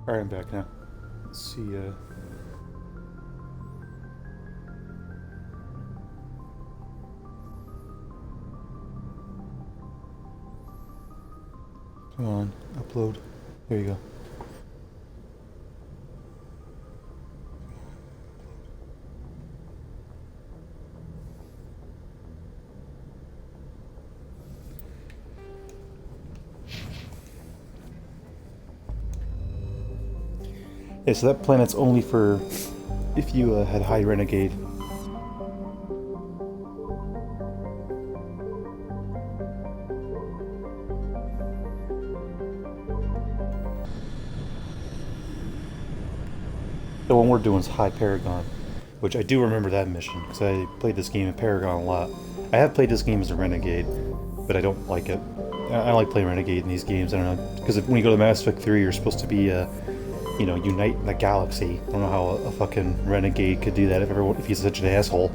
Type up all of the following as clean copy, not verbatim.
Alright, I'm back now. Let's see, come on, upload. There you go. Yeah, so that planet's only for if you had high renegade. The one we're doing is high Paragon, which I do remember that mission because I played this game in Paragon a lot. I have played this game as a renegade, but I don't like it. I like playing renegade in these games. I don't know because when you go to Mass Effect 3, you're supposed to be unite the galaxy. I don't know how a fucking renegade could do that if he's such an asshole.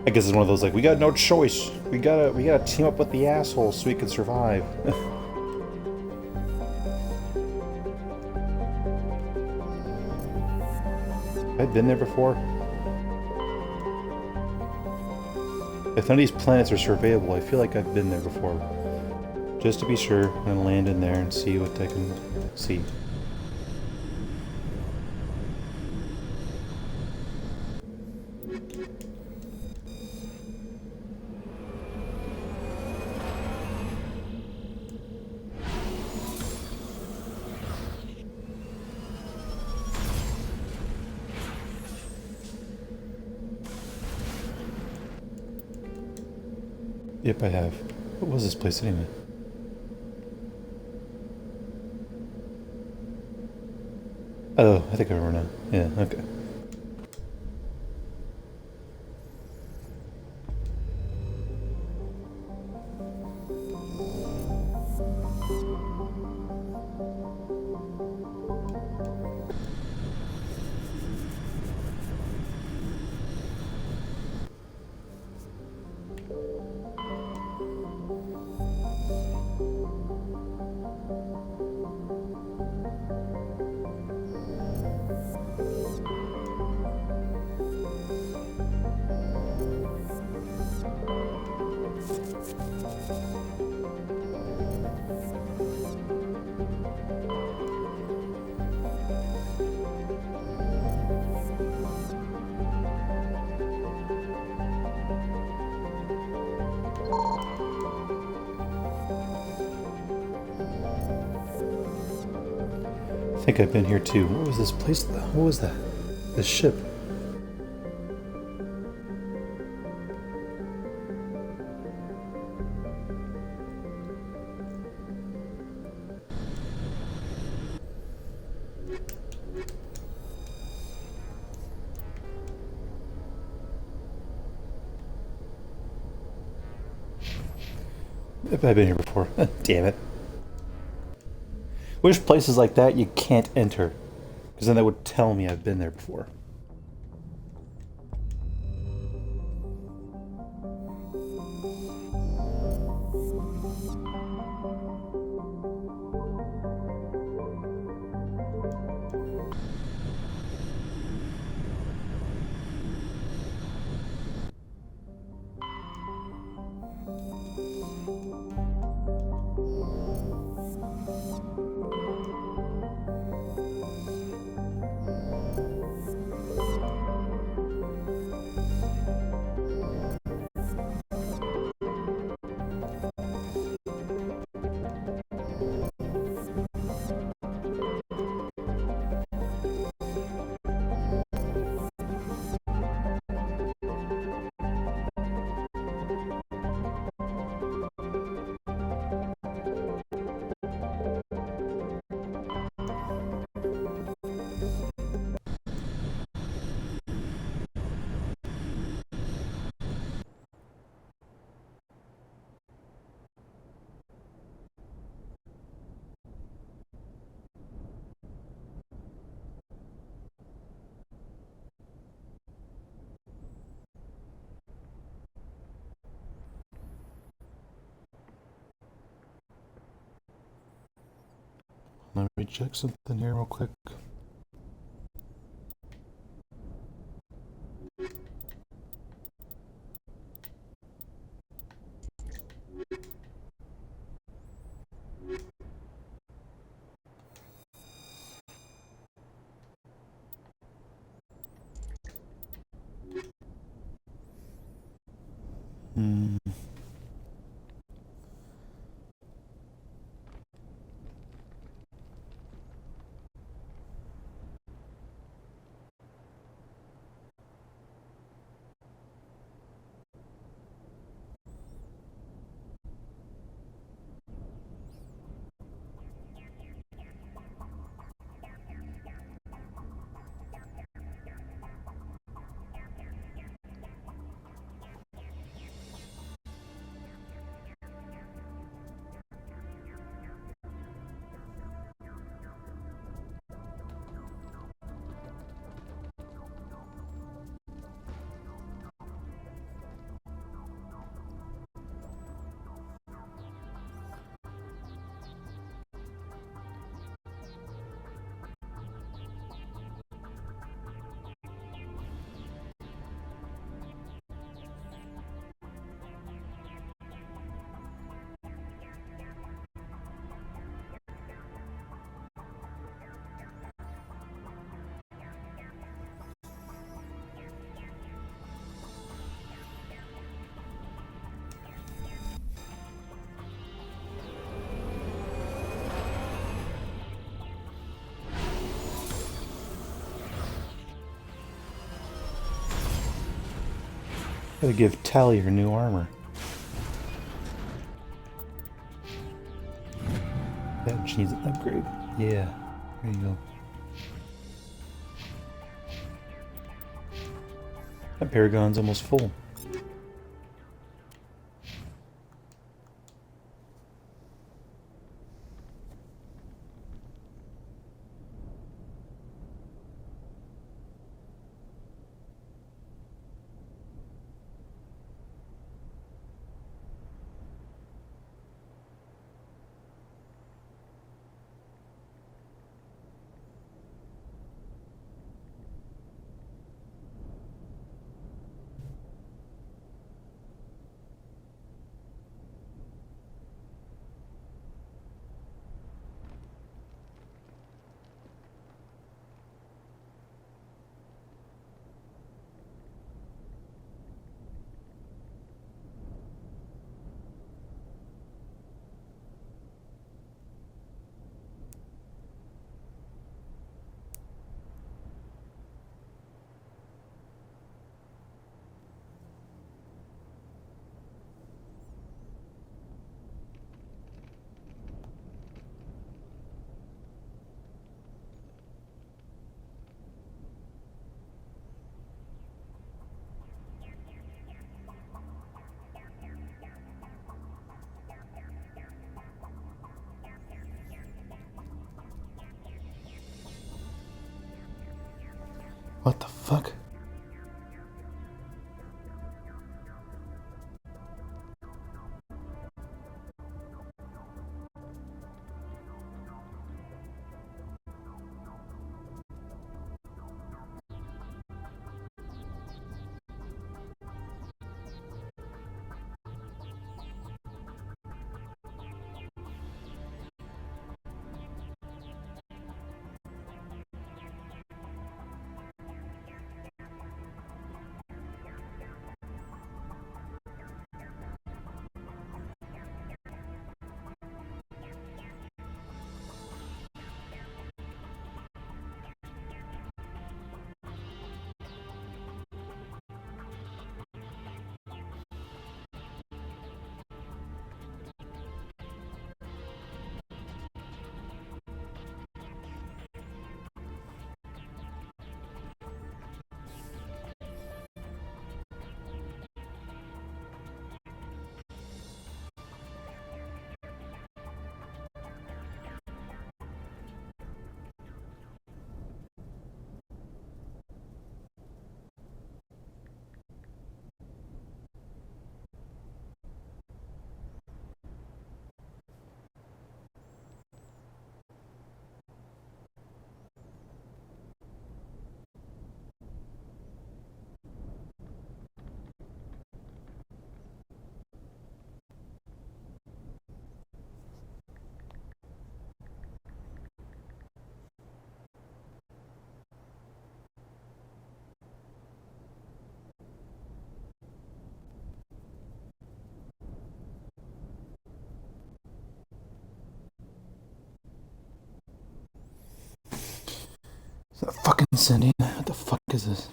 I guess it's one of those like we got no choice. We gotta team up with the assholes so we can survive. I've been there before. If none of these planets are surveyable, I feel like I've been there before. Just to be sure, I'm gonna land in there and see what I can see. Yep, I have. What was this place anyway? Oh, I think I remember now. Yeah, okay. I think I've been here too. What was this place? What was that? This ship. I've been here before. Damn it. Which places like that you can't enter? Because then that would tell me I've been there before. Let me check something here real quick. Hmm. Gotta give Tally her new armor. That she needs an upgrade. Yeah, there you go. That Paragon's almost full. What the fuck? Fucking sending. What the fuck is this?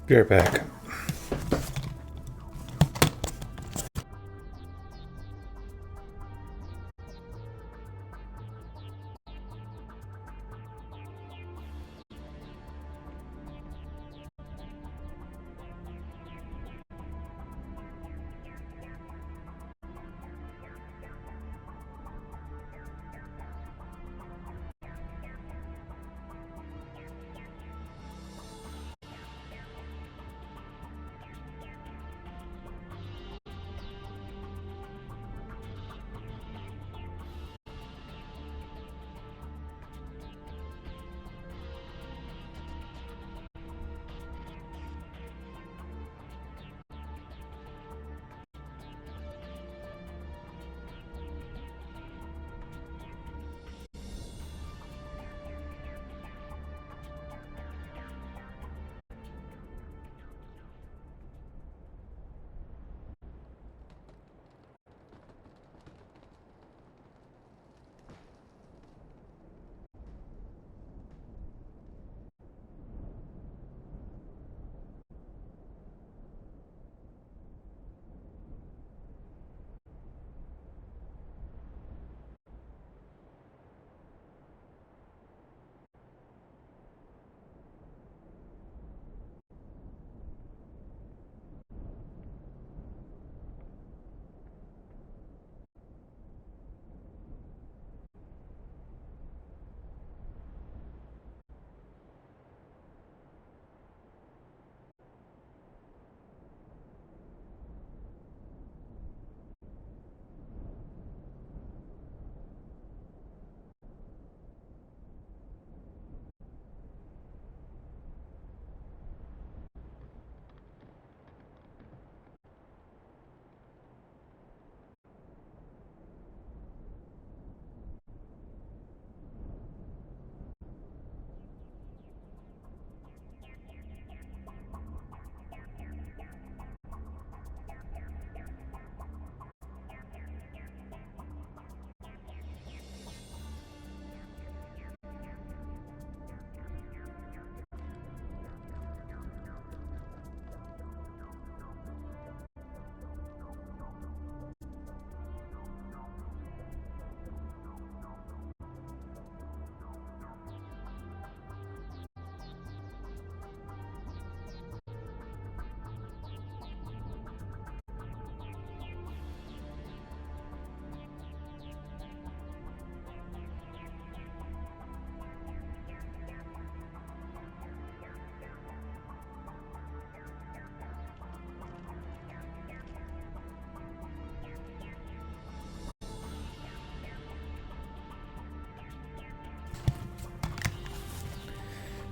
Be right back.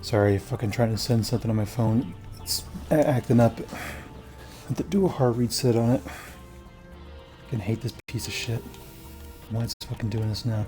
Sorry, fucking trying to send something on my phone. It's acting up. I have to do a hard reset on it. I fucking hate this piece of shit. Why it's fucking doing this now?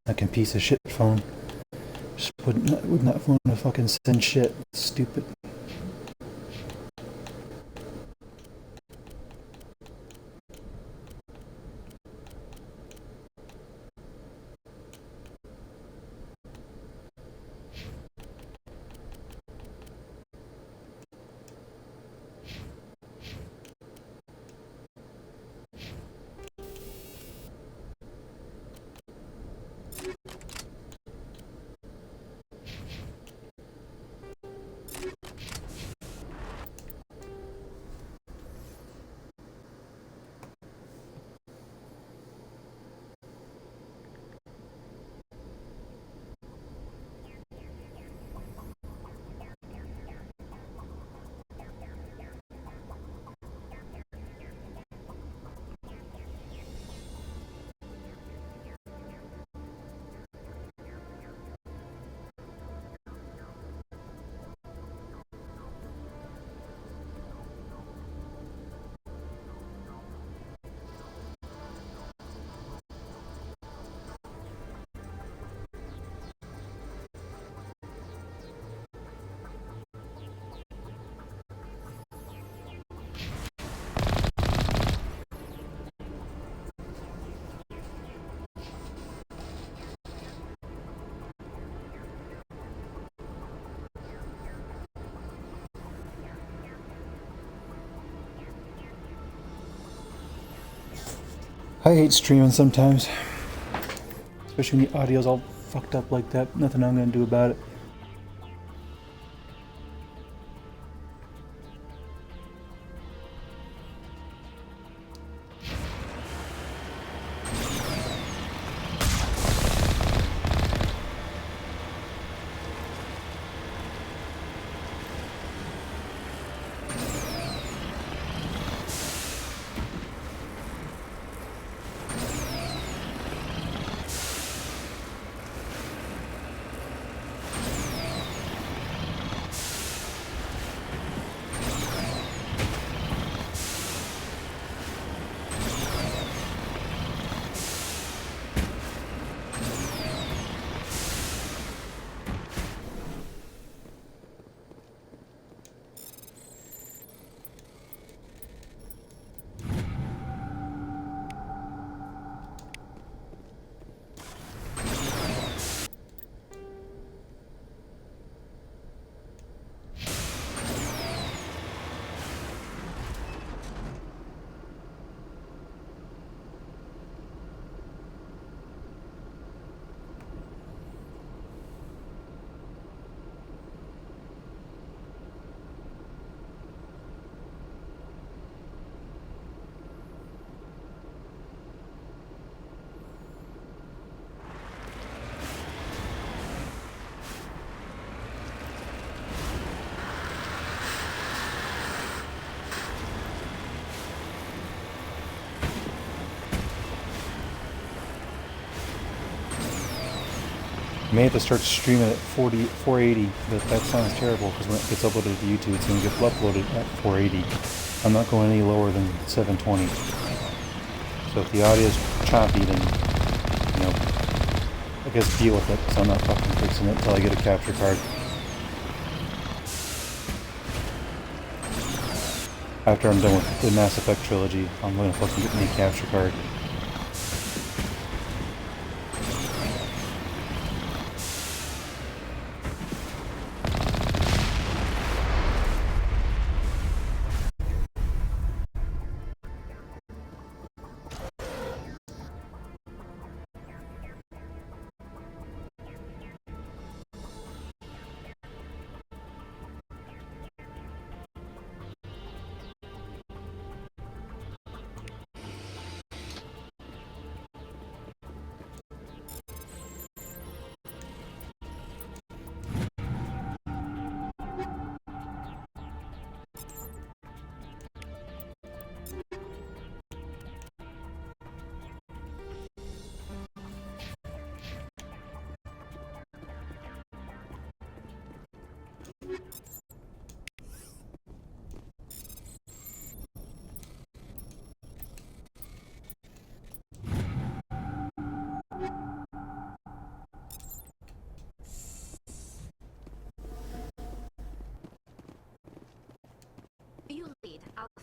Fucking piece of shit phone. Just wouldn't that phone to fucking send shit. Stupid. I hate streaming sometimes. Especially when the audio's all fucked up like that. Nothing I'm gonna do about it. May have to start streaming at 480, but that sounds terrible because when it gets uploaded to YouTube, it's going to get uploaded at 480. I'm not going any lower than 720. So if the audio is choppy, then, you know, I guess deal with it, because I'm not fucking fixing it until I get a capture card. After I'm done with the Mass Effect trilogy, I'm going to fucking get me a capture card.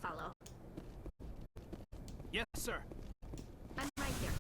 follow. Yes, sir. I'm right here.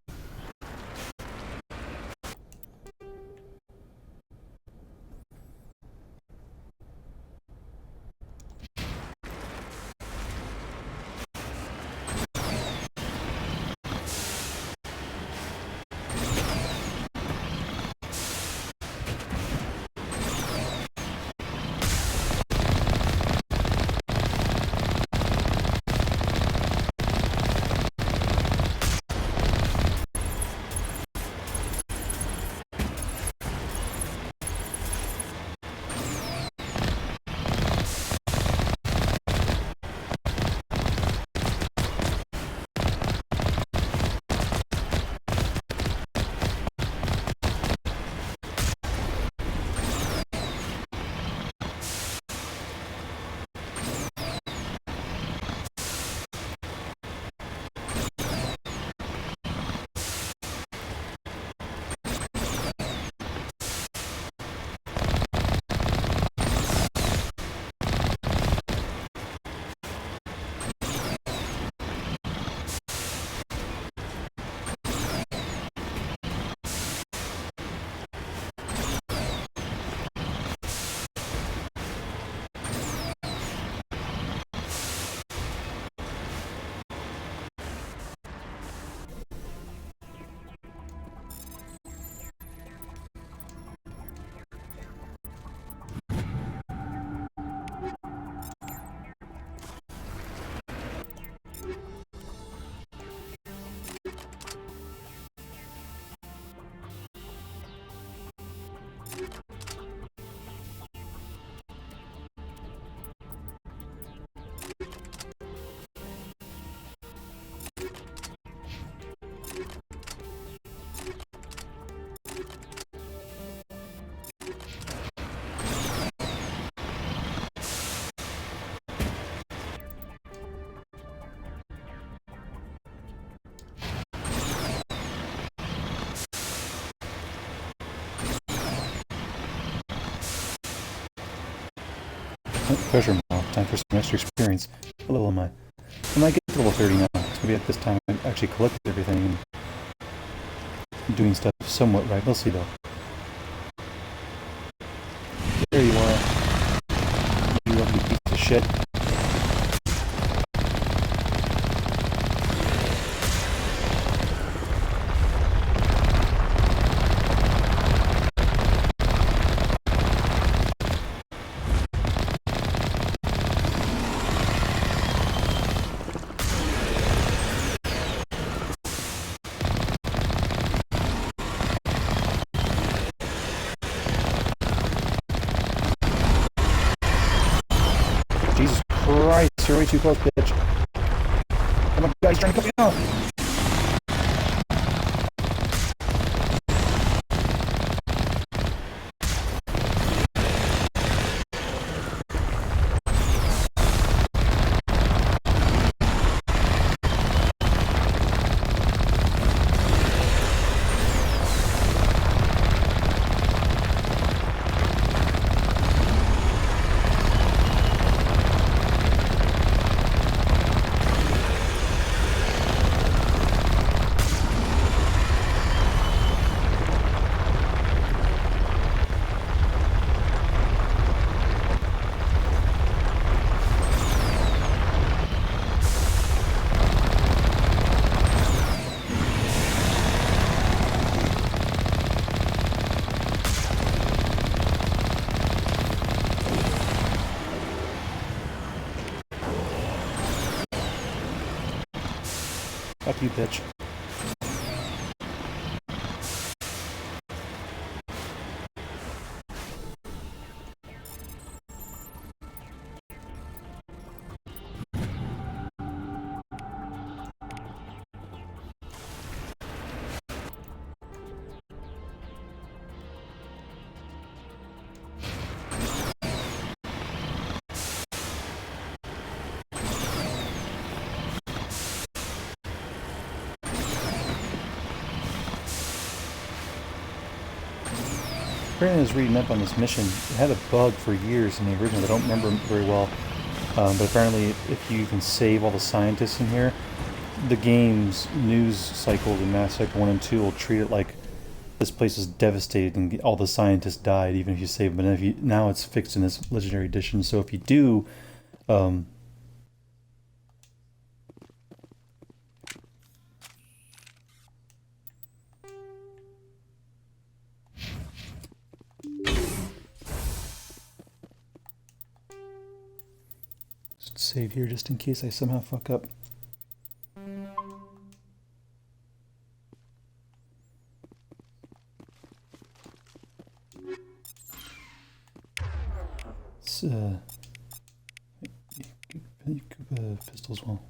Treasure Mall. Time for some extra experience. What level am I? I might get to level 30 now. Maybe at this time I actually collected everything and doing stuff somewhat right. We'll see though. There you are. You ugly piece of shit. Jesus Christ, you're way too close, bitch. Oh my god, he's trying to cut me off. Fuck you, bitch. Brandon is reading up on this mission. It had a bug for years in the original. I don't remember very well. But apparently, if you can save all the scientists in here, the game's news cycles in Mass Effect 1 and 2 will treat it like this place is devastated and all the scientists died, even if you save them. But if you, now it's fixed in this Legendary Edition, so if you do, um, save here just in case I somehow fuck up. It's, pistol as well.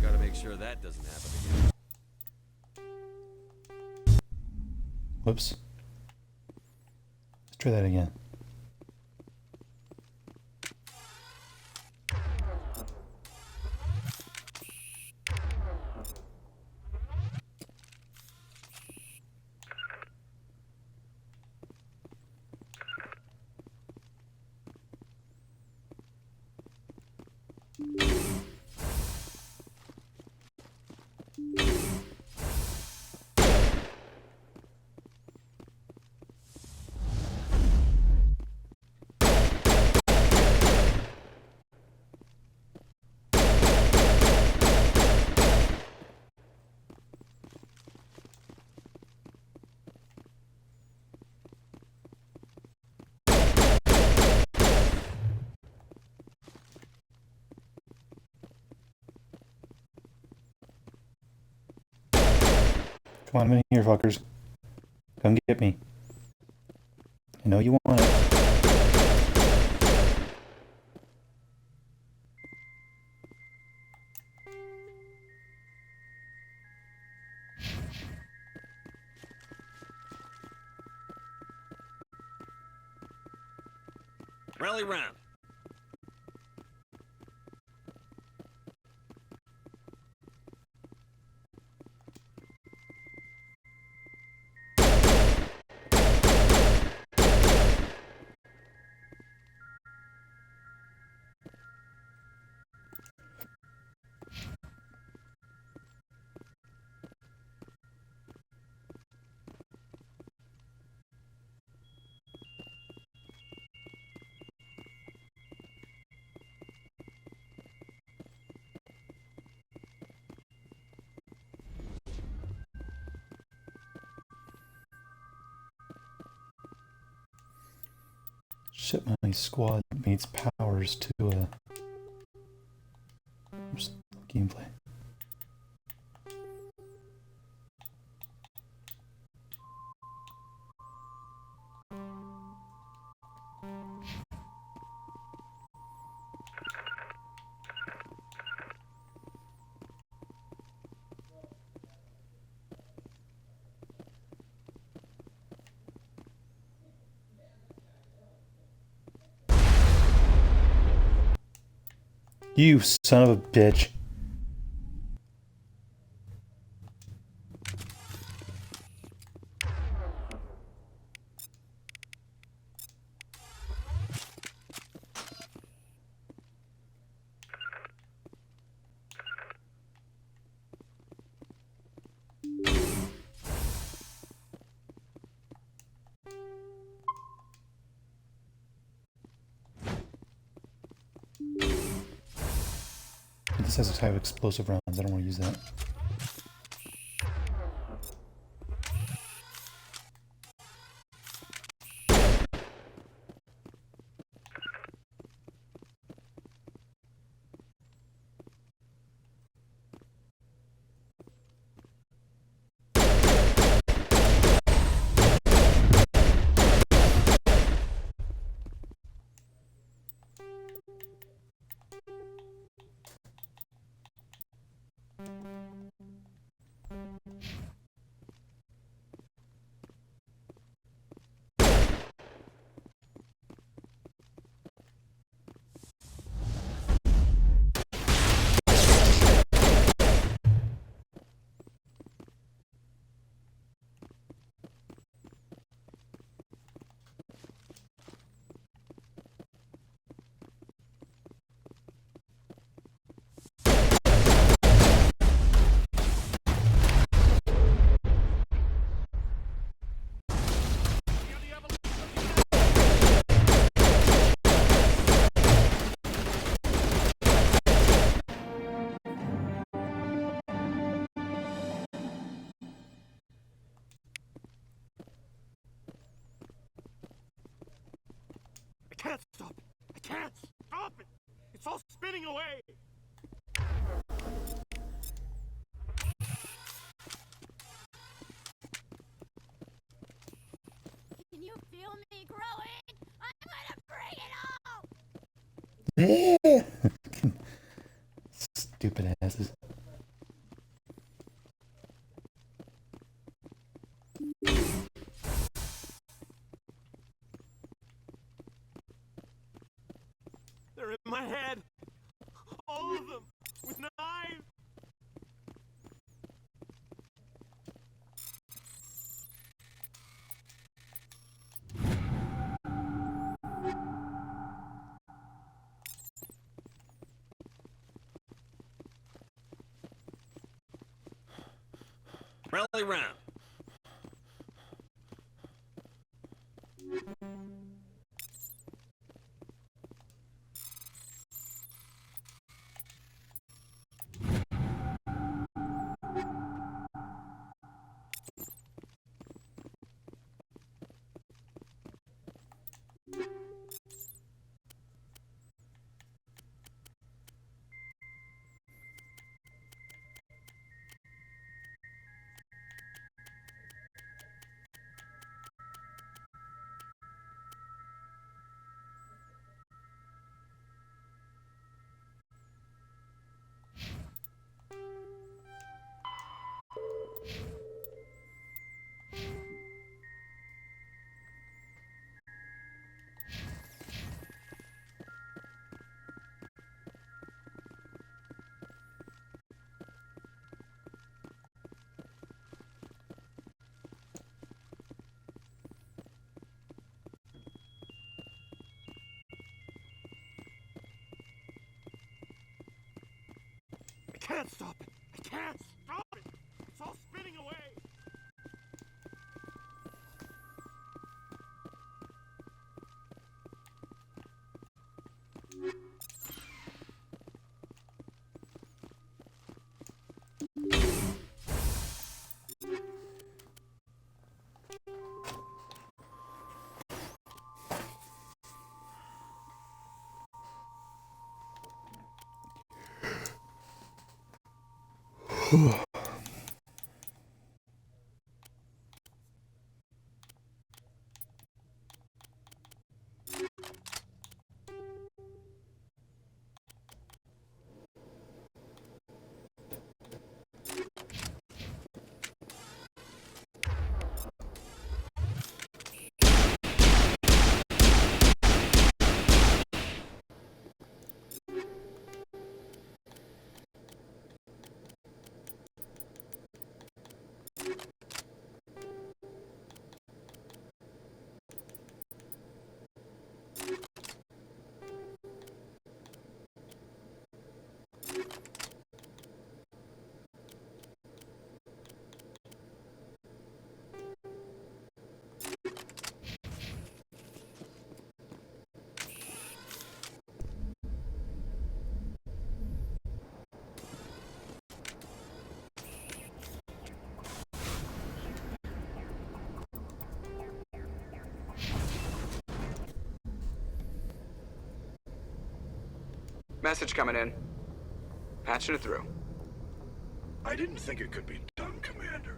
Gotta make sure that doesn't happen again. Whoops. Let's try that again. Come on, I'm in here, fuckers. Come get me. I know you want it. Rally round. Shit my squad mates powers to gameplay. You son of a bitch. This has a type of explosive rounds. I don't want to use that. can't stop it! It's all spinning away! Can you feel me growing? I'm gonna bring it all! Stupid asses. They're in my head! All of them! With knives! Rally round. I can't stop it! I can't stop it! It's all spinning away! Message coming in. Patching it through. I didn't think it could be done, Commander.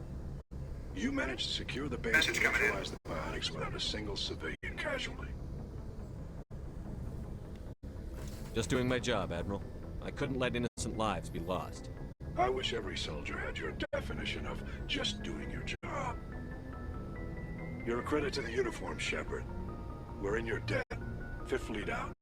You managed to secure the base and neutralize the biotics without a single civilian casualty. Just doing my job, Admiral. I couldn't let innocent lives be lost. I wish every soldier had your definition of just doing your job. You're a credit to the uniform, Shepard. We're in your debt. Fifth Fleet out.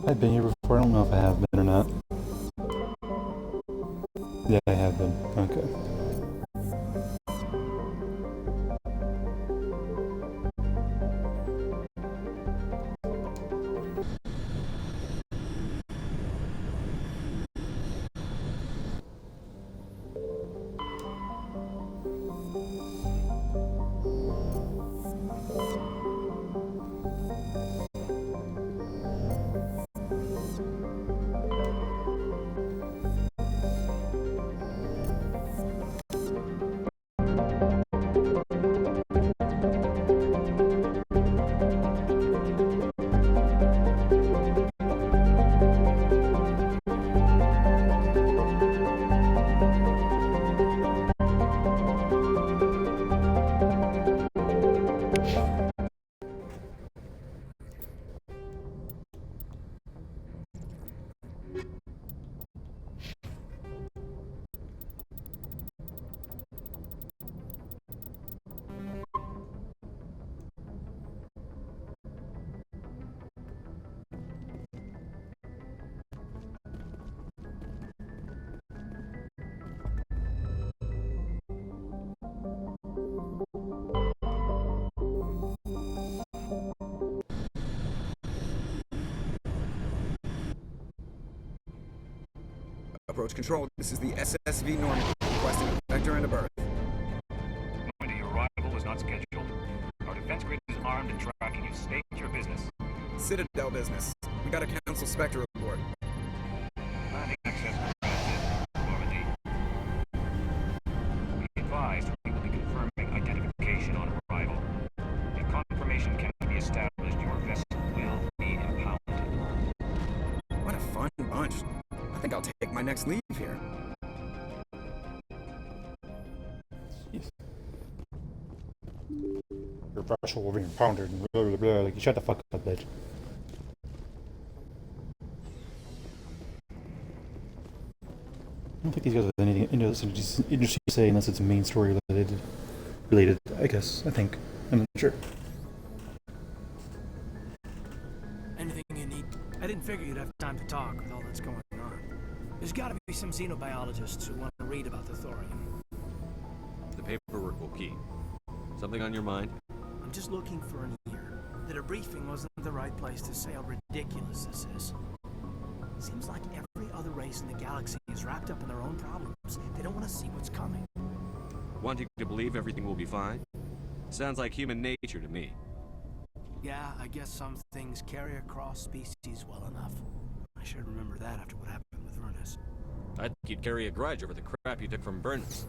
I've been here before. I don't know if I have been or not. Yeah, I have been. Okay. Approach control. This is the SSV Normandy, requesting a vector and a berth. Normandy, your arrival is not scheduled. Our defense grid is armed and tracking you. State your business. Citadel business. We got a Council Spectre report. Landing access granted. Normandy. Be advised, we will be confirming identification on arrival. If confirmation can be established, your vessel will be impounded. What a fun bunch. I think I'll take my next leave here. Jeez. Your vessel will be impounded. Blah, blah, blah. Like, shut the fuck up, bitch. I don't think these guys have anything into this industry to say unless it's a main story related, I guess. I think. I'm not sure. Anything you need? I didn't figure you'd have time to talk with all that's going on. There's gotta be some xenobiologists who want to read about the thorium. The paperwork will keep. Something on your mind? I'm just looking for an ear. The debriefing wasn't the right place to say how ridiculous this is. Seems like every other race in the galaxy is wrapped up in their own problems. They don't want to see what's coming. Wanting to believe everything will be fine? Sounds like human nature to me. Yeah, I guess some things carry across species well enough. I should remember that after what happened with Vernus. I think you'd carry a grudge over the crap you took from Burnus.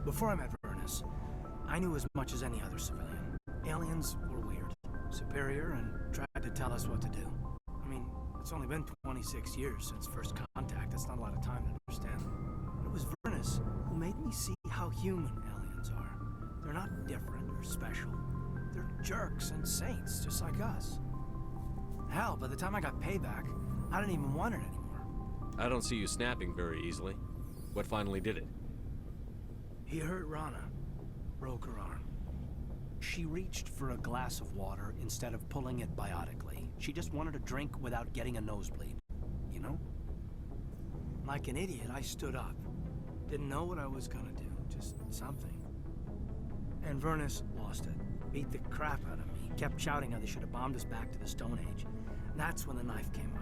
Before I met Vernus, I knew as much as any other civilian. Aliens were weird, superior, and tried to tell us what to do. I mean, it's only been 26 years since first contact. That's not a lot of time to understand. But it was Vernus who made me see how human aliens are. They're not different or special. They're jerks and saints, just like us. Hell, by the time I got payback, I didn't even want it anymore. I don't see you snapping very easily. What finally did it? He hurt Rana. Broke her arm. She reached for a glass of water instead of pulling it biotically. She just wanted a drink without getting a nosebleed. You know? Like an idiot, I stood up. Didn't know what I was gonna do. Just something. And Vernus lost it. Beat the crap out of me. Kept shouting how they should have bombed us back to the Stone Age. And that's when the knife came up.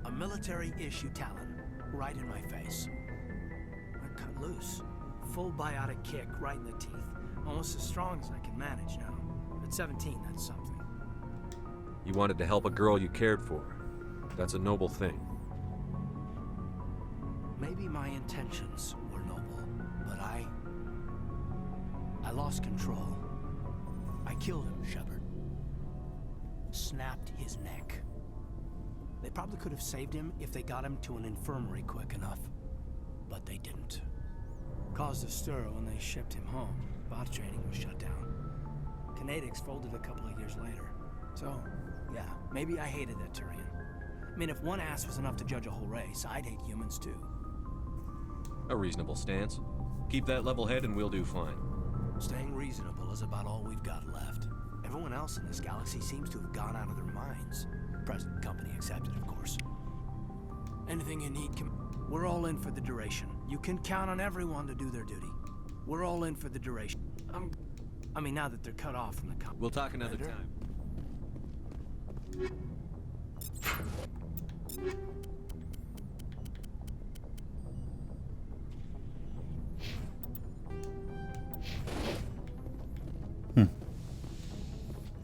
A military-issue talon. Right in my face. I cut loose. Full biotic kick right in the teeth. Almost as strong as I can manage now. At 17, that's something. You wanted to help a girl you cared for. That's a noble thing. Maybe my intentions were noble, but I lost control. I killed him, Shepard. Snapped his neck. They probably could have saved him if they got him to an infirmary quick enough. But they didn't. Caused a stir when they shipped him home. Bot training was shut down. Kinetics folded a couple of years later. So, yeah, maybe I hated that Turian. I mean, if one ass was enough to judge a whole race, I'd hate humans too. A reasonable stance. Keep that level head and we'll do fine. Staying reasonable is about all we've got left. Everyone else in this galaxy seems to have gone out of their minds. Present company accepted, of course. Anything you need, we're all in for the duration. You can count on everyone to do their duty. We're all in for the duration. I mean, now that they're cut off from the company. We'll talk another time.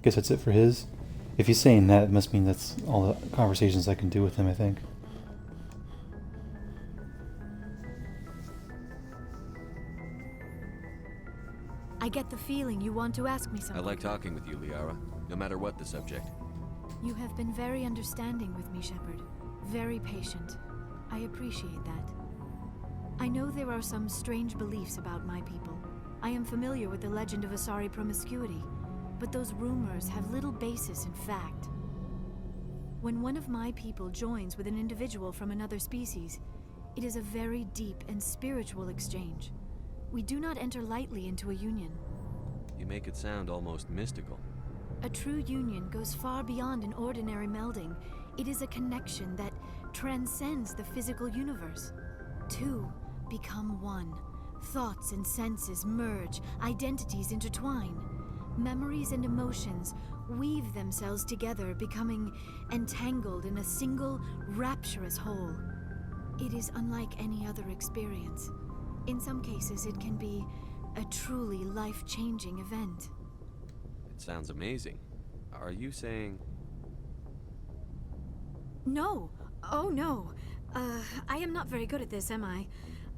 Guess that's it for his. If he's saying that, it must mean that's all the conversations I can do with him, I think. I get the feeling you want to ask me something. I like talking with you, Liara, no matter what the subject. You have been very understanding with me, Shepard. Very patient. I appreciate that. I know there are some strange beliefs about my people. I am familiar with the legend of Asari promiscuity, but those rumors have little basis in fact. When one of my people joins with an individual from another species, it is a very deep and spiritual exchange. We do not enter lightly into a union. You make it sound almost mystical. A true union goes far beyond an ordinary melding. It is a connection that transcends the physical universe. Two become one. Thoughts and senses merge, identities intertwine. Memories and emotions weave themselves together, becoming entangled in a single, rapturous whole. It is unlike any other experience. In some cases, it can be a truly life-changing event. It sounds amazing. Are you saying... No! Oh, no! I am not very good at this, am I?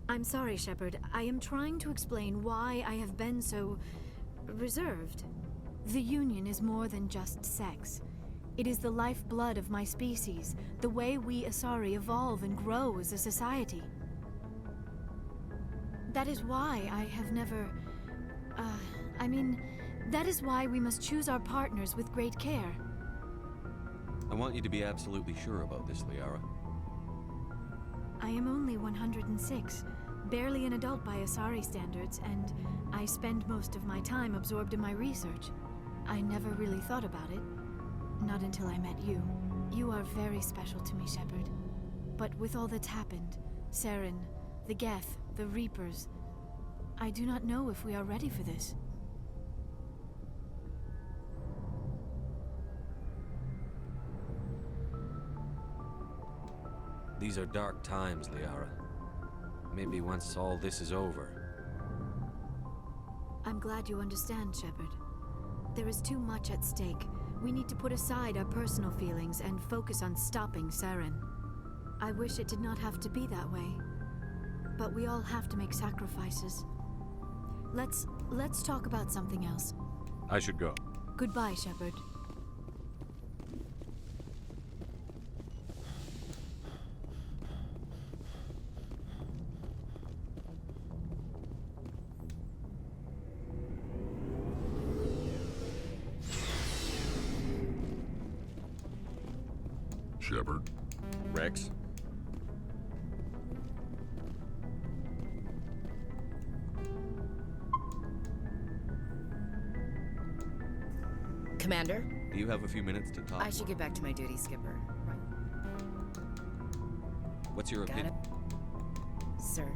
I'm sorry, Shepard. I am trying to explain why I have been so... reserved. The Union is more than just sex. It is the lifeblood of my species, the way we Asari evolve and grow as a society. That is why I have never... that is why we must choose our partners with great care. I want you to be absolutely sure about this, Liara. I am only 106, barely an adult by Asari standards, and I spend most of my time absorbed in my research. I never really thought about it. Not until I met you. You are very special to me, Shepard. But with all that's happened, Saren, the Geth, the Reapers, I do not know if we are ready for this. These are dark times, Liara. Maybe once all this is over. I'm glad you understand, Shepard. There is too much at stake. We need to put aside our personal feelings and focus on stopping Saren. I wish it did not have to be that way. But we all have to make sacrifices. Let's talk about something else. I should go. Goodbye, Shepard. Shepard? Rex? Commander? Do you have a few minutes to talk? I should get back to my duty, Skipper. Right. What's your Got it. opinion? Sir.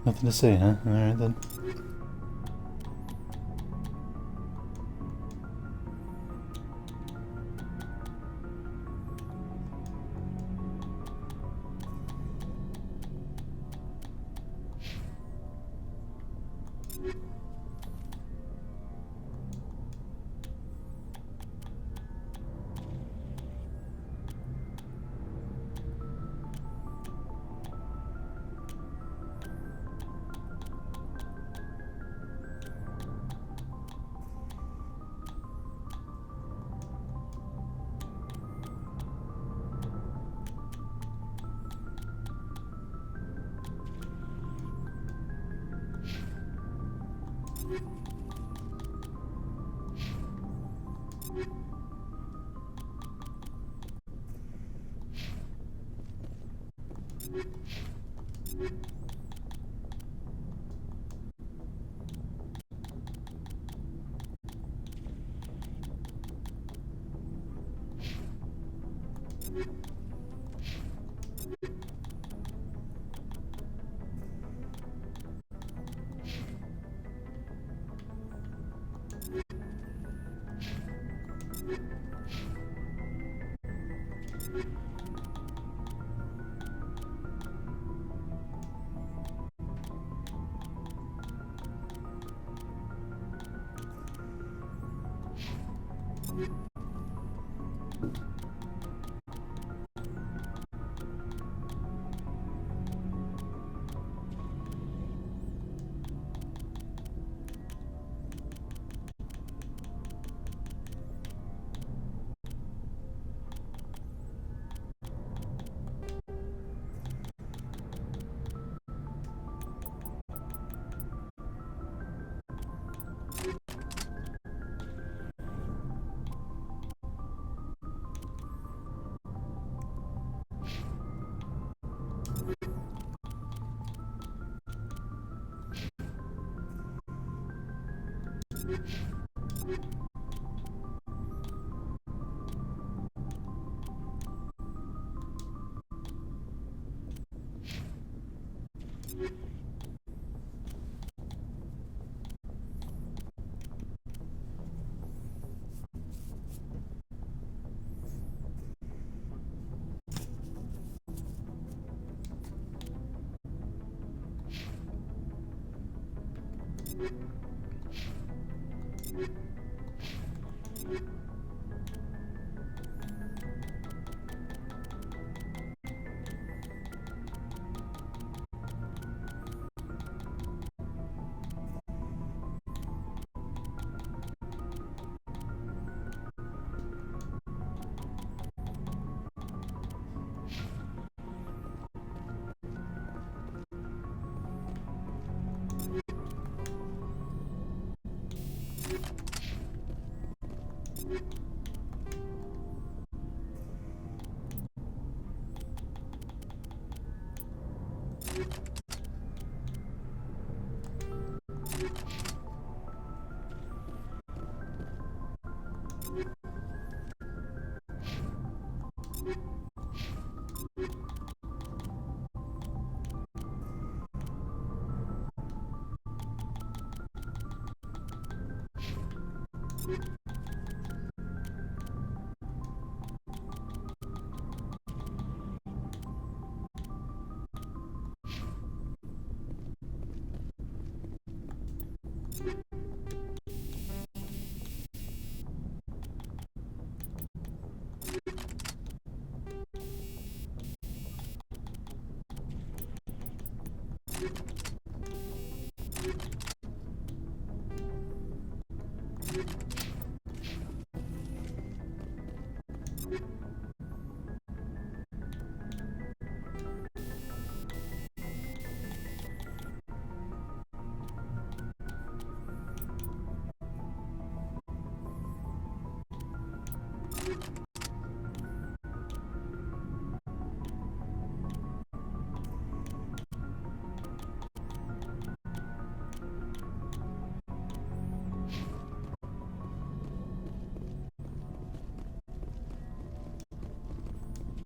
Nothing to say, huh? Alright then.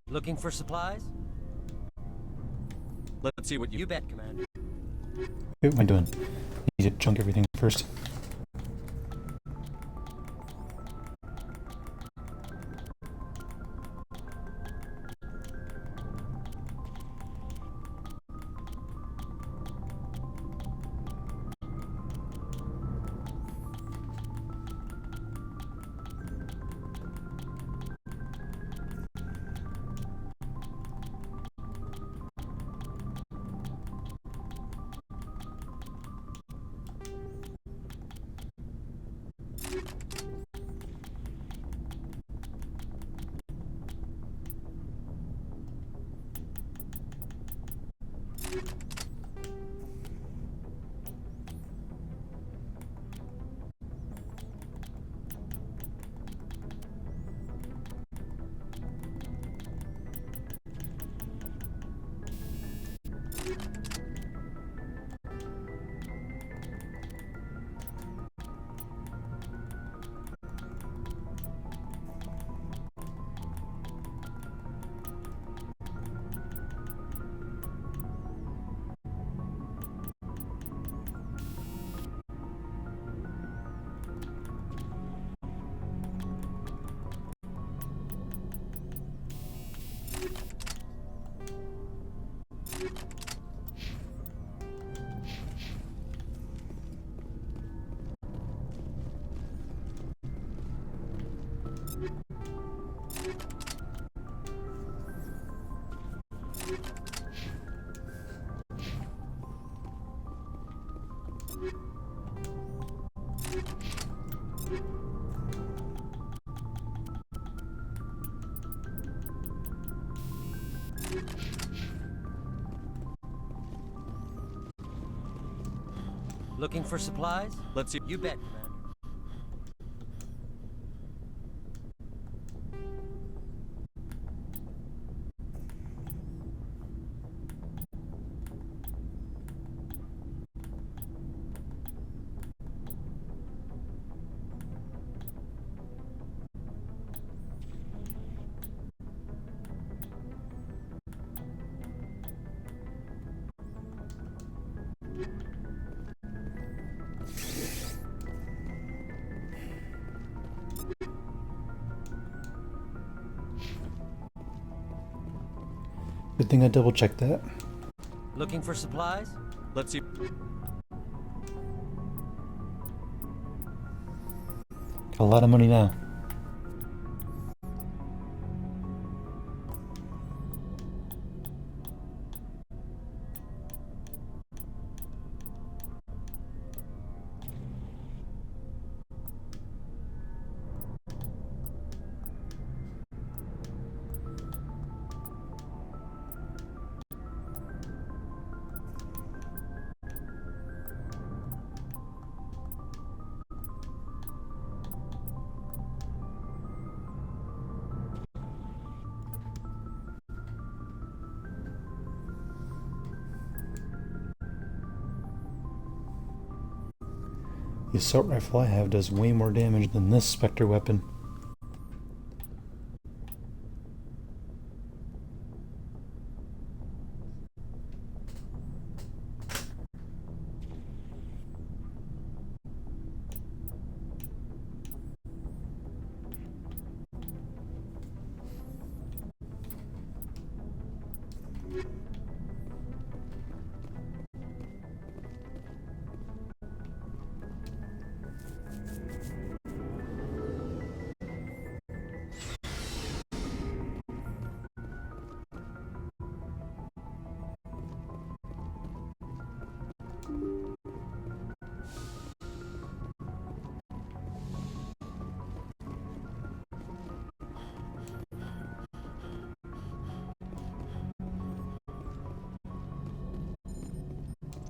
Looking for supplies? Let's see what you... You bet, Commander. What am I doing? I need to chunk everything first. Looking for supplies? Let's see... You bet, Commander. Good thing I double checked that. Looking for supplies? Let's see... Got a lot of money now. The assault rifle I have does way more damage than this Spectre weapon.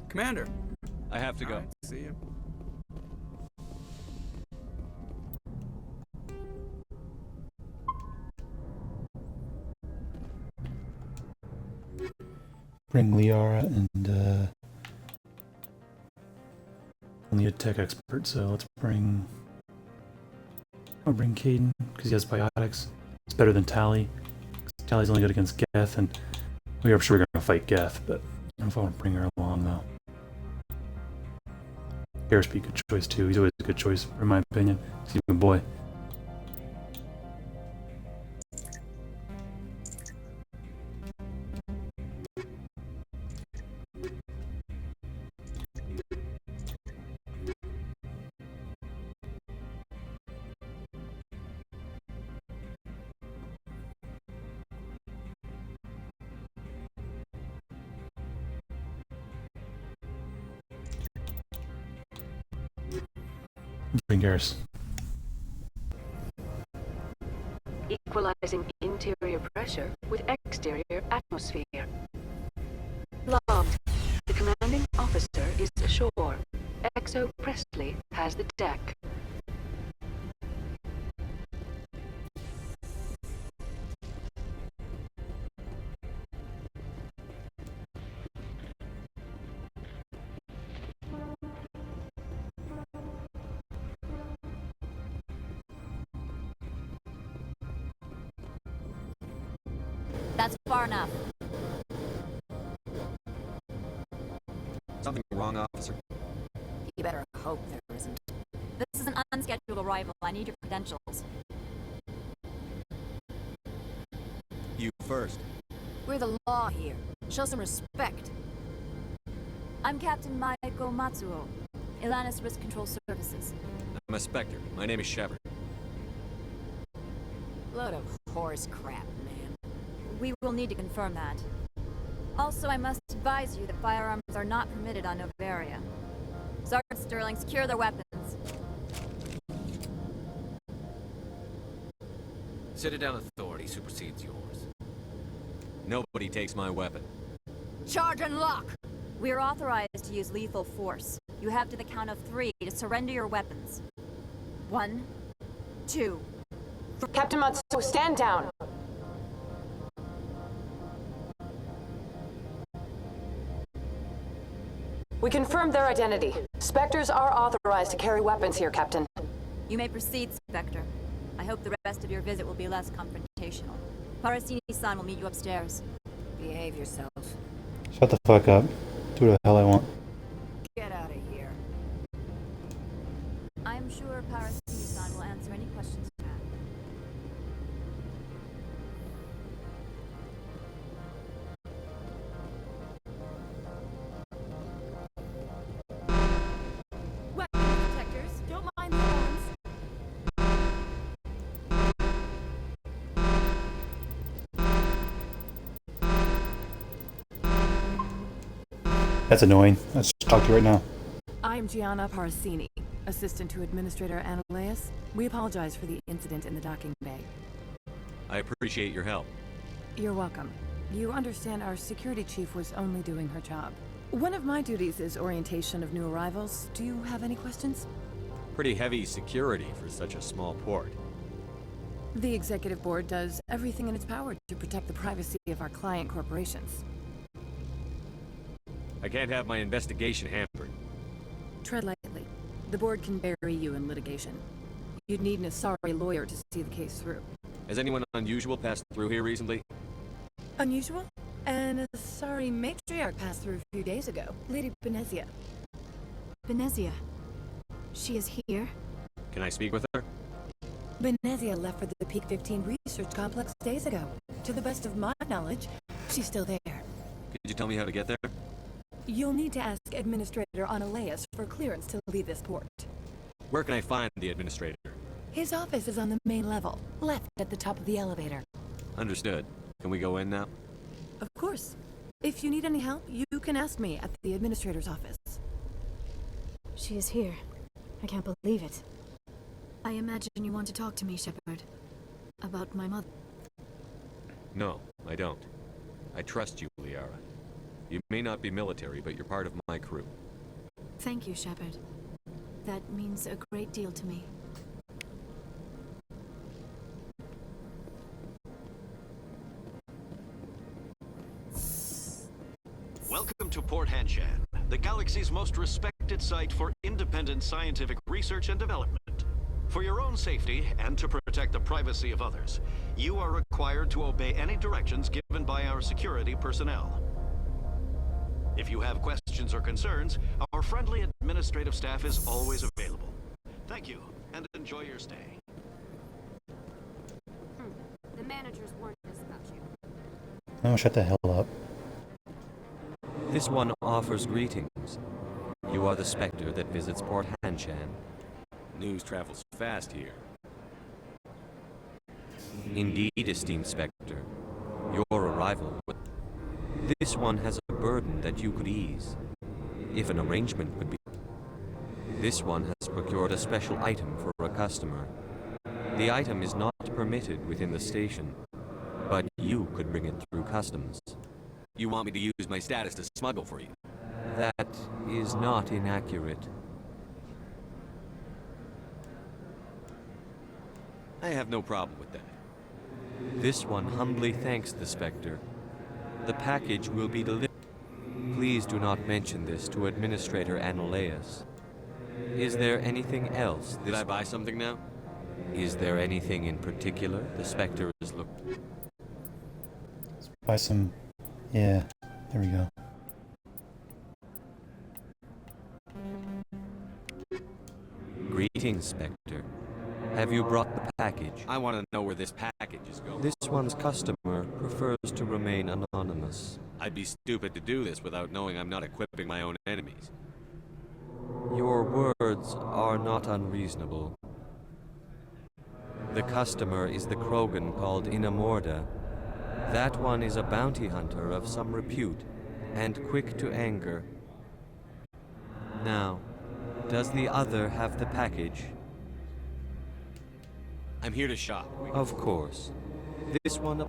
Commander. I have to go. Alright, see you. Bring Liara and only a tech expert, so let's bring. I'll bring Caden because he has biotics. It's better than Tally. Tally's only good against Geth, and we are sure we're gonna fight Geth, but I don't know if I want to bring her along though. Garrus be a good choice too. He's always a good choice, in my opinion. He's a good boy. Bring Garrus. Equalizing interior pressure with exterior atmosphere. Logged. The commanding officer is ashore. Exo Presley has the deck. That's far enough. Something wrong, officer? You better hope there isn't. This is an unscheduled arrival. I need your credentials. You first. We're the law here. Show some respect. I'm Captain Maiko Matsuo, Ilanis Risk Control Services. I'm a Spectre. My name is Shepard. Load of horse crap, man. We will need to confirm that. Also, I must advise you that firearms are not permitted on Novaria. Sergeant Sterling, secure their weapons. Citadel authority supersedes yours. Nobody takes my weapon. Charge and lock! We are authorized to use lethal force. You have to the count of 3 to surrender your weapons. 1, 2. Captain Matsuo, stand down! We confirmed their identity. Spectres are authorized to carry weapons here, Captain. You may proceed, Spectre. I hope the rest of your visit will be less confrontational. Parasini-san will meet you upstairs. Behave yourself. Shut the fuck up. Do what the hell I want. Get out of here. I'm sure Parasini-san will answer any questions you have. That's annoying. Let's talk to you right now. I'm Gianna Parasini, assistant to Administrator Ananias. We apologize for the incident in the docking bay. I appreciate your help. You're welcome. You understand our security chief was only doing her job. One of my duties is orientation of new arrivals. Do you have any questions? Pretty heavy security for such a small port. The executive board does everything in its power to protect the privacy of our client corporations. I can't have my investigation hampered. Tread lightly. The board can bury you in litigation. You'd need an Asari lawyer to see the case through. Has anyone unusual passed through here recently? Unusual? An Asari matriarch passed through a few days ago. Lady Benezia. Benezia. She is here? Can I speak with her? Benezia left for the Peak 15 research complex days ago. To the best of my knowledge, she's still there. Could you tell me how to get there? You'll need to ask Administrator Analeas for clearance to leave this port. Where can I find the administrator? His office is on the main level, left at the top of the elevator. Understood. Can we go in now? Of course. If you need any help, you can ask me at the Administrator's office. She is here. I can't believe it. I imagine you want to talk to me, Shepard. About my mother. No, I don't. I trust you, Liara. You may not be military, but you're part of my crew. Thank you, Shepard. That means a great deal to me. Welcome to Port Hanshan, the galaxy's most respected site for independent scientific research and development. For your own safety and to protect the privacy of others, you are required to obey any directions given by our security personnel. If you have questions or concerns, our friendly administrative staff is always available. Thank you, and enjoy your stay. The managers warned us about you. Oh, shut the hell up. This one offers greetings. You are the Spectre that visits Port Hanshan. News travels fast here. Indeed, esteemed Spectre. Your arrival. This one has a burden that you could ease, if an arrangement could be. This one has procured a special item for a customer. The item is not permitted within the station, but you could bring it through customs. You want me to use my status to smuggle for you? That is not inaccurate. I have no problem with that. This one humbly thanks the Spectre. The package will be delivered. Please do not mention this to Administrator Analeas. Is there anything else? Did I buy something now? Is there anything in particular the Spectre is looking? Buy some. Yeah, there we go. Greetings, Spectre. Have you brought the package? I want to know where this package is going. This one's customer prefers to remain anonymous. I'd be stupid to do this without knowing I'm not equipping my own enemies. Your words are not unreasonable. The customer is the Krogan called Inamorda. That one is a bounty hunter of some repute, and quick to anger. Now, does the other have the package? I'm here to shop. Of course. This one...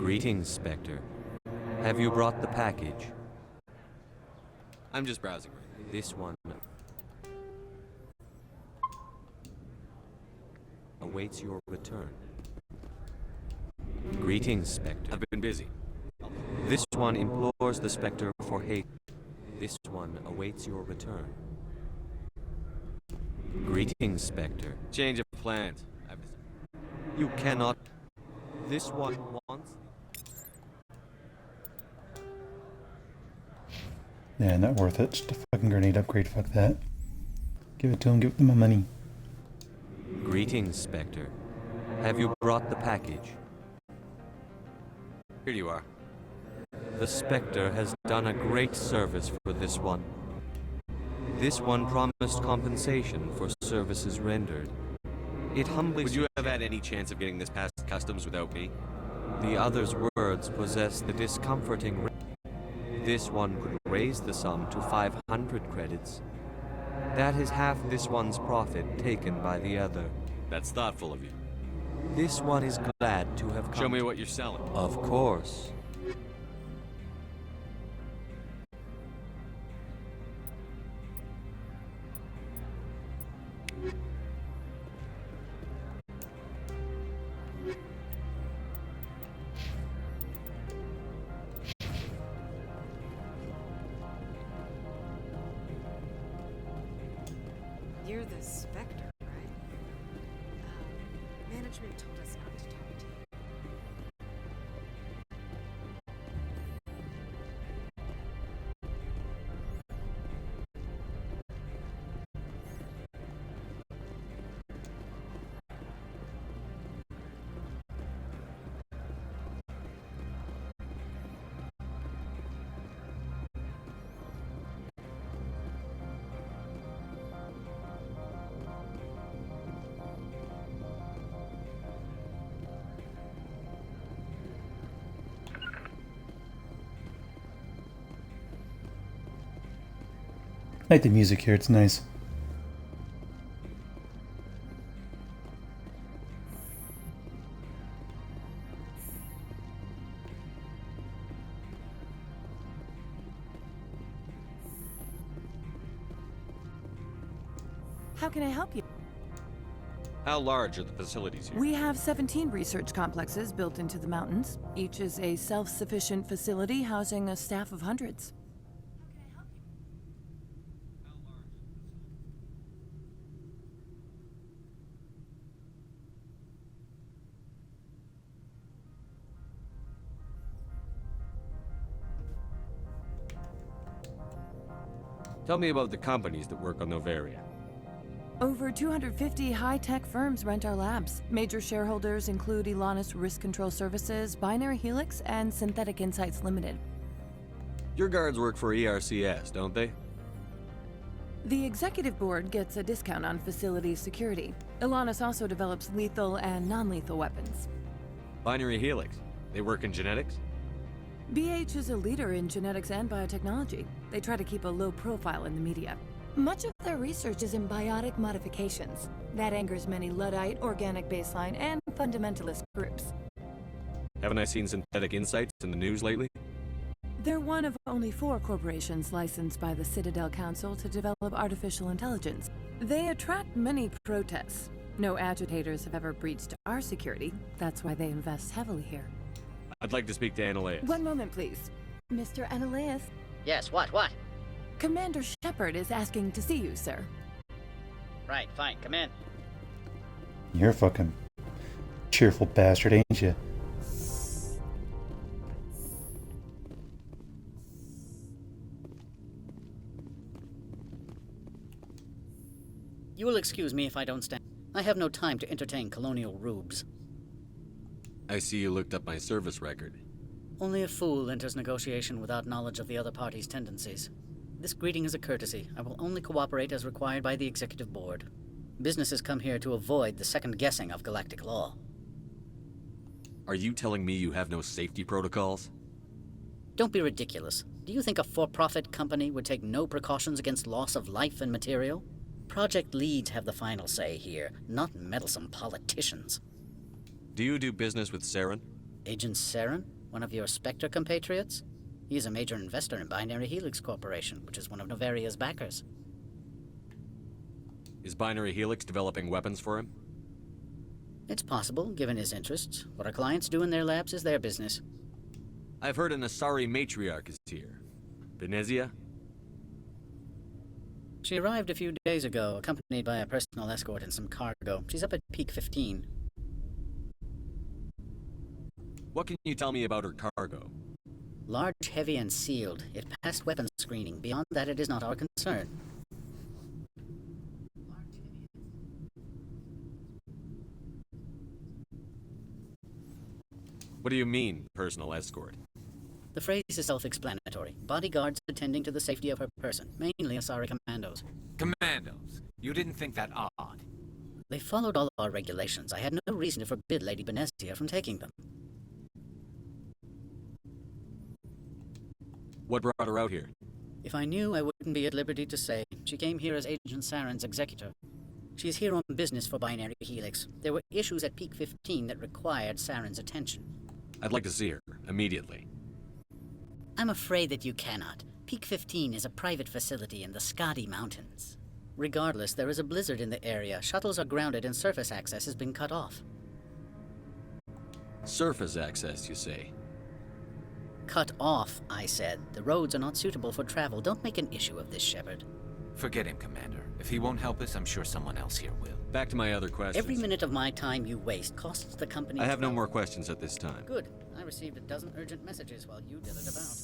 Greetings, Spectre. Have you brought the package? I'm just browsing. This one awaits your return. Greetings, Spectre. I've been busy. This one implores the Spectre for hate. This one awaits your return. Greetings, Spectre. Change of plans. You cannot. This one wants. Yeah, not worth it. Just a fucking grenade upgrade. Fuck that. Give it to him. Give them my money. Greetings, Spectre. Have you brought the package? Here you are. The Spectre has done a great service for this one. This one promised compensation for services rendered. It humbly... Would you have had any chance of getting this past customs without me? The other's words possess the discomforting... This one could raise the sum to 500 credits. That is half this one's profit taken by the other. That's thoughtful of you. This one is glad to have come. Show me what you're selling. Of course. You're the Spectre, right? Management told us not to talk to you. I like the music here. It's nice. How can I help you? How large are the facilities here? We have 17 research complexes built into the mountains. Each is a self-sufficient facility housing a staff of hundreds. Tell me about the companies that work on Novaria. Over 250 high-tech firms rent our labs. Major shareholders include Elanus Risk Control Services, Binary Helix, and Synthetic Insights Limited. Your guards work for ERCS, don't they? The executive board gets a discount on facility security. Elanus also develops lethal and non-lethal weapons. Binary Helix. They work in genetics? BH is a leader in genetics and biotechnology. They try to keep a low profile in the media. Much of their research is in biotic modifications. That angers many Luddite, organic baseline, and fundamentalist groups. Haven't I seen Synthetic Insights in the news lately? They're one of only 4 corporations licensed by the Citadel Council to develop artificial intelligence. They attract many protests. No agitators have ever breached our security. That's why they invest heavily here. I'd like to speak to Annaleus. One moment, please. Mr. Annaleus? Yes, what? Commander Shepard is asking to see you, sir. Right, fine, come in. You're a fucking cheerful bastard, ain't you? You will excuse me if I don't stand. I have no time to entertain colonial rubes. I see you looked up my service record. Only a fool enters negotiation without knowledge of the other party's tendencies. This greeting is a courtesy. I will only cooperate as required by the executive board. Businesses come here to avoid the second guessing of galactic law. Are you telling me you have no safety protocols? Don't be ridiculous. Do you think a for-profit company would take no precautions against loss of life and material? Project leads have the final say here, not meddlesome politicians. Do you do business with Saren? Agent Saren? One of your Spectre compatriots? He's a major investor in Binary Helix Corporation, which is one of Novaria's backers. Is Binary Helix developing weapons for him? It's possible, given his interests. What our clients do in their labs is their business. I've heard an Asari Matriarch is here. Benezia? She arrived a few days ago, accompanied by a personal escort and some cargo. She's up at Peak 15. What can you tell me about her cargo? Large, heavy, and sealed. It passed weapons screening. Beyond that, it is not our concern. What do you mean, personal escort? The phrase is self-explanatory. Bodyguards attending to the safety of her person, mainly Asari commandos. Commandos? You didn't think that odd? They followed all our regulations. I had no reason to forbid Lady Benezia from taking them. What brought her out here? If I knew, I wouldn't be at liberty to say. She came here as Agent Saren's executor. She's here on business for Binary Helix. There were issues at Peak 15 that required Saren's attention. I'd like to see her, immediately. I'm afraid that you cannot. Peak 15 is a private facility in the Scotty Mountains. Regardless, there is a blizzard in the area. Shuttles are grounded and surface access has been cut off. Surface access, you say? Cut off, I said. The roads are not suitable for travel. Don't make an issue of this, Shepard. Forget him, Commander. If he won't help us, I'm sure someone else here will. Back to my other questions. Every minute of my time you waste costs the company... I have no more questions at this time. Good. I received a dozen urgent messages while you dithered about.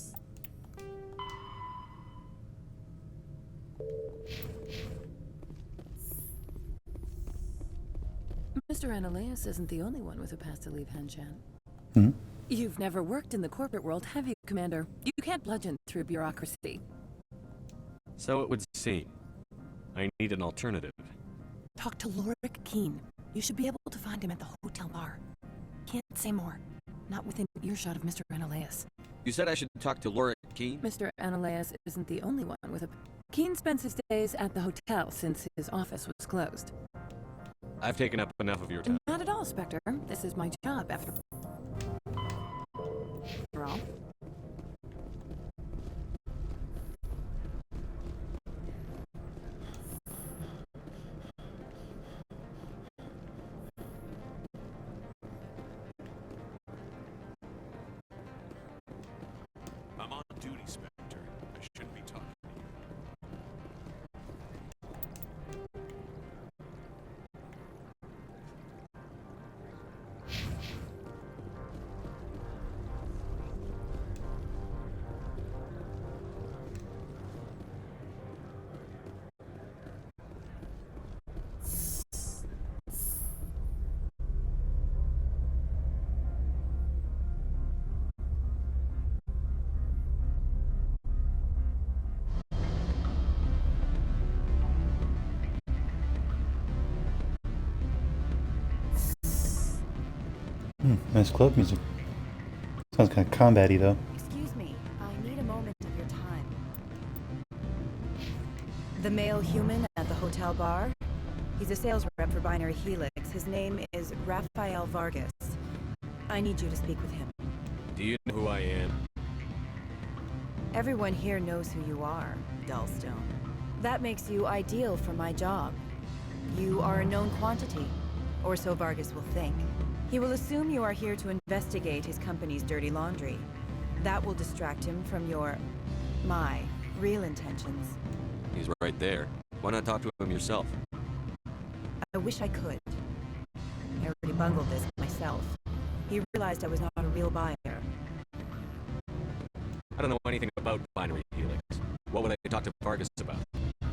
Mr. Ananias isn't the only one with a pass to leave Hanshan. Hmm? You've never worked in the corporate world, have you, Commander? You can't bludgeon through bureaucracy. So it would seem. I need an alternative. Talk to Lorik Keen. You should be able to find him at the hotel bar. Can't say more. Not within earshot of Mr. Ananias. You said I should talk to Lorik Keen? Mr. Ananias isn't the only one with a... Keen spends his days at the hotel since his office was closed. I've taken up enough of your time. Not at all, Spectre. This is my job after all. I'm on duty, Spectre. I shouldn't be talking to you. Nice club music. Sounds kind of combat-y, though. Excuse me, I need a moment of your time. The male human at the hotel bar? He's a sales rep for Binary Helix. His name is Rafael Vargas. I need you to speak with him. Do you know who I am? Everyone here knows who you are, Dullstone. That makes you ideal for my job. You are a known quantity, or so Vargas will think. He will assume you are here to investigate his company's dirty laundry. That will distract him from my real intentions. He's right there. Why not talk to him yourself? I wish I could. I already bungled this myself. He realized I was not a real buyer. I don't know anything about Binary Helix. What would I talk to Vargas about?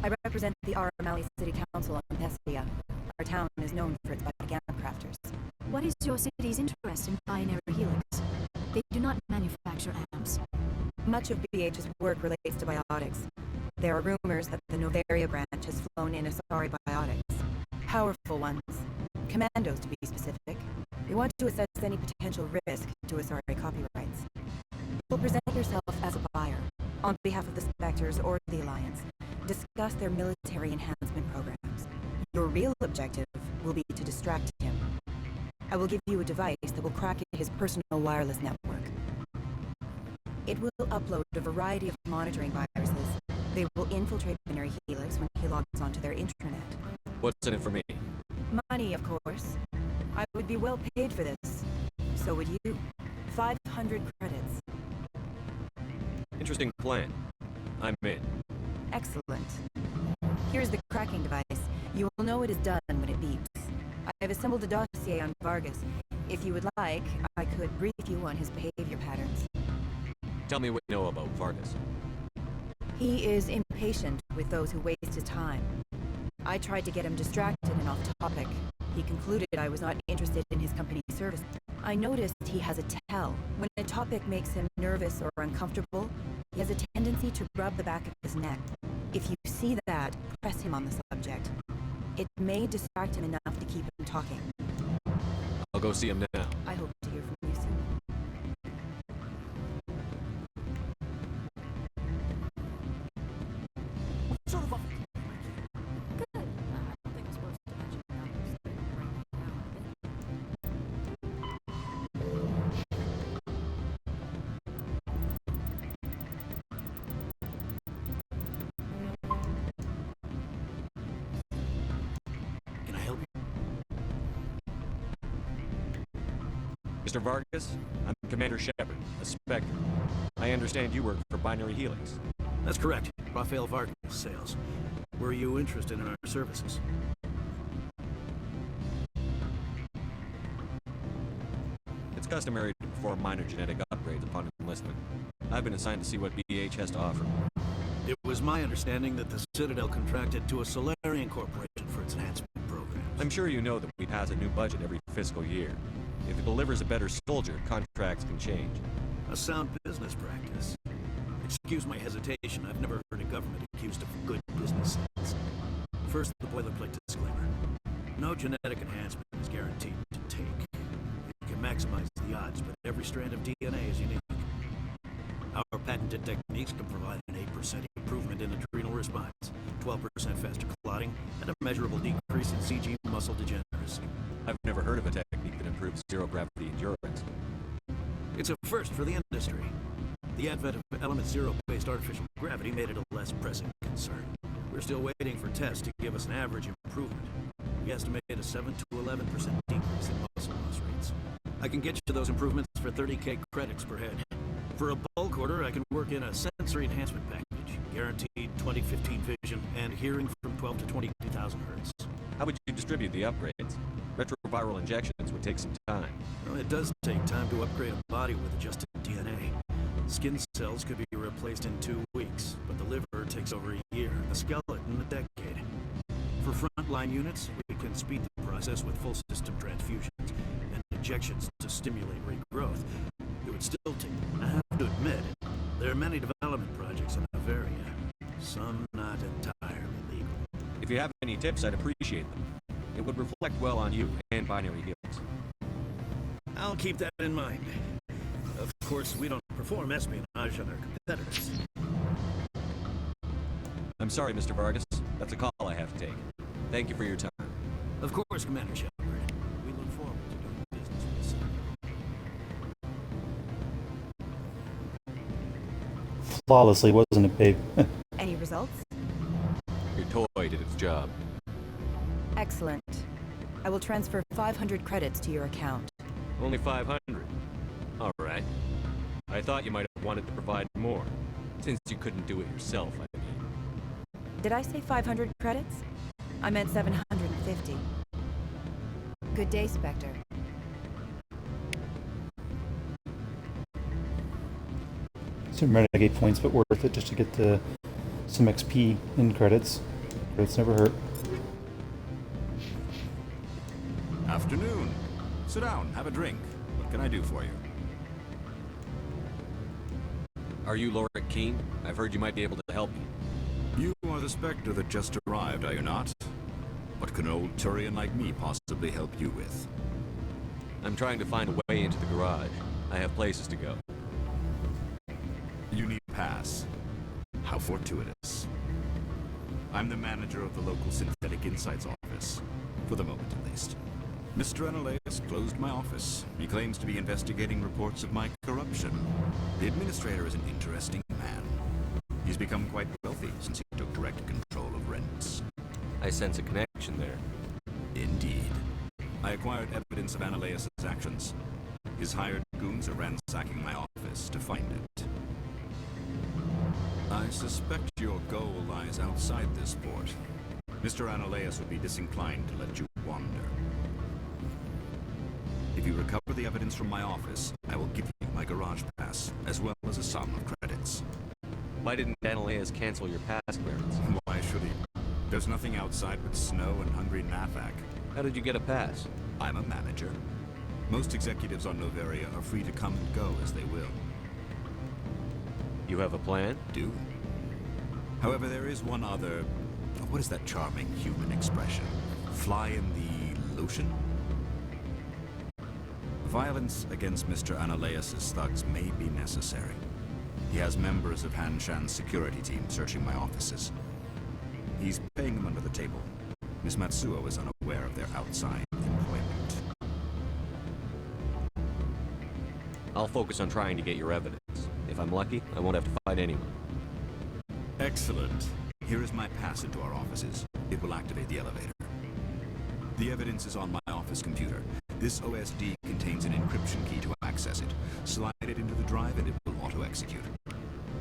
I represent the Aramali City Council on Benezia. Our town is known for its biogam crafters. What is your city's interest in Binary Helix? They do not manufacture amps. Much of BH's work relates to biotics. There are rumors that the Novaria branch has flown in Asari biotics. Powerful ones. Commandos, to be specific. We want to assess any potential risk to Asari copyrights. You'll present yourself as a buyer, on behalf of the Spectres or the Alliance. Discuss their military enhancement programs. Your real objective will be to distract him. I will give you a device that will crack his personal wireless network. It will upload a variety of monitoring viruses. They will infiltrate Binary Helix when he logs onto their intranet. What's in it for me? Money, of course. I would be well paid for this. So would you. 500 credits. Interesting plan. I'm in. Excellent. Here's the cracking device. You will know it is done when it beeps. I have assembled a dossier on Vargas. If you would like, I could brief you on his behavior patterns. Tell me what you know about Vargas. He is impatient with those who waste his time. I tried to get him distracted and off topic. He concluded I was not interested in his company's service. I noticed he has a tell. When a topic makes him nervous or uncomfortable, he has a tendency to rub the back of his neck. If you see that, press him on the subject. It may distract him enough to keep him talking. I'll go see him now. I hope to hear from you soon. Sort of a... Good. I don't think it's worth to mention numbers. They don't bring me down a bit. Can I help you? Mr. Vargas, I'm Commander Shepard, a Spectre. I understand you work for Binary Helix. That's correct. Rafael Vargas, sales. Were you interested in our services? It's customary to perform minor genetic upgrades upon enlistment. I've been assigned to see what BH has to offer. It was my understanding that the Citadel contracted to a Solarian corporation for its enhancement programs. I'm sure you know that we pass a new budget every fiscal year. If it delivers a better soldier, contracts can change. A sound business practice. Excuse my hesitation, I've never heard a government accused of good business sense. First, the boilerplate disclaimer. No genetic enhancement is guaranteed to take. You can maximize the odds, but every strand of DNA is unique. Our patented techniques can provide an 8% improvement in adrenal response, 12% faster clotting, and a measurable decrease in CG muscle degeneracy. I've never heard of a technique that improves zero-gravity endurance. It's a first for the industry. The advent of Element Zero-based artificial gravity made it a less pressing concern. We're still waiting for tests to give us an average improvement. We estimate a 7 to 11% decrease in muscle loss rates. I can get you those improvements for 30k credits per head. For a bulk order, I can work in a sensory enhancement package, guaranteed 20/15 vision and hearing from 12 to 22,000 hertz. How would you distribute the upgrades? Retroviral injections would take some time. Well, it does take time to upgrade a body with adjusted DNA. Skin cells could be replaced in 2 weeks, but the liver takes over a year, the skeleton a decade. For frontline units, we can speed the process with full system transfusions and injections to stimulate regrowth. It would still take, I have to admit, there are many development projects in Bavaria, some not entirely legal. If you have any tips, I'd appreciate them. It would reflect well on you and Binary Helix. I'll keep that in mind. Of course, we don't perform espionage on our competitors. I'm sorry, Mr. Vargas. That's a call I have to take. Thank you for your time. Of course, Commander Shepard. We look forward to doing business with the Citadel. Flawlessly, wasn't it, babe? Any results? Your toy did its job. Excellent. I will transfer 500 credits to your account. Only 500. All right. I thought you might have wanted to provide more, since you couldn't do it yourself, I mean. Did I say 500 credits? I meant 750. Good day, Spectre. Some renegade points, but worth it just to get some XP in credits. Credits never hurt. Afternoon. Sit down, have a drink. What can I do for you? Are you Lorik Keene? I've heard you might be able to help me. You are the Spectre that just arrived, are you not? What can old Turian like me possibly help you with? I'm trying to find a way into the garage. I have places to go. You need a pass. How fortuitous. I'm the manager of the local Synthetic Insights office. For the moment, at least. Mr. Ananias closed my office. He claims to be investigating reports of my corruption. The administrator is an interesting man. He's become quite wealthy since he took direct control of rents. I sense a connection there. Indeed. I acquired evidence of Ananias' actions. His hired goons are ransacking my office to find it. I suspect your goal lies outside this port. Mr. Ananias would be disinclined to let you wander. If you recover the evidence from my office, I will give you my garage pass, as well as a sum of credits. Why didn't Ananias cancel your pass clearance? Why should he? There's nothing outside but snow and hungry Nafak. How did you get a pass? I'm a manager. Most executives on Noveria are free to come and go as they will. You have a plan? Do. However, there is one other... What is that charming human expression? Fly in the lotion? Violence against Mr. Ananias' thugs may be necessary. He has members of Hanshan's security team searching my offices. He's paying them under the table. Miss Matsuo is unaware of their outside employment. I'll focus on trying to get your evidence. If I'm lucky, I won't have to fight anyone. Excellent. Here is my pass into our offices. It will activate the elevator. The evidence is on my office computer. This OSD contains an encryption key to access it. Slide it into the drive and it will auto-execute.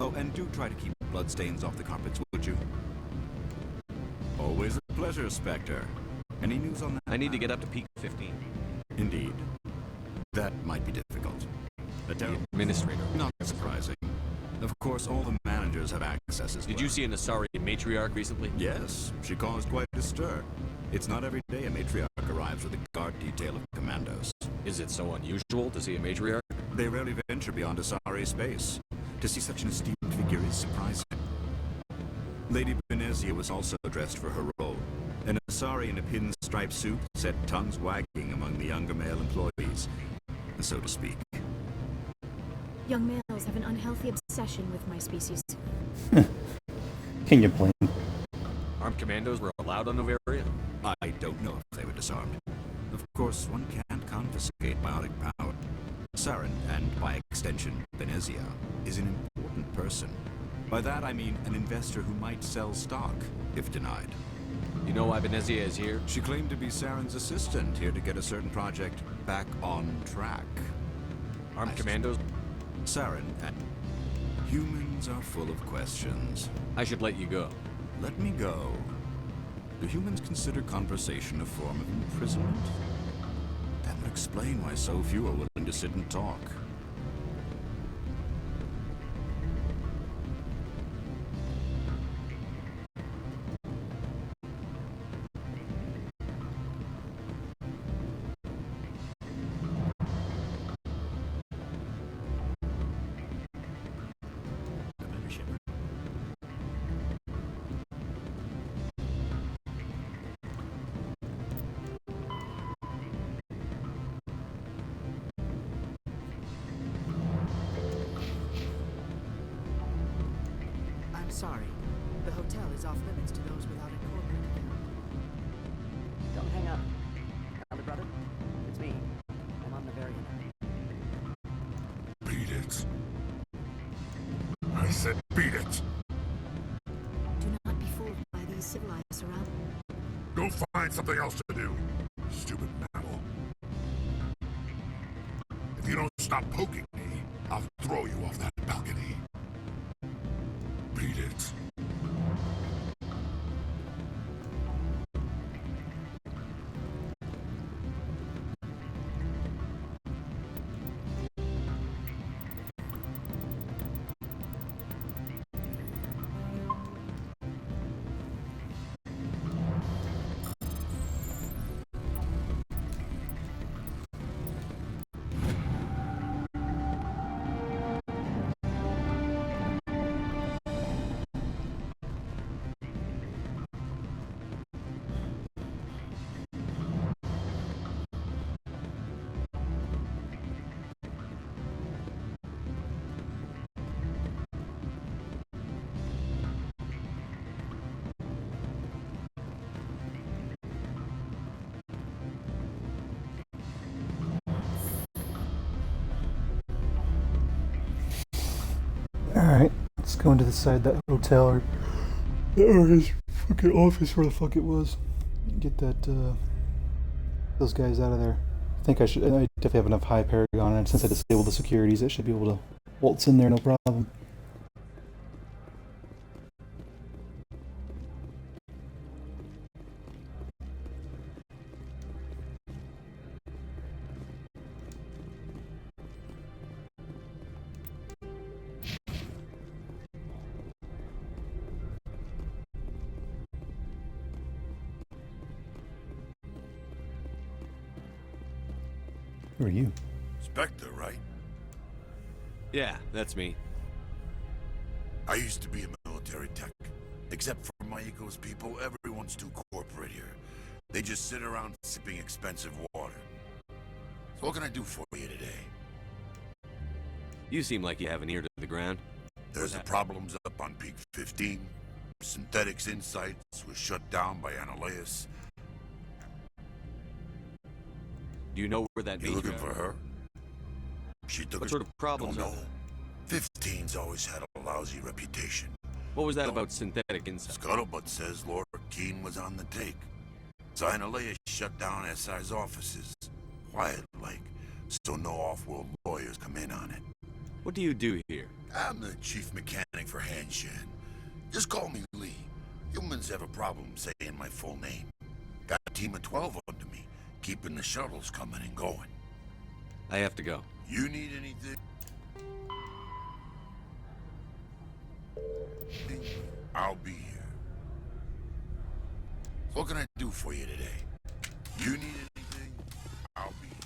Oh, and do try to keep bloodstains off the carpets, would you? Always a pleasure, Spectre. Any news on that? I need to get up to peak 15. Indeed. That might be difficult. The administrator. Not surprising. Of course, all the managers have access as well. Did you see an Asari Matriarch recently? Yes, she caused quite a stir. It's not every day a Matriarch arrives with a guard detail of commandos. Is it so unusual to see a Matriarch? They rarely venture beyond Asari space. To see such an esteemed figure is surprising. Lady Benezia was also dressed for her role. An Asari in a pinstripe suit set tongues wagging among the younger male employees, so to speak. Young males have an unhealthy obsession with my species. Can you blame? Armed commandos were allowed on Noveria? I don't know if they were disarmed. Of course, one can't confiscate biotic power. Saren, and by extension, Benezia, is an important person. By that I mean an investor who might sell stock, if denied. You know why Benezia is here? She claimed to be Saren's assistant, here to get a certain project back on track. Armed commandos? Saren, and humans are full of questions. I should let you go. Let me go. Do humans consider conversation a form of imprisonment? That would explain why so few are willing to sit and talk. Sorry, the hotel is off limits to those without a corporate account. Don't hang up. Elder brother, it's me. I'm on Noveria now. Beat it. I said beat it. Do not be fooled by these civilized surroundings. Go find something else to do, stupid mammal. If you don't stop poking me, I'll throw you off that balcony. Beat it. go into the side of that hotel or his fucking office, where the fuck it was. Get that, those guys out of there. I think I definitely have enough high Paragon, and since I disabled the securities, I should be able to waltz in there no problem. Who are you? Spectre, right? Yeah, that's me. I used to be a military tech. Except for my ego's people, everyone's too corporate here. They just sit around sipping expensive water. So what can I do for you today? You seem like you have an ear to the ground. There's the problems up on Peak 15. Synthetics Insights was shut down by Analeus. Do you know where that You Matriarch... looking for her? She took What sort of problems Don't are know. there? 15's always had a lousy reputation. What was that about synthetic insight? Scuttlebutt says Laura Keene was on the take. So Analeus shut down SI's offices. Quiet like, so no off-world lawyers come in on it. What do you do here? I'm the chief mechanic for Hanshan. Just call me Lee. Humans have a problem saying my full name. Got a team of 12 under me, keeping the shuttles coming and going. I have to go. You need anything? I'll be here. What can I do for you today? You need anything? I'll be here.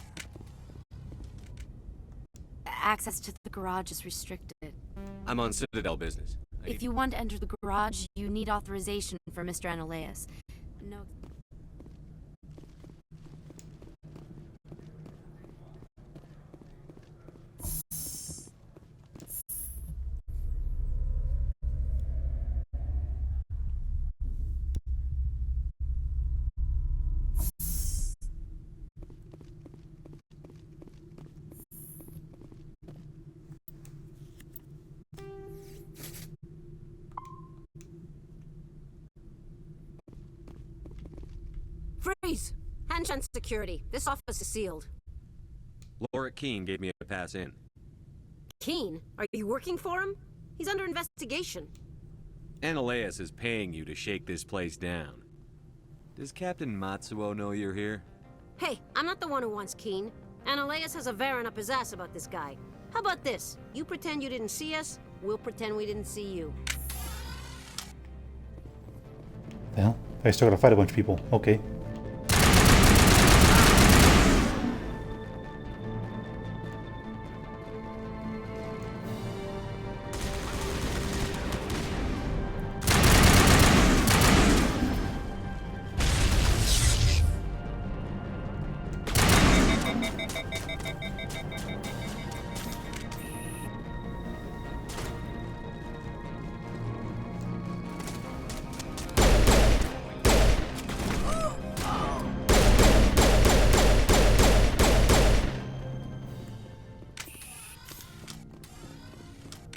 Access to the garage is restricted. I'm on Citadel business. If you want to enter the garage, you need authorization for Mr. Analeus. No. Freeze! Hanshan security. This office is sealed. Laura Keene gave me a pass in. Keene? Are you working for him? He's under investigation. Analeus is paying you to shake this place down. Does Captain Matsuo know you're here? Hey, I'm not the one who wants Keene. Analeus has a Varen up his ass about this guy. How about this? You pretend you didn't see us, we'll pretend we didn't see you. Well, I still gotta fight a bunch of people. Okay.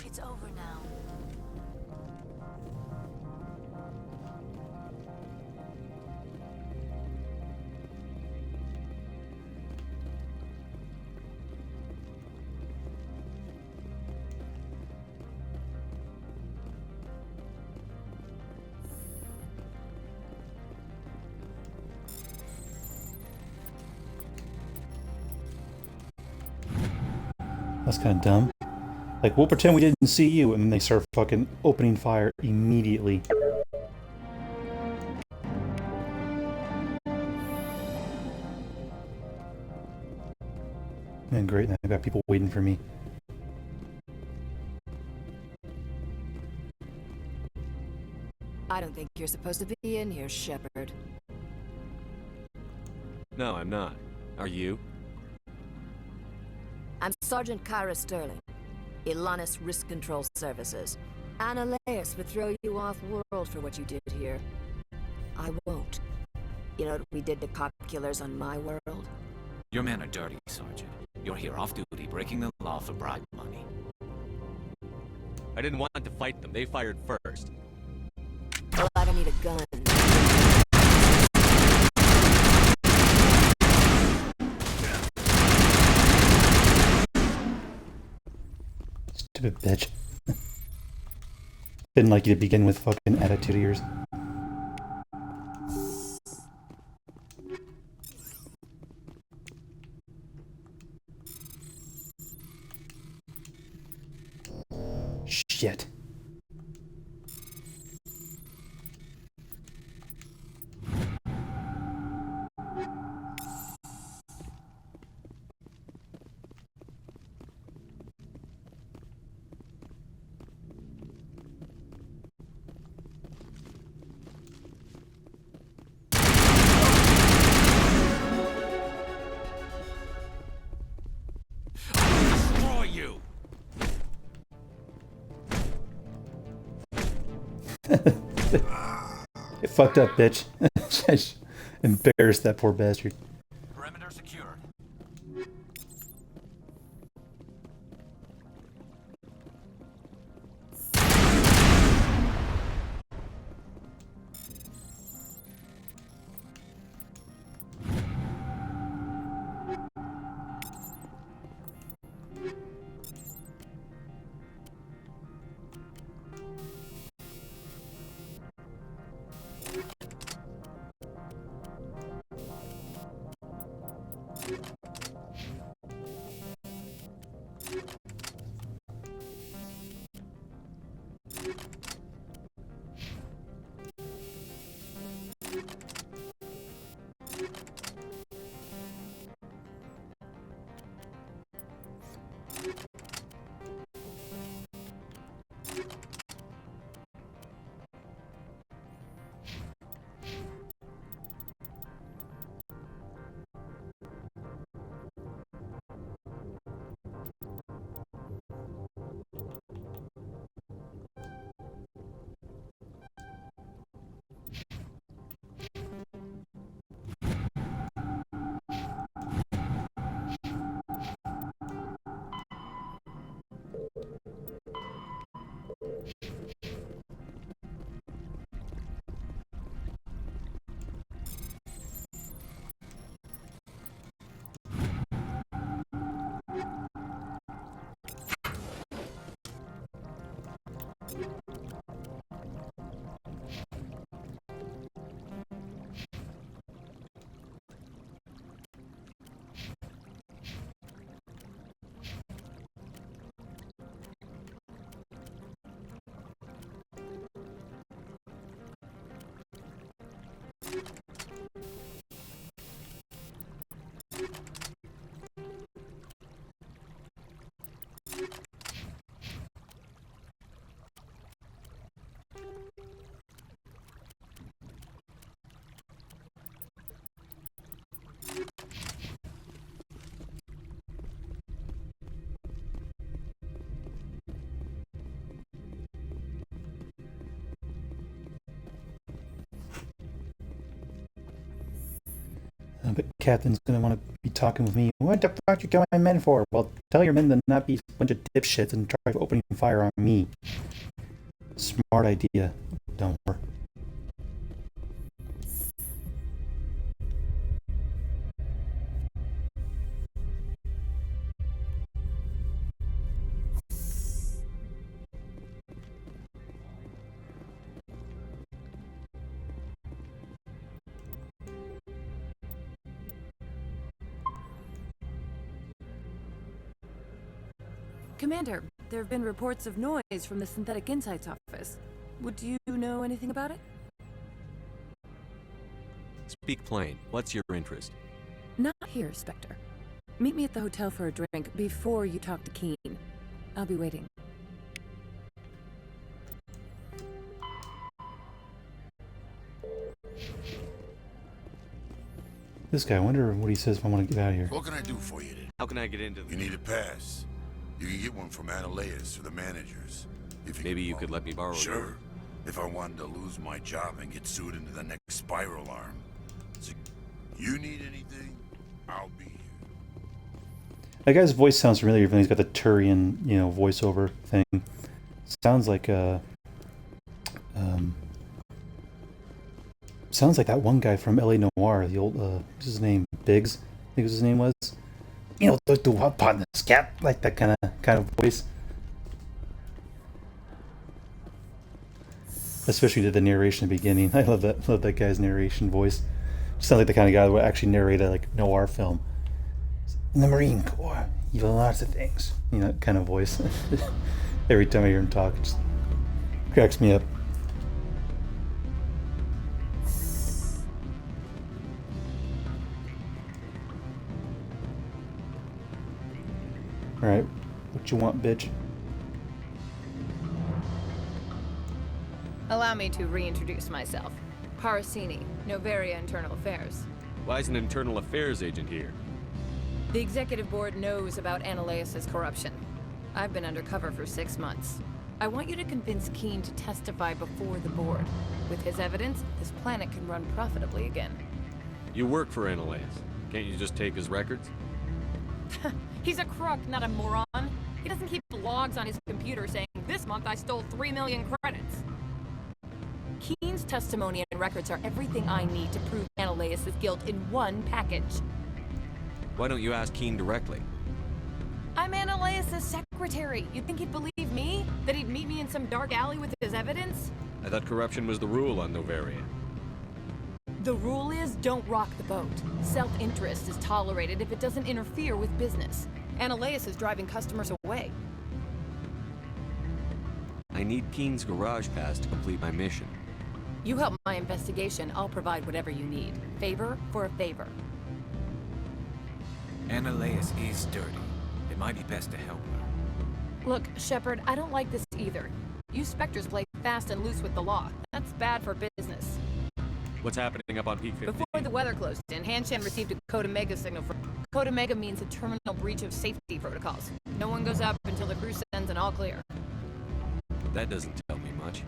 It's over now. That's kind of dumb. Like, we'll pretend we didn't see you, and then they start fucking opening fire immediately. And great, now I've got people waiting for me. I don't think you're supposed to be in here, Shepard. No, I'm not. Are you? I'm Sergeant Kyra Sterling, Ilanis Risk Control Services. Analeus would throw you off-world for what you did here. I won't. You know what we did to cop killers on my world? Your men are dirty, Sergeant. You're here off duty, breaking the law for bribe money. I didn't want to fight them. They fired first. Well, I don't need a gun. Stupid bitch. Didn't like you to begin with, fucking attitude of yours. Shit. Destroy you! Get fucked up, bitch. Embarrassed that poor bastard. Perimeter secured. But Captain's gonna want to be talking with me. What the fuck you got my men for? Well, tell your men to not be a bunch of dipshits and try opening fire on me. Smart idea. Don't worry. Commander, there have been reports of noise from the Synthetic Insights office. Would you know anything about it? Speak plain. What's your interest? Not here, Spectre. Meet me at the hotel for a drink before you talk to Keen. I'll be waiting. This guy, I wonder what he says if I want to get out of here. What can I do for you then? How can I get into You need a pass. You can get one from Analeas or the managers. If Maybe you could let me borrow it. Sure. If I wanted to lose my job and get sued into the next spiral arm. So, you need anything, I'll be here. That guy's voice sounds familiar when he's got the Turian, voiceover thing. Sounds like sounds like that one guy from LA Noire, the old what's his name? Biggs, I think his name was. You know, do what partner scat, like that kind of voice. Especially the narration at the beginning. I love that guy's narration voice. Sounds like the kind of guy that would actually narrate a like noir film. In the Marine Corps, you do lots of things. You know, kind of voice. Every time I hear him talk, it just cracks me up. Alright, what you want, bitch? Allow me to reintroduce myself. Parasini, Novaria Internal Affairs. Why is an internal affairs agent here? The executive board knows about Ananias' corruption. I've been undercover for 6 months. I want you to convince Keene to testify before the board. With his evidence, this planet can run profitably again. You work for Ananias. Can't you just take his records? He's a crook, not a moron. He doesn't keep logs on his computer saying, this month I stole 3 million credits. Keene's testimony and records are everything I need to prove Ananias' guilt in one package. Why don't you ask Keene directly? I'm Ananias' secretary. You'd think he'd believe me? That he'd meet me in some dark alley with his evidence? I thought corruption was the rule on Novaria. The rule is, don't rock the boat. Self-interest is tolerated if it doesn't interfere with business. Ananias is driving customers away. I need Keene's garage pass to complete my mission. You help my investigation, I'll provide whatever you need. Favor for a favor. Ananias is dirty. It might be best to help her. Look, Shepard, I don't like this either. You Spectres play fast and loose with the law. That's bad for business. What's happening up on Peak 15? Before the weather closed in, Hanshan received a Code Omega signal from... Code Omega means a terminal breach of safety protocols. No one goes up until the crew sends an all clear. That doesn't tell me much.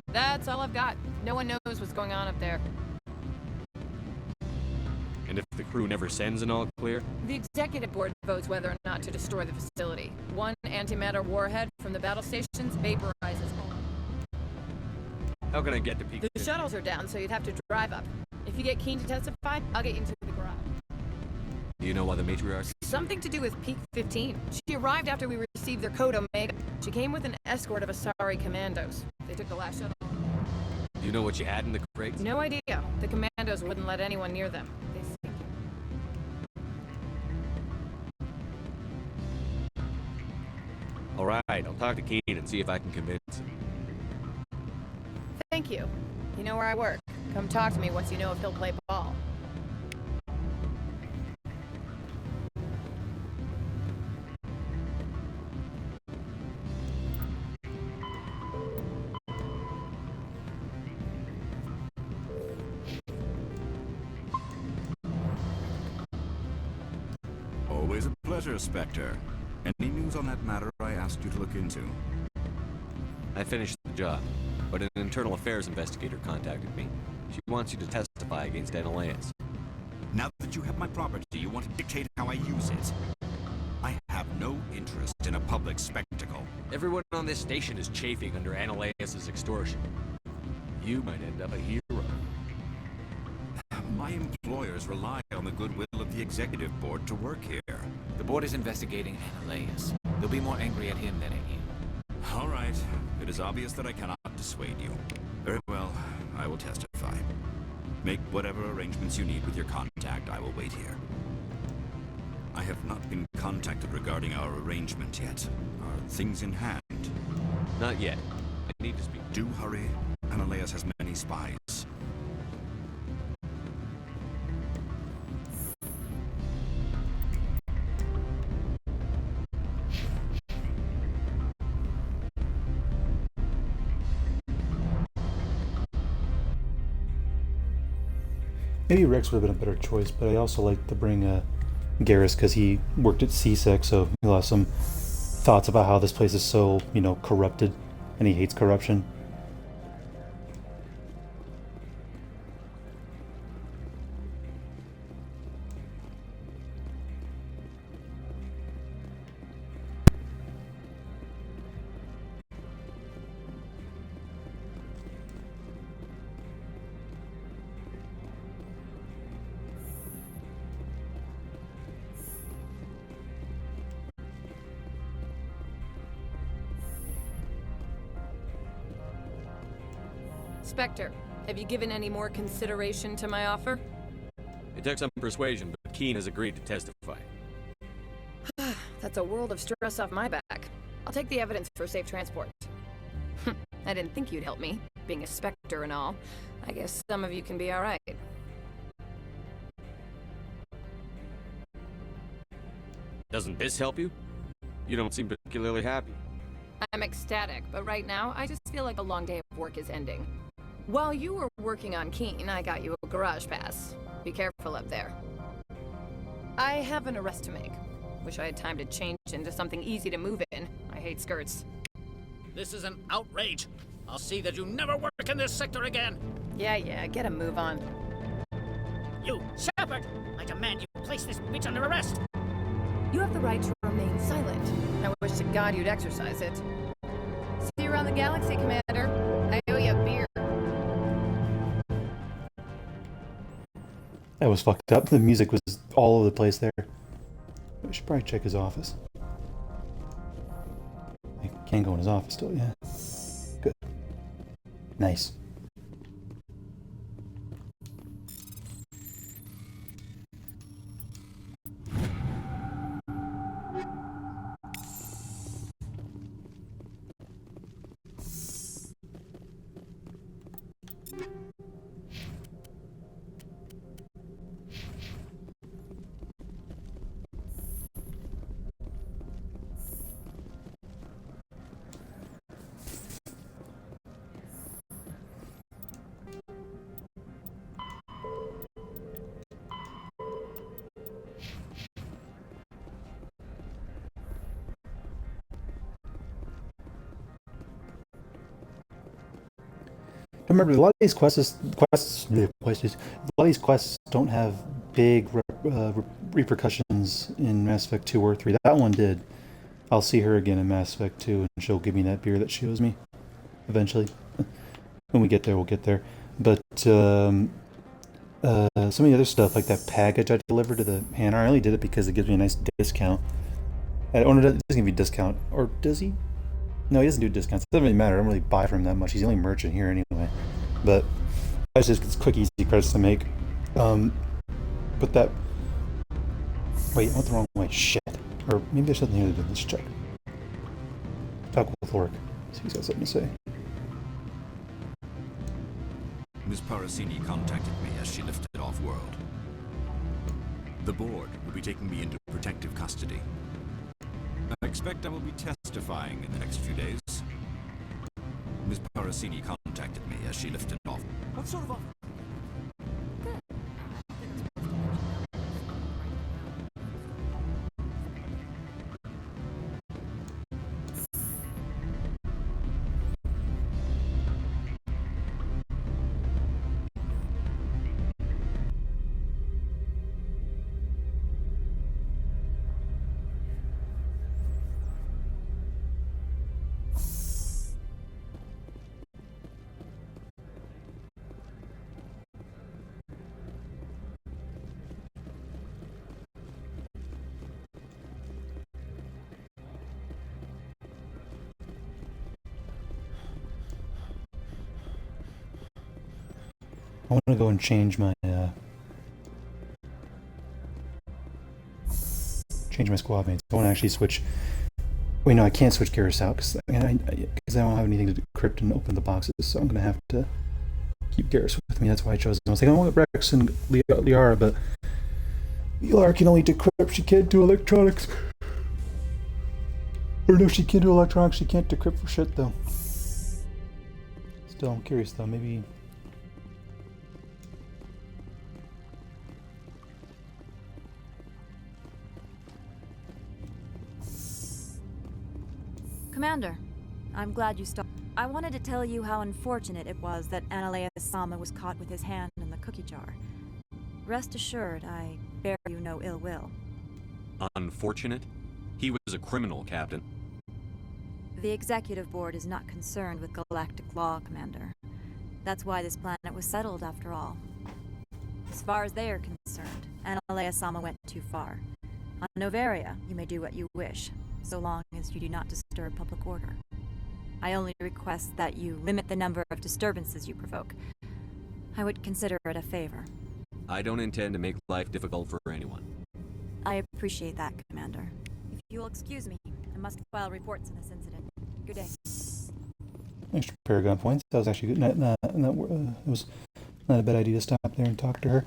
That's all I've got. No one knows what's going on up there. And if the crew never sends an all clear? The executive board votes whether or not to destroy the facility. One antimatter warhead from the battle stations vaporizes all. How can I get to Peak 15? The shuttles are down, so you'd have to drive up. If you get Keene to testify, I'll get you into the garage. Do you know why the Matriarch? Something to do with Peak 15. She arrived after we received their Code Omega. She came with an escort of Asari commandos. They took the last shuttle. Do you know what you had in the crates? No idea. The commandos wouldn't let anyone near them. They seemed... Alright, I'll talk to Keene and see if I can convince him. Thank you. You know where I work. Come talk to me once you know if he'll play ball. Always a pleasure, Spectre. Any news on that matter I asked you to look into? I finished the job, but an internal affairs investigator contacted me. She wants you to testify against Ananias. Now that you have my property, you want to dictate how I use it. I have no interest in a public spectacle. Everyone on this station is chafing under Ananias' extortion. You might end up a hero. My employers rely on the goodwill of the executive board to work here. The board is investigating Ananias. They'll be more angry at him than at you. All right. It is obvious that I cannot dissuade you. Very well. I will testify. Make whatever arrangements you need with your contact. I will wait here. I have not been contacted regarding our arrangement yet. Are things in hand? Not yet. I need to speak. Do hurry. Ananias has many spies. Maybe Rex would have been a better choice, but I also like to bring Garrus because he worked at CSEC, so he'll have some thoughts about how this place is so, you know, corrupted, and he hates corruption. Spectre, have you given any more consideration to my offer? It took some persuasion, but Keen has agreed to testify. That's a world of stress off my back. I'll take the evidence for safe transport. I didn't think you'd help me, being a Spectre and all. I guess some of you can be alright. Doesn't this help you? You don't seem particularly happy. I'm ecstatic, but right now, I just feel like a long day of work is ending. While you were working on Keen, I got you a garage pass. Be careful up there. I have an arrest to make. Wish I had time to change into something easy to move in. I hate skirts. This is an outrage. I'll see that you never work in this sector again. Yeah, get a move on. You, Shepard! I demand you place this bitch under arrest! You have the right to remain silent. I wish to God you'd exercise it. See you around the galaxy, Commander. I owe you a beer. That was fucked up. The music was all over the place there. I should probably check his office. I can't go in his office still, yeah. Good. Nice. Remember, a lot of these quests don't have big repercussions in Mass Effect 2 or 3. That one did. I'll see her again in Mass Effect 2, and she'll give me that beer that she owes me. Eventually. When we get there, we'll get there. But, some of the other stuff, like that package I delivered to the Hannah, I only did it because it gives me a nice discount. It doesn't give me a discount. Or does he? No, he doesn't do discounts. It doesn't really matter. I don't really buy from him that much. He's the only merchant here anyway. But that's just it's quick, easy credits to make. But that... Wait, I went the wrong way. Shit. Or maybe there's something here to do. Let's check. Talk with Lork. See if he's got something to say. Ms. Parasini contacted me as she lifted off-world. The board will be taking me into protective custody. I expect I will be testifying in the next few days. Ms. Parasini contacted me as she lifted off. What sort of offer? I want to go and change my squad mates. I want to actually switch. Wait, no, I can't switch Garrus out because I don't have anything to decrypt and open the boxes. So I'm gonna have to keep Garrus with me. That's why I chose him. I was like, I want Rex and Liara, but Liara can only decrypt. She can't do electronics. Or no, she can do electronics. She can't decrypt for shit though. Still, I'm curious though. Maybe. Commander, I'm glad you stopped. I wanted to tell you how unfortunate it was that Analea-sama was caught with his hand in the cookie jar. Rest assured, I bear you no ill will. Unfortunate? He was a criminal, Captain. The Executive Board is not concerned with galactic law, Commander. That's why this planet was settled, after all. As far as they are concerned, Analea-sama went too far. On Noveria, you may do what you wish, so long as you do not disturb public order. I only request that you limit the number of disturbances you provoke. I would consider it a favor. I don't intend to make life difficult for anyone. I appreciate that, Commander. If you'll excuse me, I must file reports on this incident. Good day. Extra Paragon points. That was actually good. It was not a bad idea to stop there and talk to her.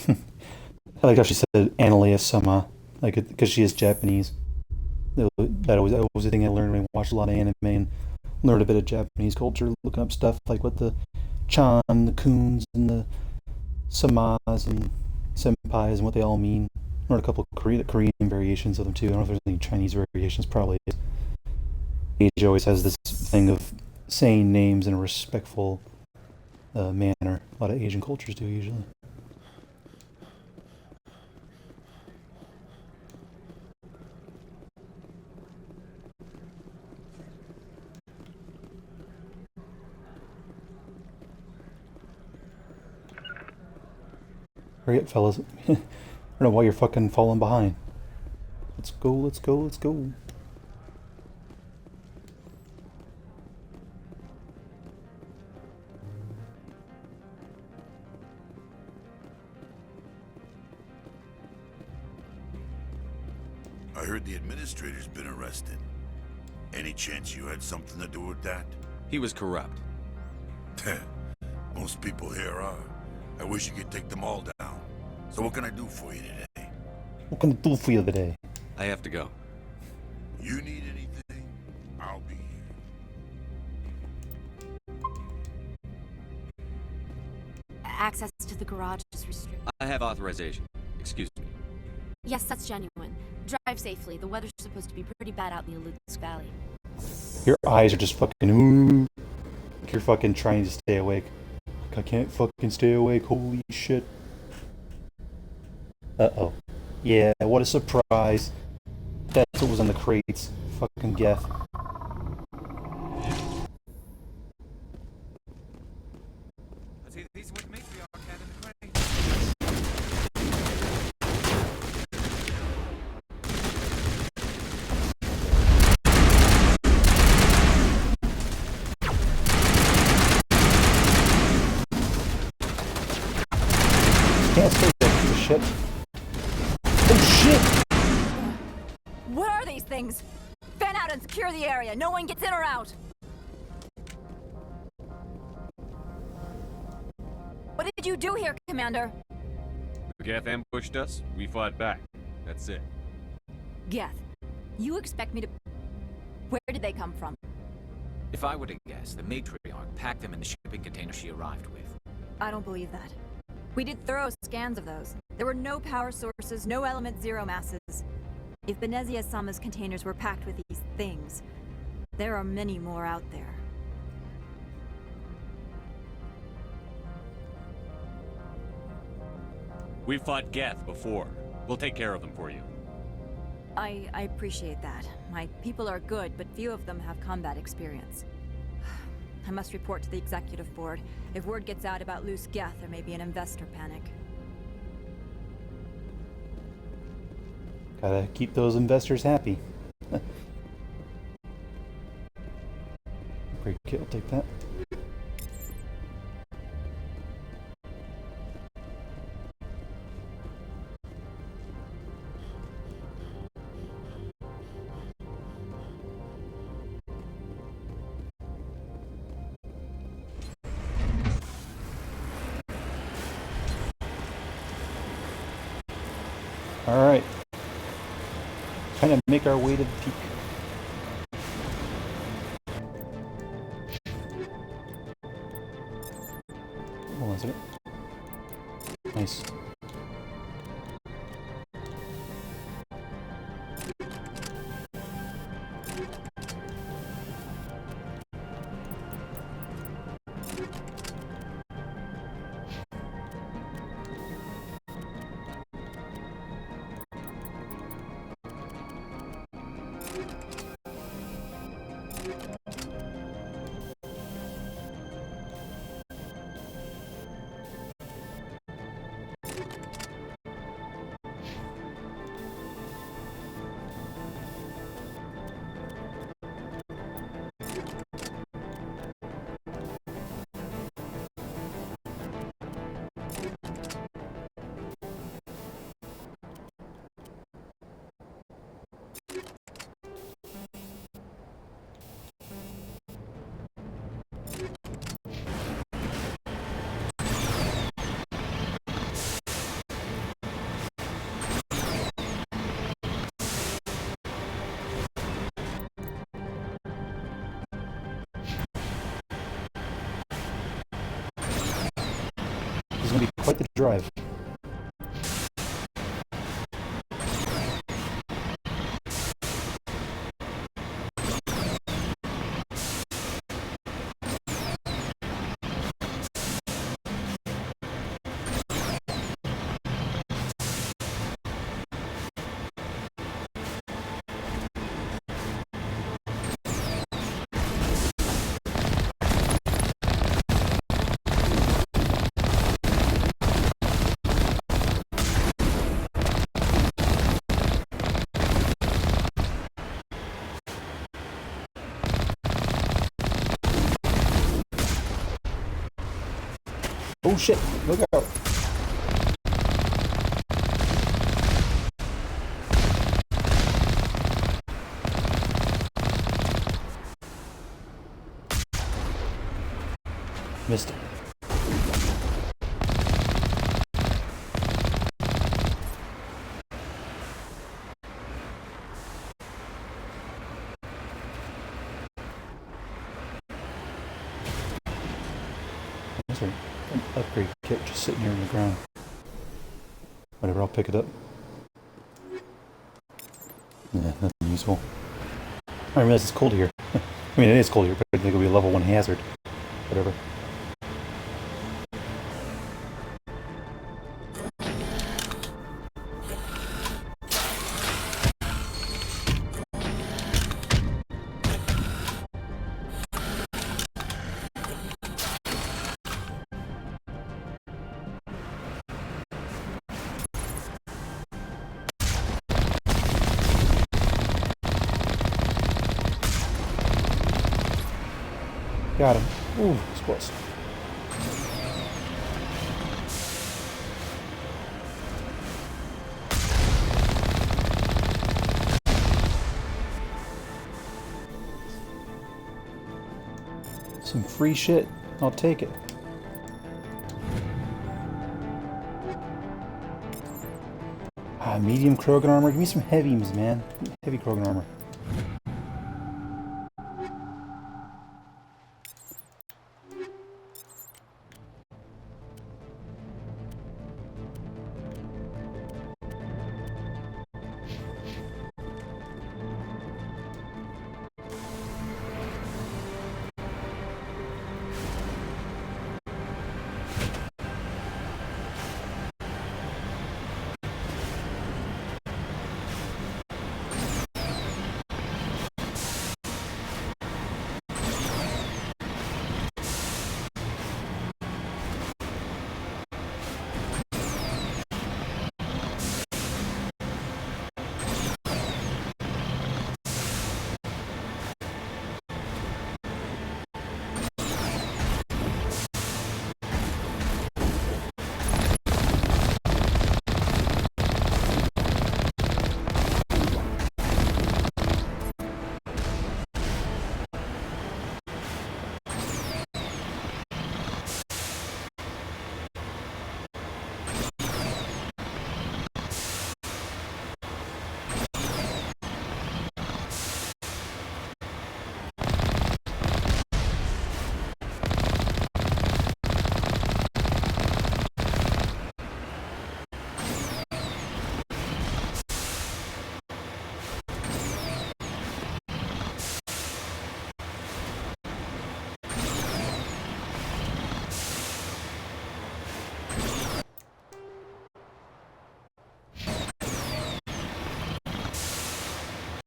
I like how she said Analea-sama, like, because she is Japanese. That was the thing I learned when I watched a lot of anime and learned a bit of Japanese culture, looking up stuff like what the chan, the kuns, and the samas and senpais and what they all mean. Learned a couple of Korean variations of them too. I don't know if there's any Chinese variations, probably is. Asia always has this thing of saying names in a respectful manner. A lot of Asian cultures do usually. Hurry up, fellas. I don't know why you're fucking falling behind. Let's go, let's go, let's go. I heard the administrator's been arrested. Any chance you had something to do with that? He was corrupt. Most people here are. I wish you could take them all down. So what can I do for you today? What can I do for you today? I have to go. You need anything? I'll be here. Access to the garage is restricted. I have authorization. Excuse me. Yes, that's genuine. Drive safely. The weather's supposed to be pretty bad out in the Alux Valley. Your eyes are just fucking ooh. Like you're fucking trying to stay awake. Like I can't fucking stay awake. Holy shit. Uh-oh. Yeah, what a surprise. That's what was on the crates. Fucking Geth. These are what Matriarch had in the crate. Can't stay there, piece of shit. Oh shit! What are these things? Fan out and secure the area. No one gets in or out. What did you do here, Commander? Geth ambushed us. We fought back. That's it. Geth, you expect me to... Where did they come from? If I were to guess, the Matriarch packed them in the shipping container she arrived with. I don't believe that. We did thorough scans of those. There were no power sources, no element zero masses. If Benezia-sama's containers were packed with these things, there are many more out there. We fought Geth before. We'll take care of them for you. I appreciate that. My people are good, but few of them have combat experience. I must report to the executive board. If word gets out about loose Geth, there may be an investor panic. Gotta keep those investors happy. Great kit, I'll take that. Alright. Kind of make our way to the peak. Hold on a second. Nice. going to be quite the drive. Oh shit, look out. Missed it. There's an upgrade kit just sitting here on the ground. Whatever, I'll pick it up. Yeah, nothing useful. I realize it's cold here. I mean, it is cold here, but I think it'll be a level 1 hazard. Whatever. Got him. Ooh, it's close. Some free shit. I'll take it. Medium Krogan armor. Give me some heavies, man. Heavy Krogan armor.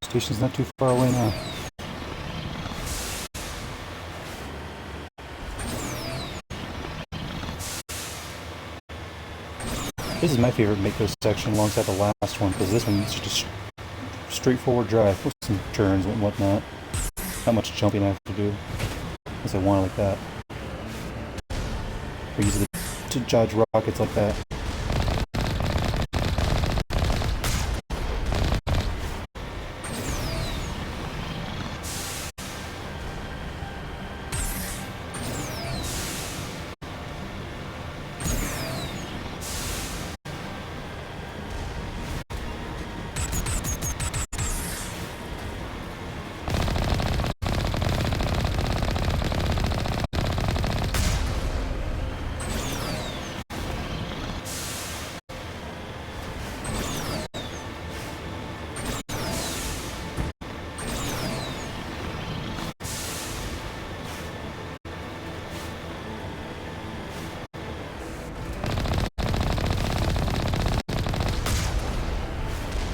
Station's not too far away now. This is my favorite Mako section alongside the last one, because this one's just a straightforward drive with some turns and whatnot. Not much jumping I have to do, unless I want it like that. Or use it to dodge rockets like that.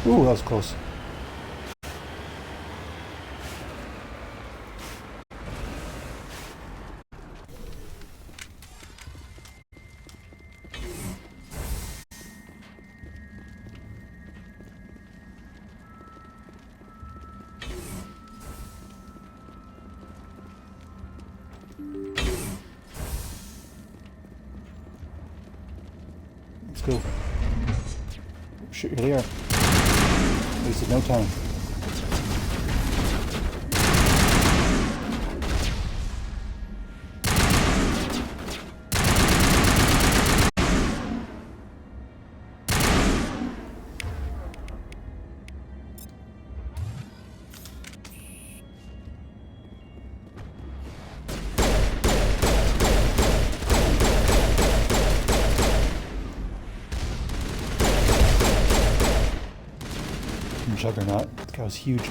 Ooh, that was close. Let's go. Shit, here they are. Wasted no time. Juggernaut. That guy was huge.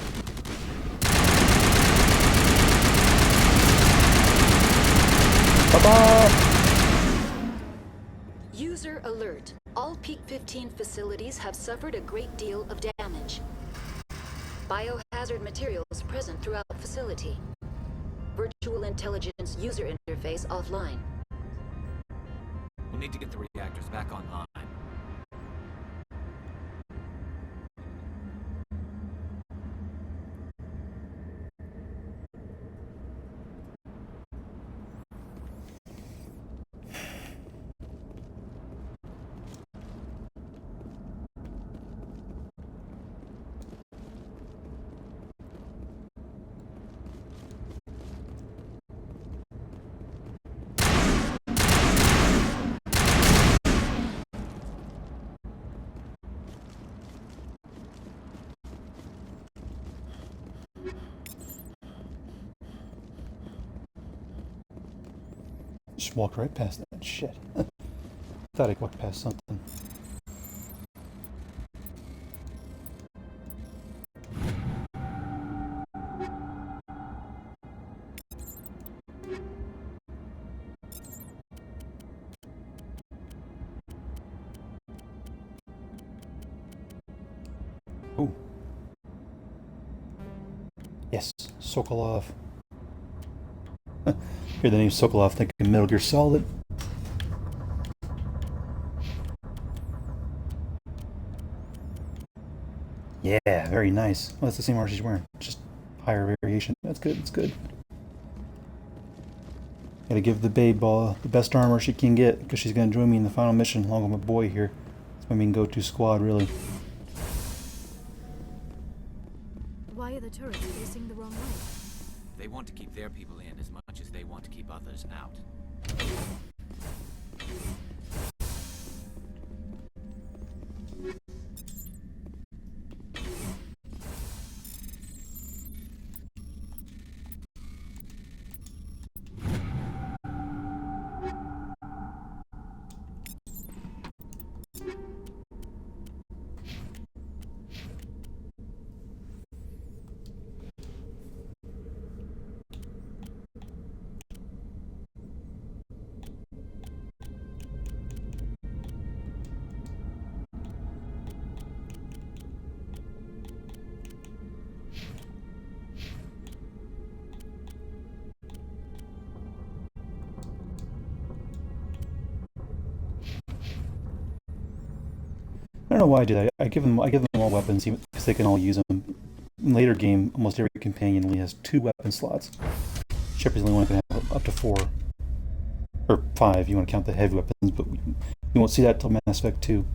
User alert. All Peak 15 facilities have suffered a great deal of damage. Biohazard materials present throughout the facility. Virtual intelligence user interface offline. We'll need to get the reactors back online. Just walked right past that shit. Thought I walked past something. Ooh. Yes, Sokolov. Hear the name Sokolov, thinking Metal Gear Solid. Yeah, very nice. Well, that's the same armor she's wearing, just higher variation. That's good, that's good. Gotta give the babe the best armor she can get, because she's gonna join me in the final mission along with my boy here. That's my main go-to squad, really. Why are the turrets facing the wrong way? They want to keep their people in as much as they want to keep others out. I don't know why I do that. I give them all weapons because they can all use them. In later game, almost every companion only has 2 weapon slots. Shepard's the only one that can have up to 4. Or 5 if you want to count the heavy weapons, but you won't see that till Mass Effect 2.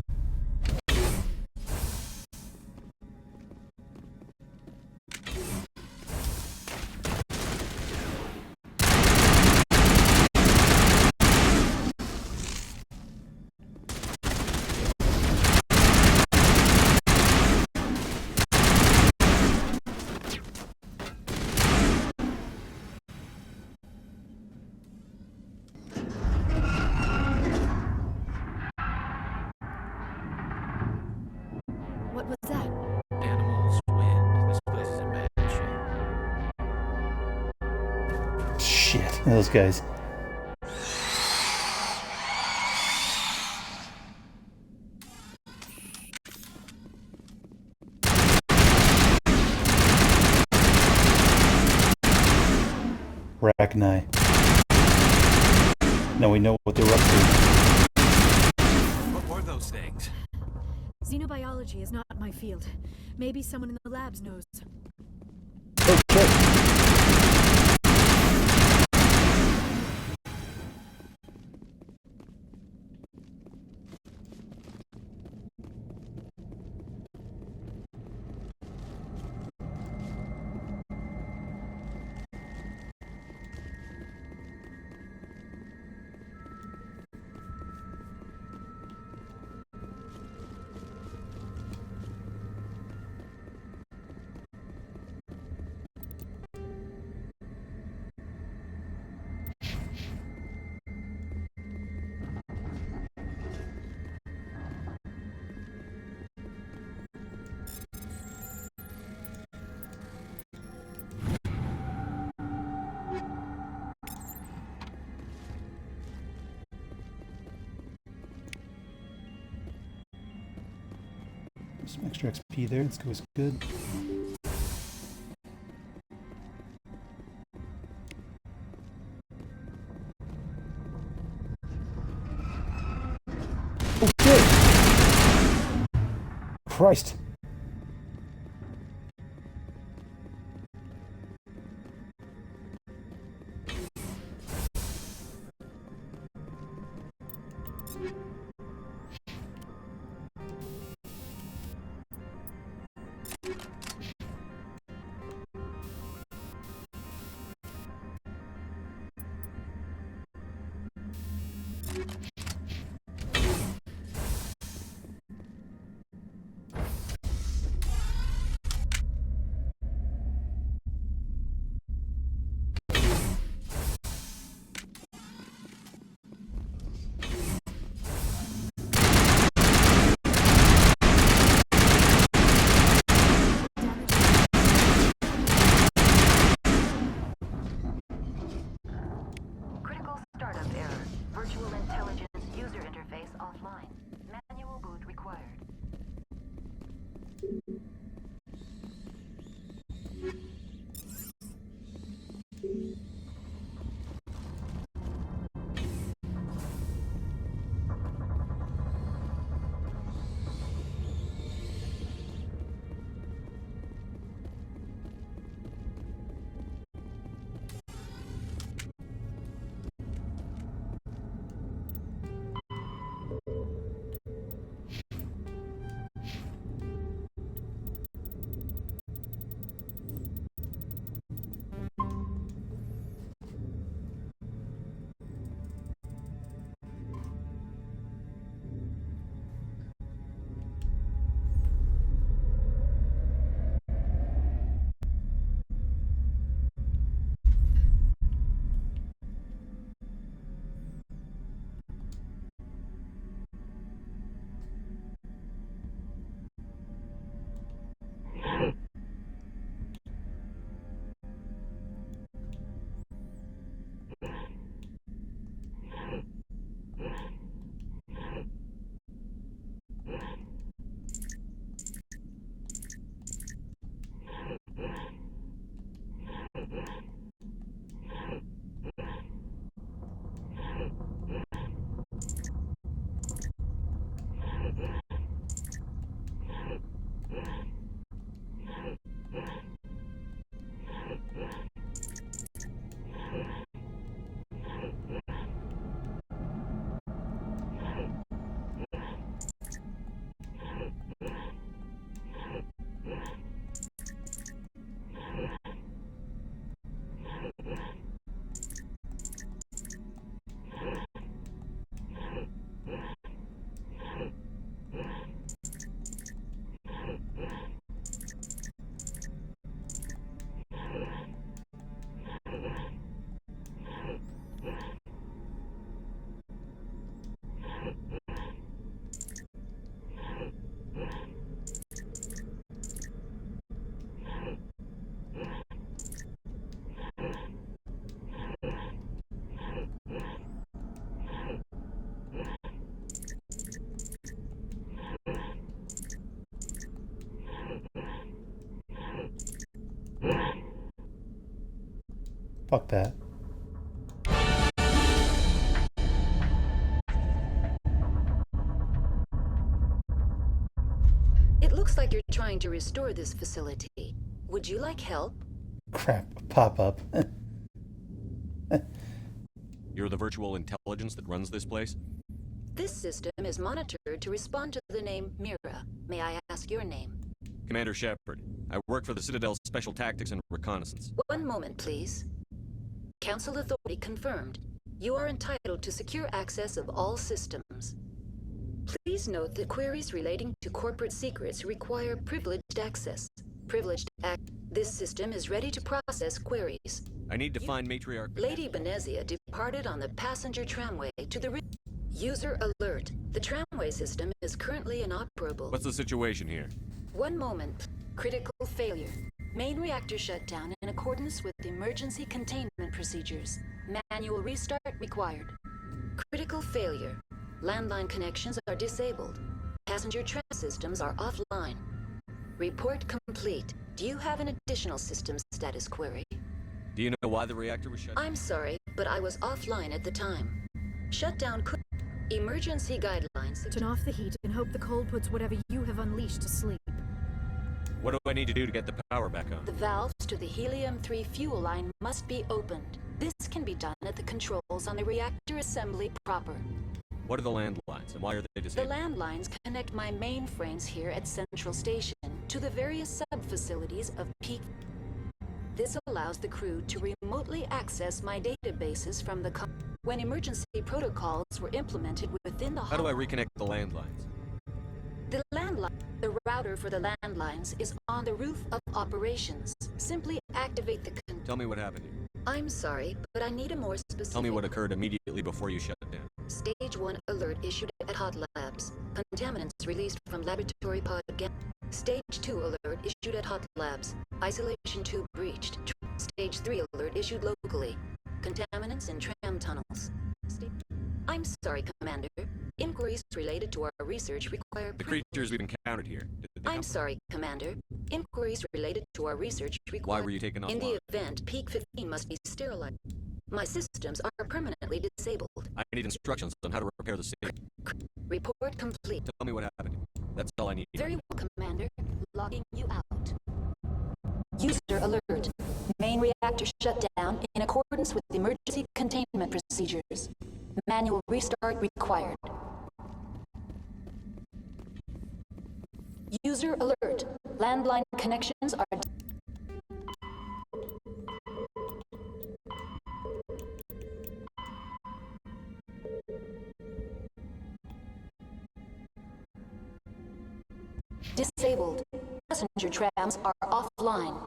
What was that? Animals, wind. This place is in bad shape. Shit, those guys. Rachni. Now we know what they were up to. What were those things? Xenobiology is not my field. Maybe someone in the labs knows. Oh shit! Some extra XP there, this goes good. Oh shit! Christ! Fuck that. like you're trying to restore this facility. Would you like help? Crap, pop up. You're the virtual intelligence that runs this place? This system is monitored to respond to the name Mira. May I ask your name? Commander Shepard. I work for the Citadel's Special Tactics and Reconnaissance. One moment, please. Council authority confirmed. You are entitled to secure access of all systems. Please note that queries relating to corporate secrets require privileged access. This system is ready to process queries. I need to find Matriarch. Lady Benezia departed on the passenger tramway to the User alert. The tramway system is currently inoperable. What's the situation here? One moment. Critical failure. Main reactor shut down in accordance with emergency containment procedures. Manual restart required. Critical failure. Landline connections are disabled. Passenger tram systems are offline. Report complete. Do you have an additional system status query? Do you know why the reactor was shut down? I'm sorry, but I was offline at the time. Shutdown could... Emergency guidelines... Turn off the heat and hope the cold puts whatever you have unleashed to sleep. What do I need to do to get the power back on? The valves to the helium-3 fuel line must be opened. This can be done at the controls on the reactor assembly proper. What are the landlines and why are they The disabled? landlines connect my mainframes here at Central Station to the various sub-facilities of Peak. This allows the crew to remotely access my databases from the when emergency protocols were implemented within the How do I reconnect the landlines? The router for the landlines is on the roof of operations. Simply activate the Tell me what happened here. I'm sorry, but I need a more specific... Tell me what occurred immediately before you shut it down. Stage 1 alert issued at Hot Labs. Contaminants released from laboratory pod again. Stage 2 alert issued at Hot Labs. Isolation tube breached. Stage 3 alert issued locally. Contaminants in tram tunnels. I'm sorry, Commander. Inquiries related to our research require... The creatures we've encountered here. I'm sorry, Commander. Inquiries related to our research require... Why were you taken offline? In the event, Peak 15 must be sterilized. My systems are permanently disabled. I need instructions on how to repair the station. Report complete. Tell me what happened. That's all I need. Very well, Commander. Logging you out. User alert. Main reactor shut down in accordance with emergency containment procedures. Manual restart required. User alert. Landline connections are... disabled. Passenger trams are offline.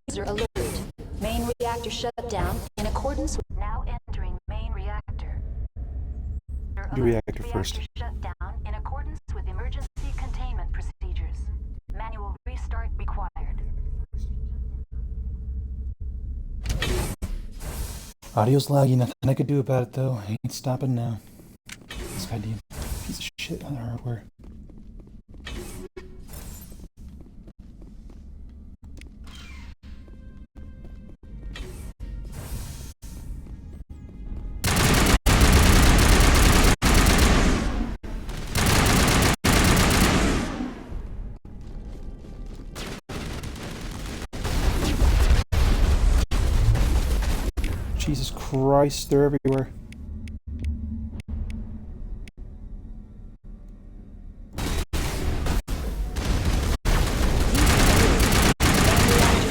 User alert. Main reactor shut down in accordance with... Now entering main reactor. Do reactor first. Shut down in accordance with emergency containment procedures. Manual restart required. Audio's laggy, nothing I could do about it though. I ain't stopping now. This goddamn piece of shit on the hardware. Jesus Christ, they're everywhere.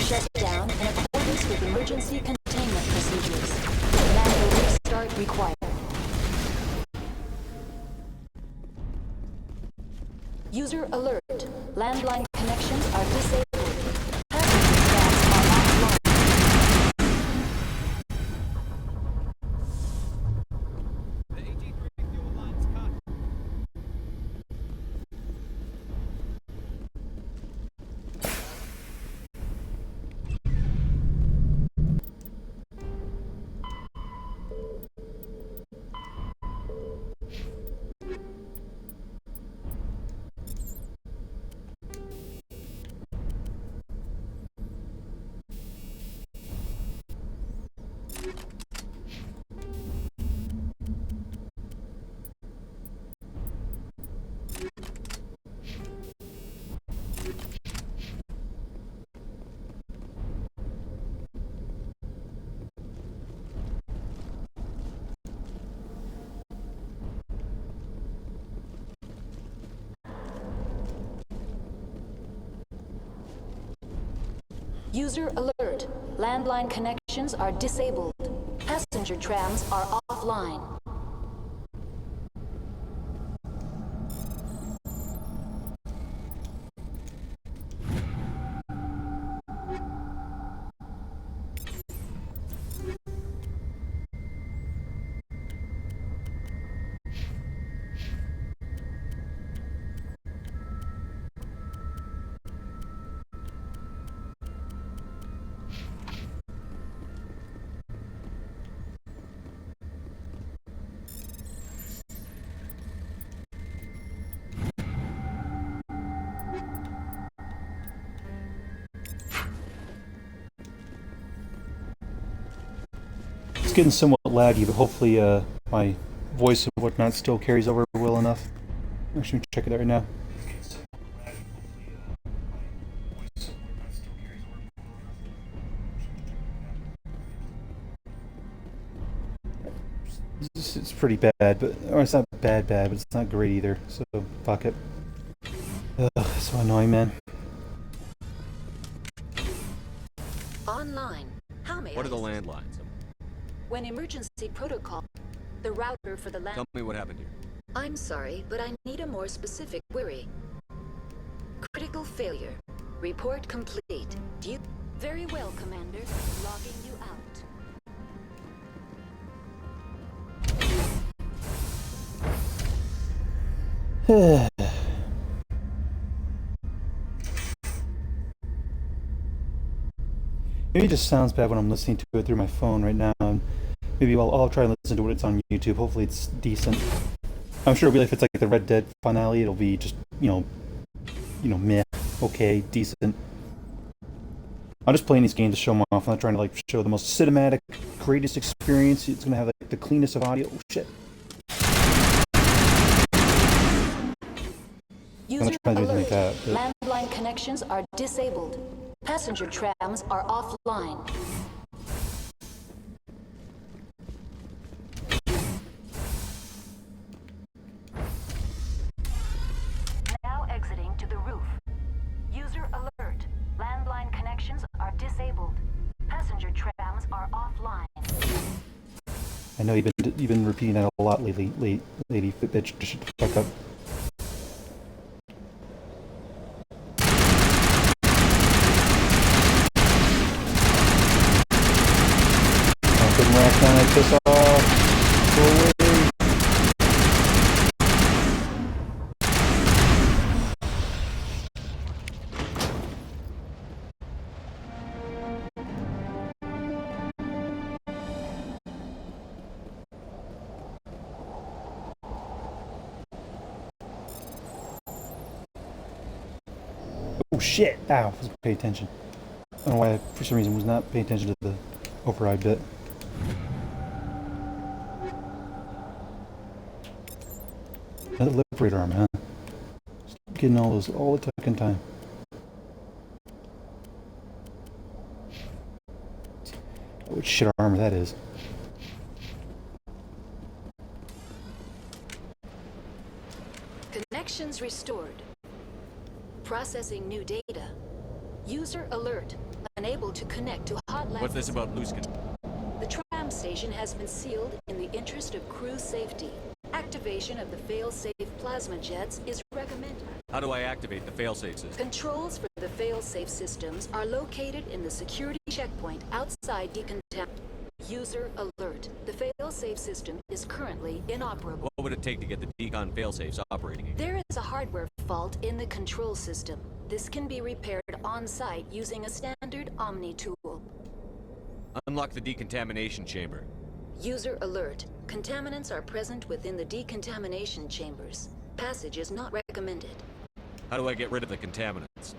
Shut down in accordance with emergency containment procedures. Manual restart required. User alert. Landline connections are disabled. User alert. Landline connections are disabled. Passenger trams are offline. It's getting somewhat laggy, but hopefully my voice and whatnot still carries over well enough. I'm just going to check it out right now. It's pretty bad, but or it's not bad, but it's not great either. So fuck it. Ugh, it's so annoying, man. Online. How may What I are the assist? landlines? When emergency protocol, the router for the land. Tell me what happened here. I'm sorry, but I need a more specific query. Critical failure. Report complete. Do you? Very well, Commander. Logging you out. Maybe it just sounds bad when I'm listening to it through my phone right now. Maybe I'll try and listen to it. It's on YouTube. Hopefully it's decent. I'm sure if it's like the Red Dead finale, it'll be just, meh, okay, decent. I'm just playing these games to show them off. I'm not trying to like show the most cinematic, greatest experience. It's gonna have like the cleanest of audio. Oh shit. User I'm not trying to do anything like alert. that. But... Landline connections are disabled. Passenger trams are offline. Now exiting to the roof. User alert. Landline connections are disabled. Passenger trams are offline. I know you've been repeating that a lot lately, lady. Bitch, just shut the fuck up. Rack down that piss off. Go away. Oh shit! Ow, I wasn't paying attention. I don't know why I, for some reason, was not paying attention to the override bit. Another Liberator arm, huh? Just getting all those all the fucking time. What shit armor that is. Connections restored. Processing new data. User alert. Unable to connect to hotline. What's this about loose The tram station has been sealed in the interest of crew safety. Activation of the fail-safe plasma jets is recommended. How do I activate the failsafe system? Controls for the fail-safe systems are located in the security checkpoint outside decontamination. User alert. The fail-safe system is currently inoperable. What would it take to get the decon failsafes operating again? There is a hardware fault in the control system. This can be repaired on-site using a standard Omni tool. Unlock the decontamination chamber. User alert. Contaminants are present within the decontamination chambers. Passage is not recommended. How do I get rid of the contaminants?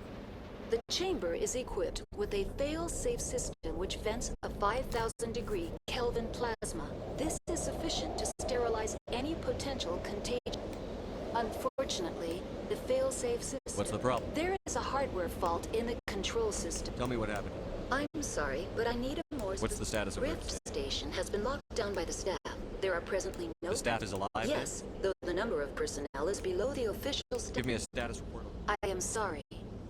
The chamber is equipped with a fail-safe system which vents a 5,000-degree Kelvin plasma. This is sufficient to sterilize any potential contagion. Unfortunately, the fail-safe system... What's the problem? There is a hardware fault in the control system. Tell me what happened. I'm sorry, but I need a more... What's the status of Rift station has been locked down by the staff. There are presently no... The staff is alive? Yes, though the number of personnel is below the official staff. Give me a status report. I am sorry.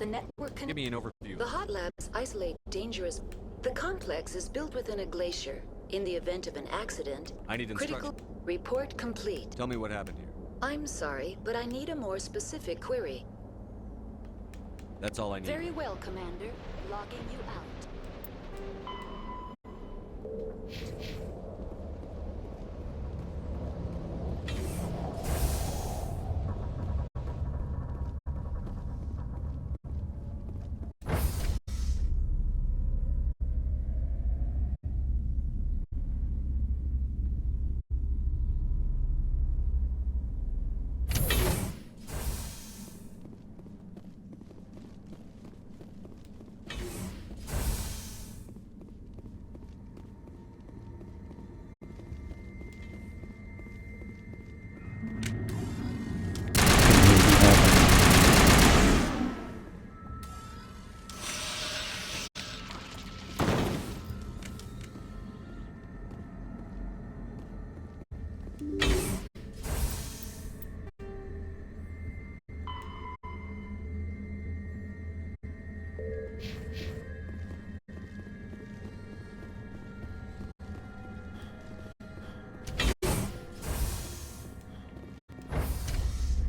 The network Give me an overview. The hot labs isolate dangerous... The complex is built within a glacier. In the event of an accident... I need instructions. Critical report complete. Tell me what happened here. I'm sorry, but I need a more specific query. That's all I need. Very well, Commander. Logging you out.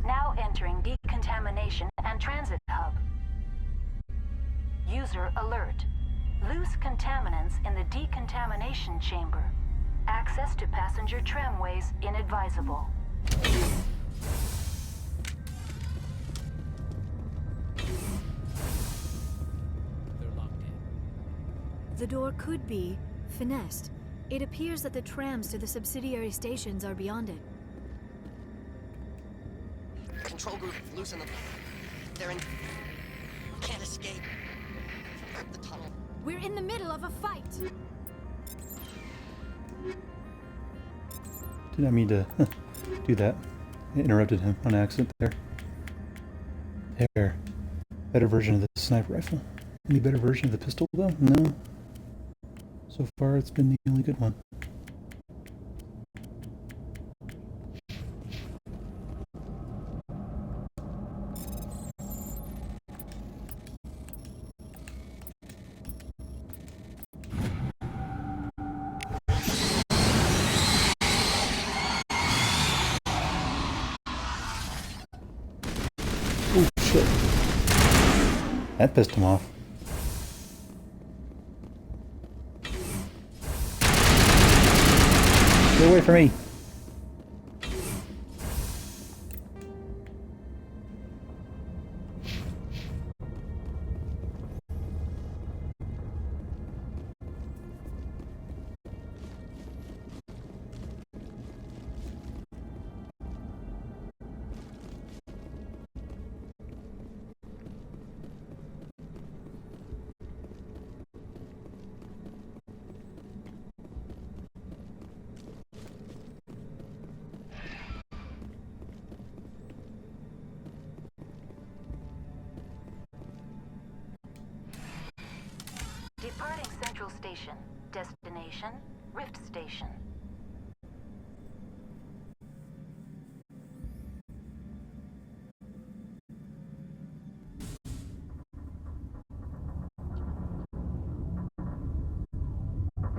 Now entering decontamination and transit hub. User alert. Loose contaminants in the decontamination chamber. Access to passenger tramways inadvisable. The door could be finessed. It appears that the trams to the subsidiary stations are beyond it. Control group, loosen them. They're in... Can't escape. The tunnel. We're in the middle of a fight! Did not mean to do that. I interrupted him on accident there. There. Better version of the sniper rifle. Any better version of the pistol though? No. So far it's been the only good one. Oh shit. That pissed him off. Get away from me. Departing Central Station. Destination, Rift Station.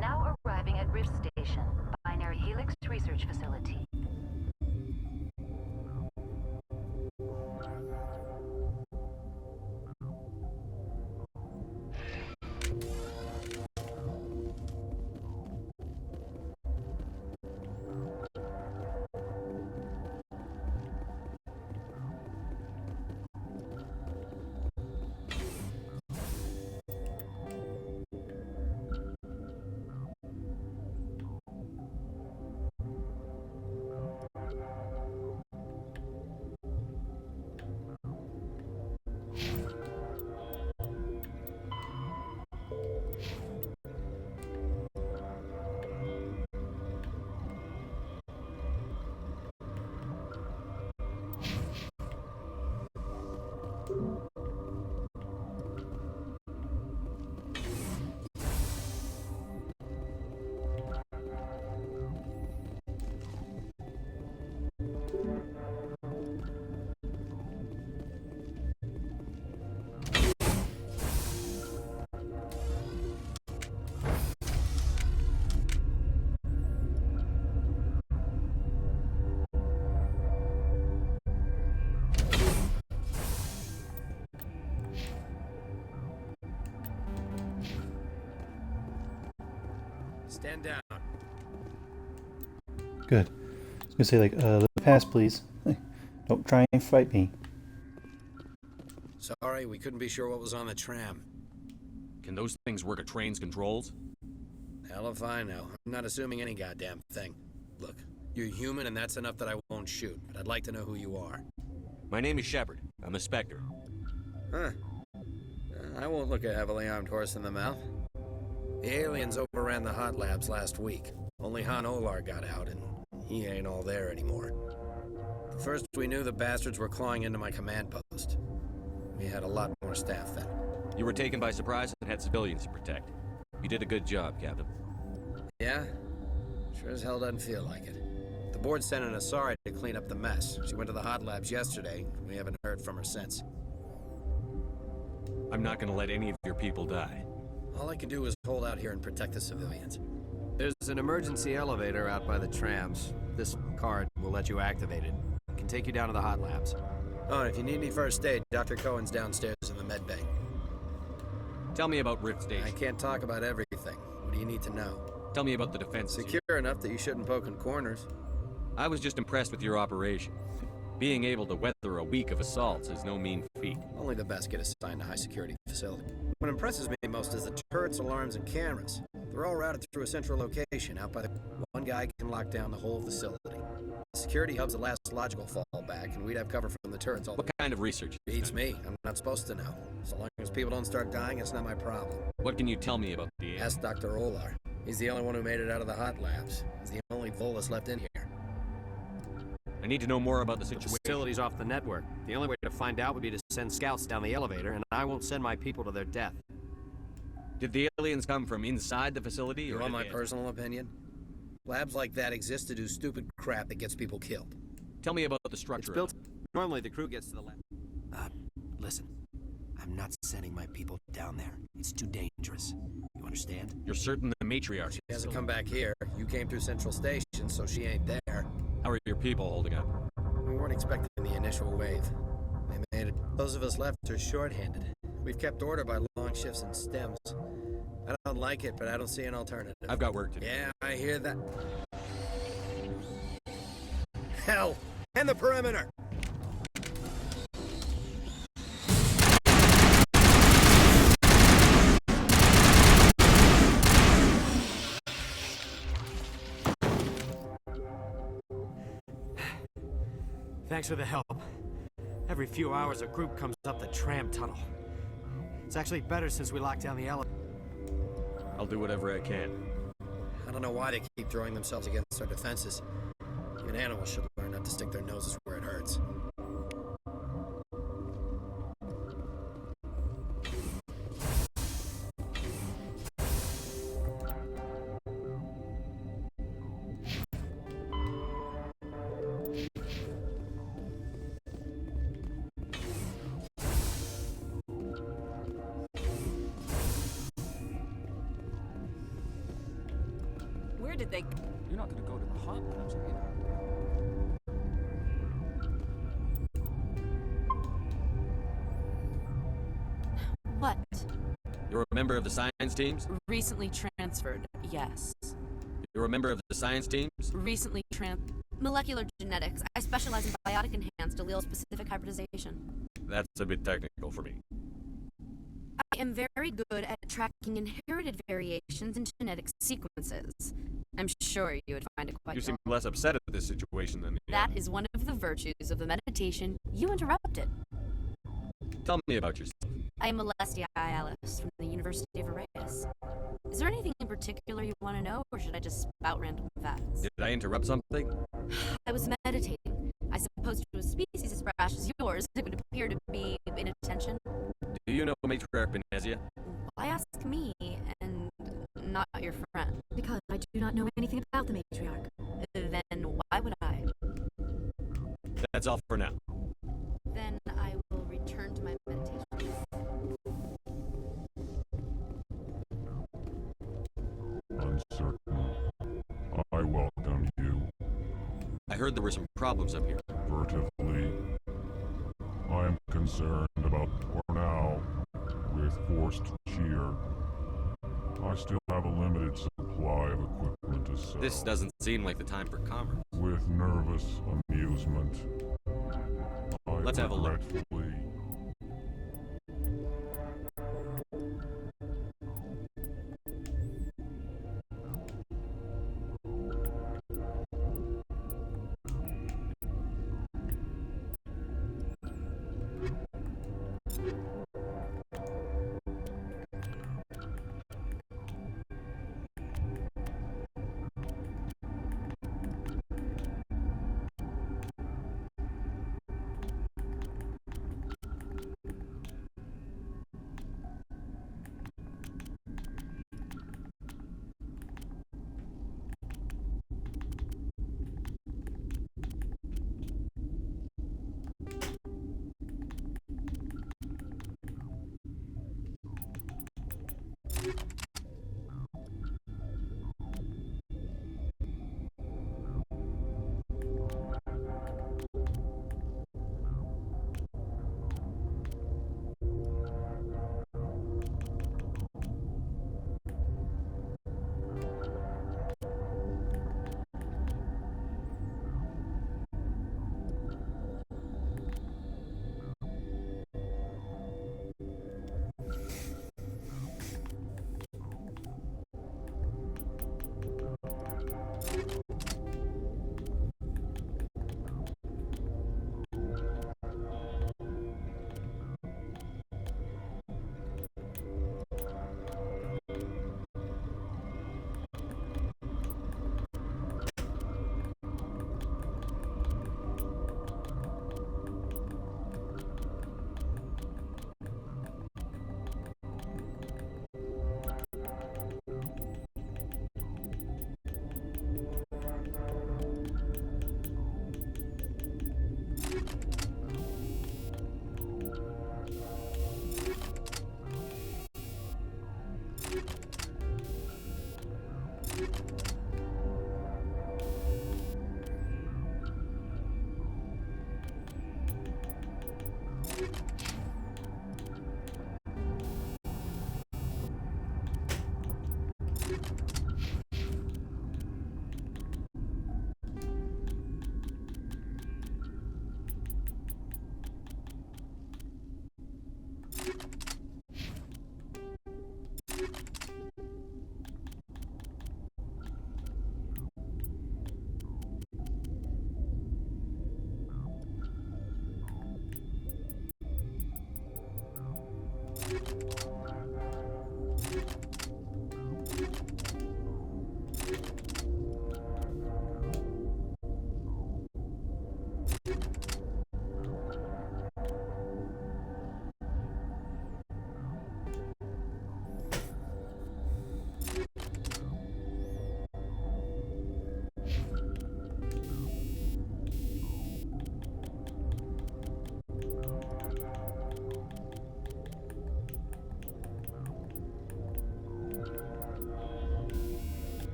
Now arriving at Rift Station, Binary Helix Research Facility. Stand down. Good. I was gonna say, like, let me pass, please. Don't try and fight me. Sorry, we couldn't be sure what was on the tram. Can those things work at train's controls? Hell if I know. I'm not assuming any goddamn thing. Look, you're human and that's enough that I won't shoot, but I'd like to know who you are. My name is Shepard. I'm a Spectre. Huh. I won't look a heavily armed horse in the mouth. The aliens overran the hot labs last week. Only Han Olar got out, and he ain't all there anymore. First we knew the bastards were clawing into my command post. We had a lot more staff then. You were taken by surprise and had civilians to protect. You did a good job, Captain. Yeah? Sure as hell doesn't feel like it. The board sent an Asari to clean up the mess. She went to the hot labs yesterday. We haven't heard from her since. I'm not gonna let any of your people die. All I can do is hold out here and protect the civilians. There's an emergency elevator out by the trams. This card will let you activate it. It can take you down to the hot labs. Oh, and if you need any first aid, Dr. Cohen's downstairs in the med bay. Tell me about Rift Station. I can't talk about everything. What do you need to know? Tell me about the defense. Secure enough that you shouldn't poke in corners. I was just impressed with your operation. Being able to weather a week of assaults is no mean feat. Only the best get assigned to high-security facility. What impresses me most is the turrets, alarms, and cameras. They're all routed through a central location out by the... One guy can lock down the whole facility. The security hub's the last logical fallback, and we'd have cover from the turrets all... What kind of research? Beats me. I'm not supposed to know. So long as people don't start dying, it's not my problem. What can you tell me about the... Ask Dr. Olar. He's the only one who made it out of the hot labs. He's the only Volus left in here. I need to know more about the situation. The facility's off the network. The only way to find out would be to send scouts down the elevator, and I won't send my people to their death. Did the aliens come from inside the facility, or... You want my personal opinion? Labs like that exist to do stupid crap that gets people killed. Tell me about the structure. It's built... Normally the crew gets to the lab. Listen. I'm not sending my people down there. It's too dangerous. You understand? You're certain the Matriarch... She hasn't come back here. You came through Central Station, so she ain't there. How are your people holding up? We weren't expecting the initial wave. They made it. Those of us left are short-handed. We've kept order by long shifts and stems. I don't like it, but I don't see an alternative. I've got work to do. Yeah, I hear that. Hell! And the perimeter! Thanks for the help. Every few hours, a group comes up the tram tunnel. It's actually better since we locked down the elevator. I'll do whatever I can. I don't know why they keep throwing themselves against our defenses. Even animals should learn not to stick their noses where it hurts. Where did they... You're not gonna go to the hot labs, are you? What? You're a member of the science teams? Recently transferred, yes. You're a member of the science teams? Recently Molecular genetics. I specialize in biotic enhanced allele-specific hybridization. That's a bit technical for me. I am very good at tracking inherited variations in genetic sequences. I'm sure you would find it quite You seem dull. less upset at this situation than... That is one of the virtues of the meditation you interrupted. Tell me about yourself. I am Alestia Alice from the University of Arrayas. Is there anything in particular you want to know, or should I just spout random facts? Did I interrupt something? I was meditating. I suppose to a species as brash as yours, it would appear to be inattention. Do you know Matriarch Benezia? Why ask me, and not your friend? Because I do not know anything about the Matriarch. Then why would I? That's all for now. Then I will return to my meditation. Uncertain. I welcome you. I heard there were some problems up here. Furtively. I am concerned about, for now, with forced cheer. I still have a limited supply. supply of equipment to sell. This doesn't seem like the time for commerce. With nervous amusement. Let's have a look. Regretfully.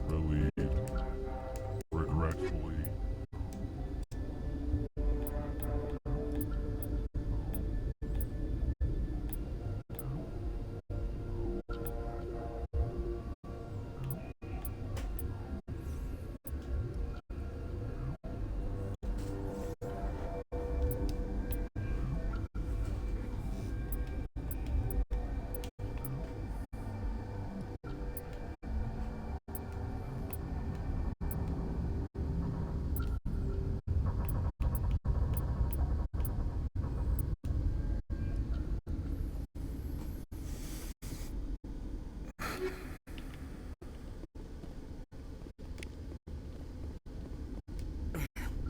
Relieved. Regretfully.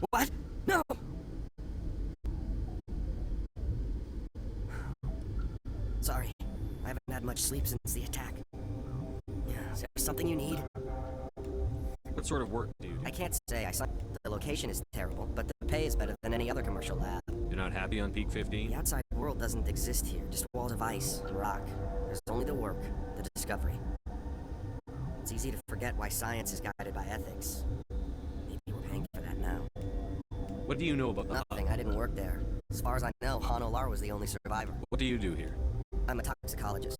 What? No! Sorry, I haven't had much sleep since the attack. Is there something you need? What sort of work do you do? I can't say. The location is terrible, but the pay is better than any other commercial lab. You're not happy on Peak 15? The outside world doesn't exist here, just walls of ice and rock. There's only the work, the discovery. It's easy to forget why science is guided by ethics. Maybe we're paying for that now. What do you know about the Nothing. I didn't work there. As far as I know, Han Olar was the only survivor. What do you do here? I'm a toxicologist.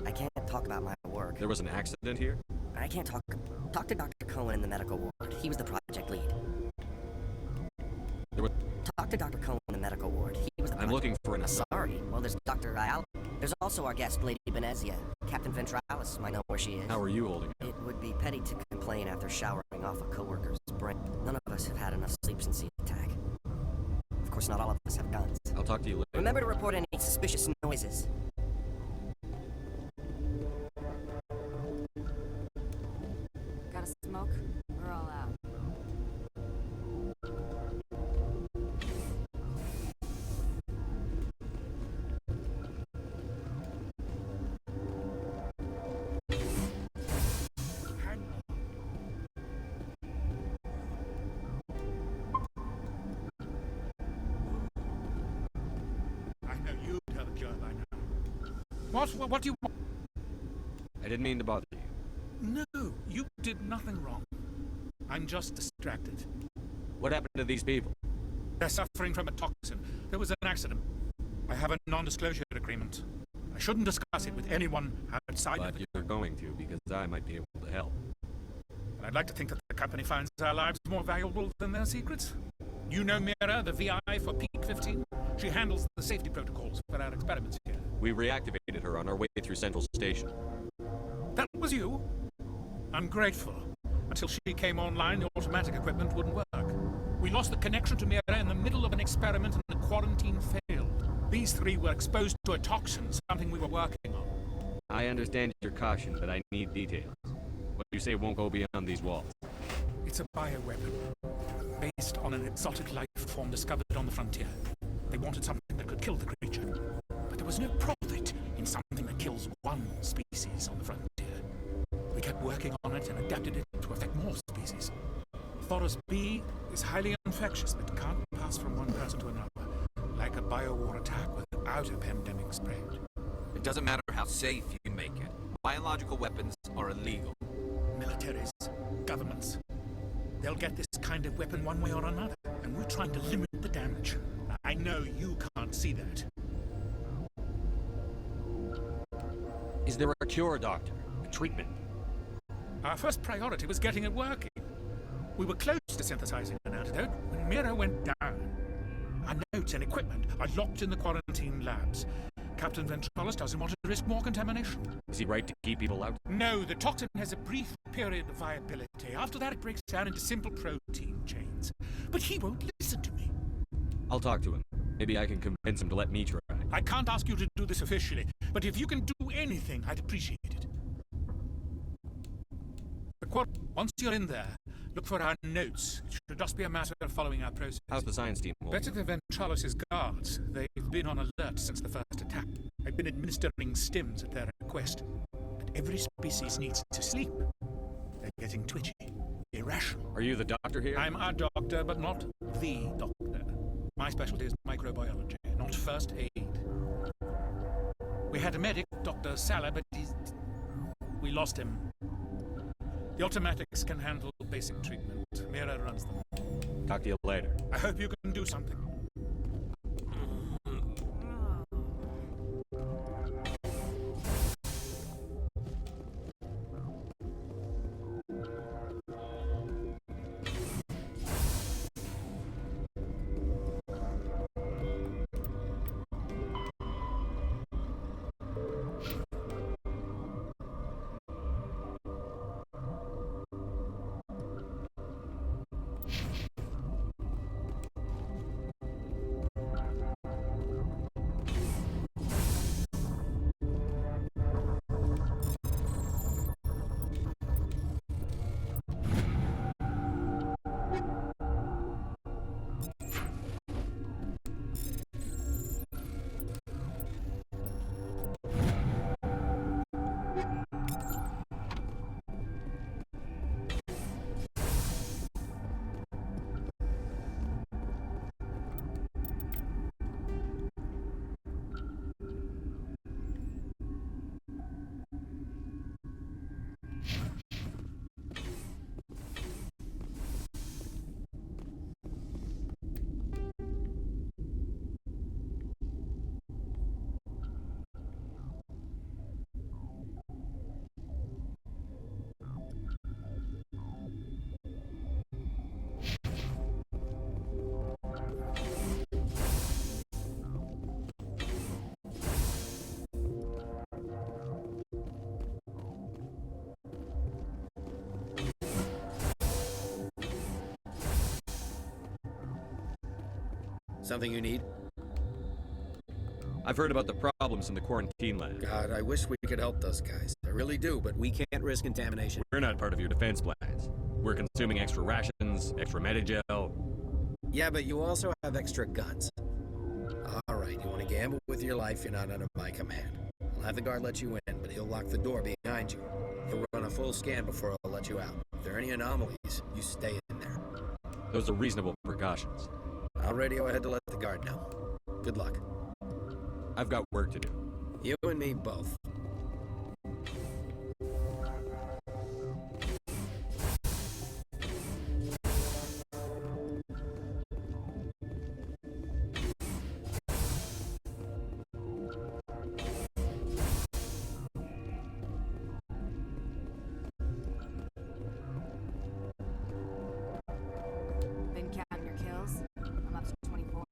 I can't talk about my work. There was an accident here? I can't talk. Talk to Dr. Cohen in the medical ward. He was the project lead. Talk to Dr. Cohen in the medical ward. He was the I'm looking for an... Sorry. Well, there's Dr. Ayala. There's also our guest, Lady Benezia. Captain Ventralis might know where she is. How are you holding it? It would be petty to complain after showering off a coworker's brain. None of us have had enough sleep since the attack. Of course, not all of us have guns. I'll talk to you later. Remember to report any suspicious noises. Got a smoke? We're all out. I know you'd have a job by now. What do you want? I didn't mean to bother you. No, you did nothing wrong. I'm just distracted. What happened to these people? They're suffering from a toxin. There was an accident. I have a non-disclosure agreement. I shouldn't discuss it with anyone outside of But you're going to, because I might be able to help. I'd like to think that the company finds our lives more valuable than their secrets. You know Mira, the VI for Peak 15? She handles the safety protocols for our experiments here. We reactivated her on our way through Central Station. That was you? I'm grateful. Until she came online, the automatic equipment wouldn't work. We lost the connection to Mira in the middle of an experiment and the quarantine failed. These three were exposed to a toxin, something we were working on. I understand your caution, but I need details. What you say won't go beyond these walls. It's a bioweapon, based on an exotic life form discovered on the frontier. They wanted something that could kill the creature, but there was no profit in something that kills one species on the frontier. We kept working on it and adapted it to affect more species. Thoros B is highly infectious, but can't pass from one person to another, like a biowar attack without a pandemic spread. It doesn't matter how safe you make it. Biological weapons are illegal. Militaries, governments, they'll get this kind of weapon one way or another, and we're trying to limit the damage. I know you can't see that. Is there a cure, Doctor? A treatment? Our first priority was getting it working. We were close to synthesizing an antidote when Mira went down. Our notes and equipment are locked in the quarantine labs. Captain Ventralis doesn't want to risk more contamination. Is he right to keep people out? No, the toxin has a brief period of viability. After that, it breaks down into simple protein chains. But he won't listen to me. I'll talk to him. Maybe I can convince him to let me try. I can't ask you to do this officially, but if you can do anything, I'd appreciate it. Once you're in there, look for our notes. It should just be a matter of following our process. How's the science team? Better than Ventralis' guards. They've been on alert since the first attack. I've been administering stims at their request. But every species needs to sleep. They're getting twitchy, irrational. Are you the doctor here? I'm a doctor, but not the doctor. My specialty is microbiology, not first aid. We had a medic, Dr. Salah, but we lost him. The automatics can handle basic treatment. Mira runs them. Talk to you later. I hope you can do something. Something you need? I've heard about the problems in the quarantine lab. God, I wish we could help those guys. I really do, but we can't risk contamination. We're not part of your defense plans. We're consuming extra rations, extra Metagel. Yeah, but you also have extra guns. All right, you want to gamble with your life, you're not under my command. I'll have the guard let you in, but he'll lock the door behind you. He'll run a full scan before I'll let you out. If there are any anomalies, you stay in there. Those are reasonable precautions. I'll radio ahead to let the guard know. Good luck. I've got work to do. You and me both. Been counting your kills? I'm up to 24.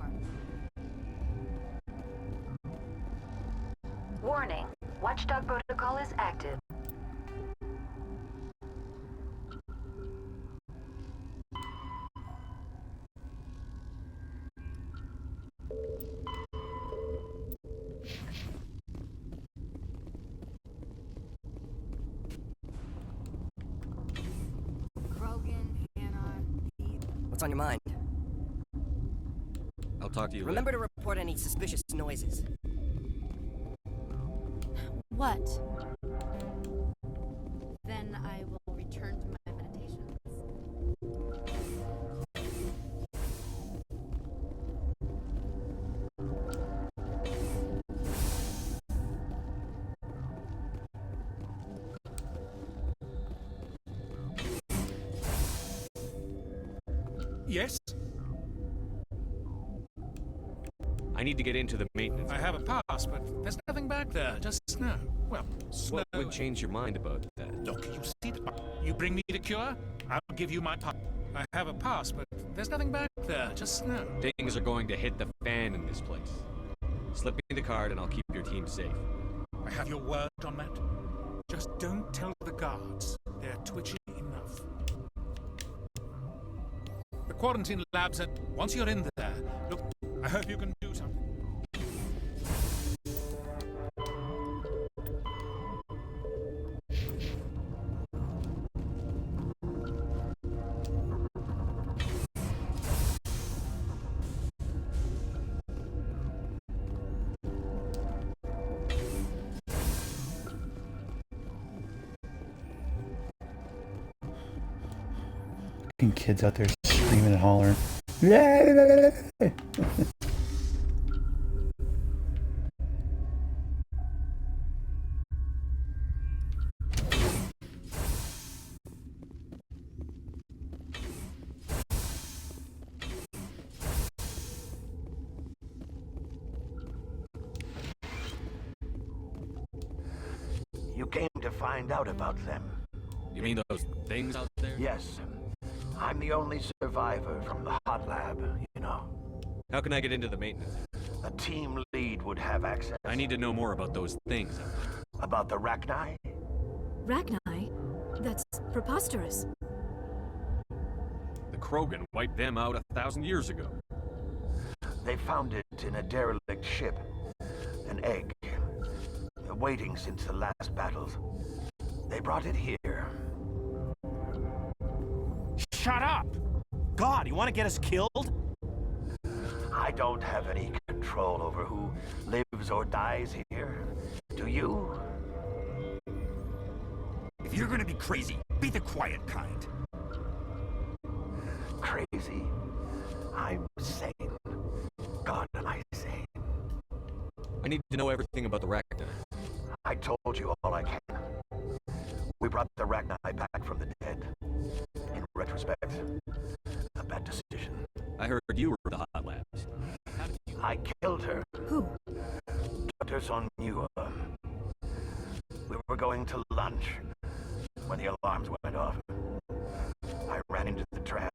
Warning. Watchdog protocol is active. Krogan, Hannah, Pete. What's on your mind? I'll talk to you Remember later. to report any suspicious noises. What? Then I will return to my meditations. Yes? I need to get into the maintenance. I have a pass, but there's nothing back there. Just snow. Well, snow. What would change your mind about that? Look, you see the... You bring me the cure, I'll give you my pass. I have a pass, but there's nothing back there. Just snow. Things are going to hit the fan in this place. Slip me the card and I'll keep your team safe. I have your word on that. Just don't tell the guards. They're twitchy enough. The quarantine labs are... Once you're in there, look, I hope you can do something. Kids out there screaming and hollering. You came to find out about them. You mean those things out there? Yes. I'm the only survivor from the hot lab, you know. How can I get into the maintenance? A team lead would have access. I need to know more about those things. About the Rachni? Rachni? That's preposterous. The Krogan wiped them out 1,000 years ago. They found it in a derelict ship. An egg. Waiting since the last battles. They brought it here. Shut up! God, you want to get us killed? I don't have any control over who lives or dies here. Do you? If you're gonna be crazy, be the quiet kind. Crazy? I'm sane. God, am I sane? I need to know everything about the Rachni. I told you all I can. We brought the Rachni back from the dead. In retrospect, a bad decision. I heard you were the hot labs. I killed her. Who? Dr. Sonua. We were going to lunch when the alarms went off. I ran into the tram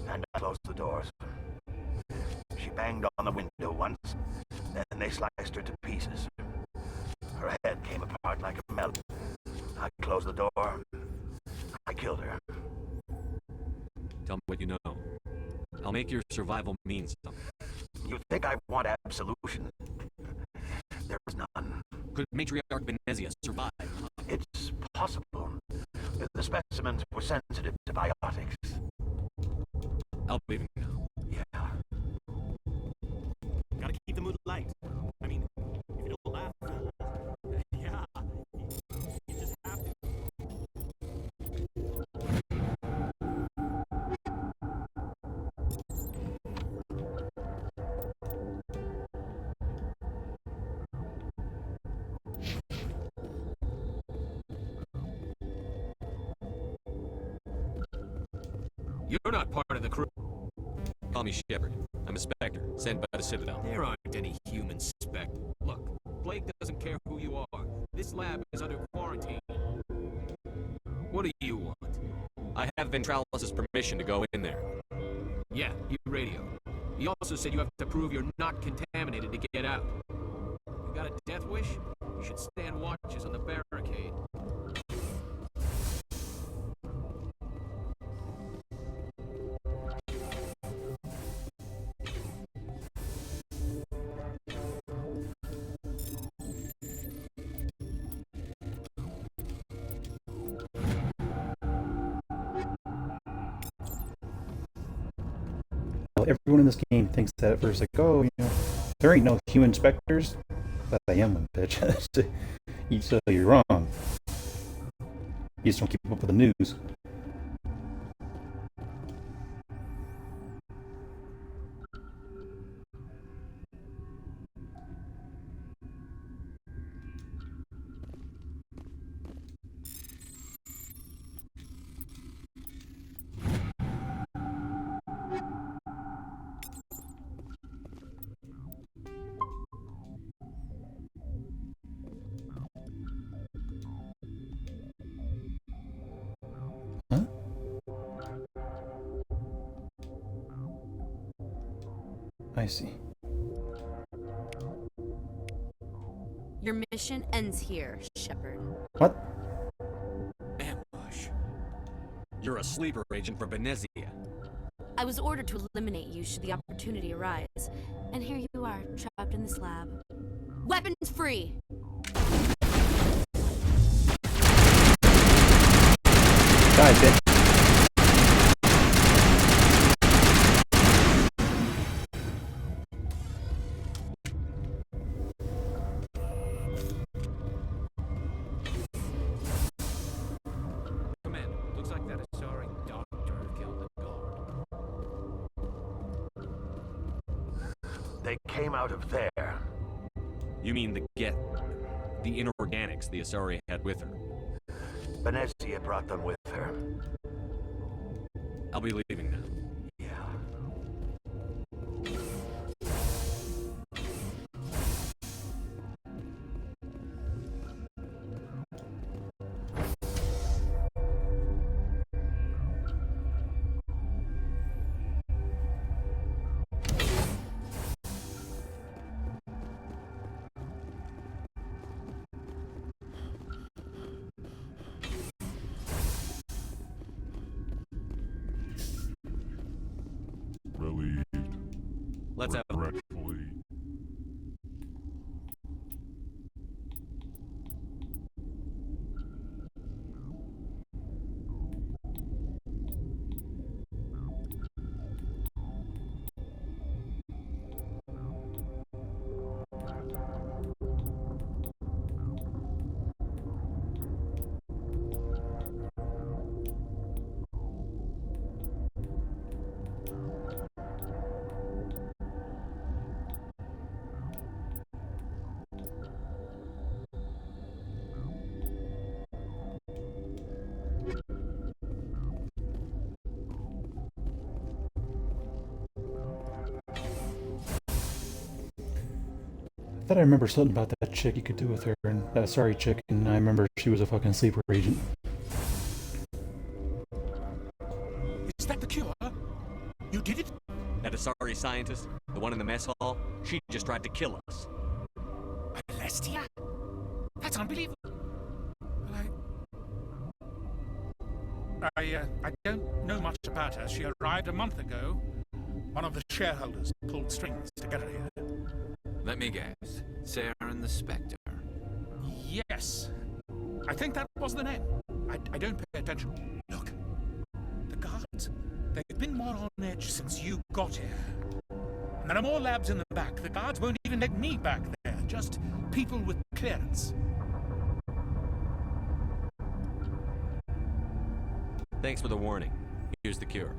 and I closed the doors. She banged on the window once, then they sliced her to pieces. Her head came apart like a melon. I closed the door. I killed her. Tell me what you know. I'll make your survival mean something. You think I want absolution? There's none. Could Matriarch Benezia survive? It's possible. The specimens were sensitive to biotics. I'll leave now. Yeah. Gotta keep the mood light. I mean, if you don't laugh, yeah, you just have to. You're not part of the crew. Call me Shepard. I'm a Spectre, sent by the Citadel. There aren't any human Spectre. Look, Blake doesn't care who you are. This lab is under quarantine. What do you want? I have Ventralis' permission to go in there. Yeah, you radio. He also said you have to prove you're not contaminated to get out. You got a death wish? You should stand watches on the barricade. Everyone in this game thinks that at first, like, oh, you know, there ain't no human specters. But I am one, bitch. So you're wrong. You just don't keep up with the news. I see. Your mission ends here, Shepard. What? Ambush. You're a sleeper agent for Benezia. I was ordered to eliminate you should the opportunity arise. And here you are, trapped in this lab. Weapons free! Die, bitch. They came out of there. You mean the inorganics the Asari had with her? Benezia brought them with her. I'll be leaving now. thought I remember something about that chick you could do with her, and that sorry chick, and I remember she was a fucking sleeper agent. Is that the cure? You did it? That Asari scientist, the one in the mess hall, she just tried to kill us. Benezia? That's unbelievable. I don't know much about her. She arrived a month ago. One of the shareholders pulled strings to get her here. Let me guess. Saren the Spectre. Yes. I think that was the name. I don't pay attention. Look. The guards. They've been more on edge since you got here. And there are more labs in the back. The guards won't even let me back there. Just people with clearance. Thanks for the warning. Here's the cure.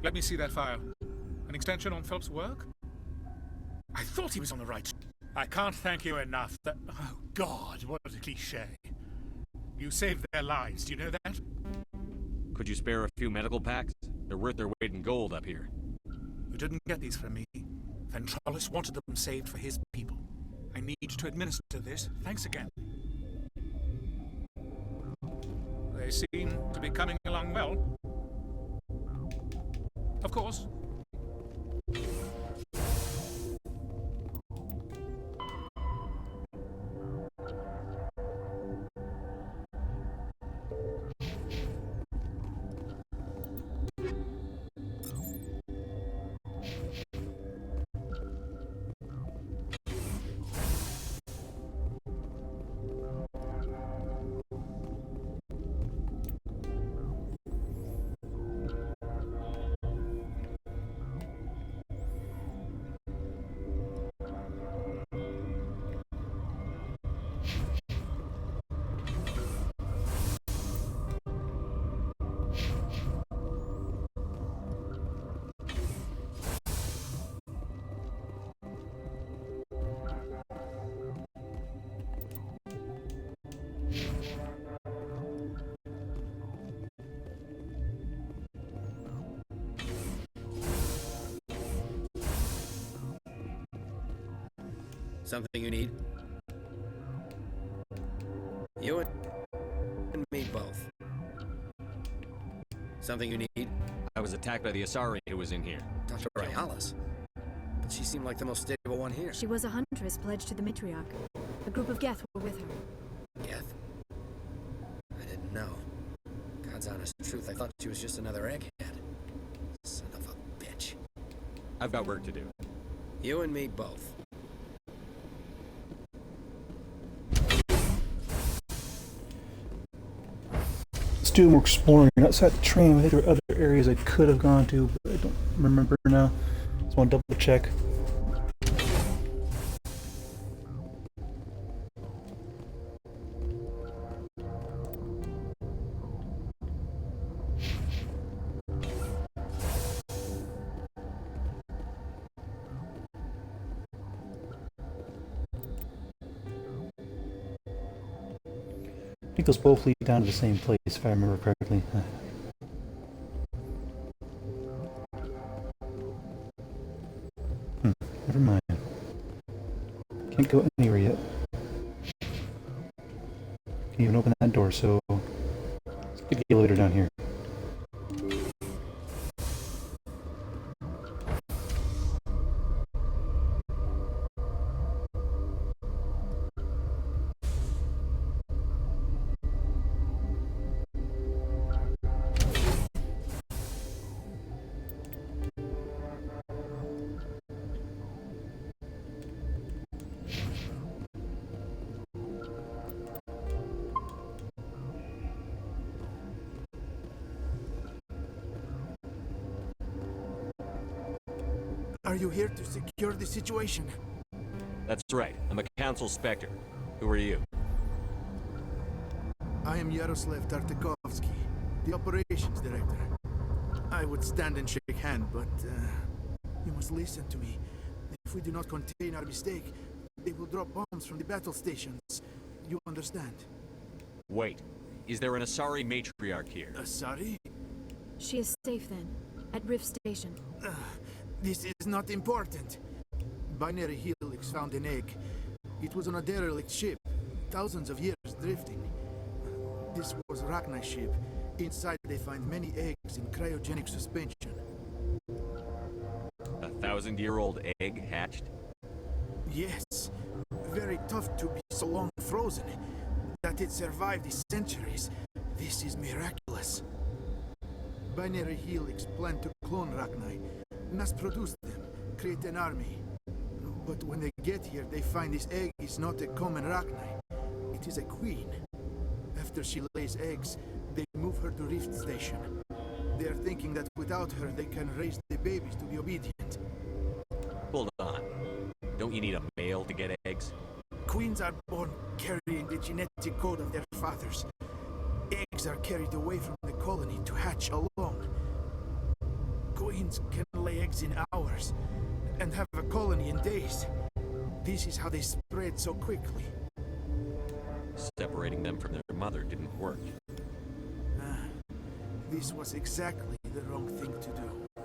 Let me see that file. An extension on Phelps' work? I thought he was on the right. I can't thank you enough. Oh, God, what a cliché. You saved their lives, do you know that? Could you spare a few medical packs? They're worth their weight in gold up here. You didn't get these from me. Ventralis wanted them saved for his people. I need to administer this. Thanks again. They seem to be coming along well. Of course. Something you need? You and me both. Something you need? I was attacked by the Asari who was in here. Dr. Ayalis? But she seemed like the most stable one here. She was a huntress pledged to the Matriarch. A group of Geth were with her. Geth? I didn't know. God's honest truth, I thought she was just another egghead. Son of a bitch. I've got work to do. You and me both. Let's do more exploring outside the train. I think there were other areas I could have gone to, but I don't remember now. Just want to double check. I think those both lead down to the same place, if I remember correctly. Never mind. Can't go anywhere yet. Can't even open that door, so let's get the elevator down here. Are you here to secure the situation? That's right. I'm a Council Spectre. Who are you? I am Yaroslav Tartakovsky, the operations director. I would stand and shake hand, but you must listen to me. If we do not contain our mistake, they will drop bombs from the battle stations. You understand? Wait. Is there an Asari Matriarch here? Asari? She is safe then, at Rift Station. This is not important. Binary helix found an egg. It was on a derelict ship, thousands of years drifting. This was Rachni's ship. Inside they find many eggs in cryogenic suspension. A 1,000-year-old egg hatched? Yes. Very tough to be so long frozen. That it survived the centuries. This is miraculous. Binary Helix planned to clone Rachni, mass-produce them, create an army. But when they get here, they find this egg is not a common Rachni. It is a queen. After she lays eggs, they move her to Rift Station. They are thinking that without her, they can raise the babies to be obedient. Hold on. Don't you need a male to get eggs? Queens are born carrying the genetic code of their fathers. Eggs are carried away from the colony to hatch alone. Queens can lay eggs in hours and have a colony in days. This is how they spread so quickly. Separating them from their mother didn't work. This was exactly the wrong thing to do.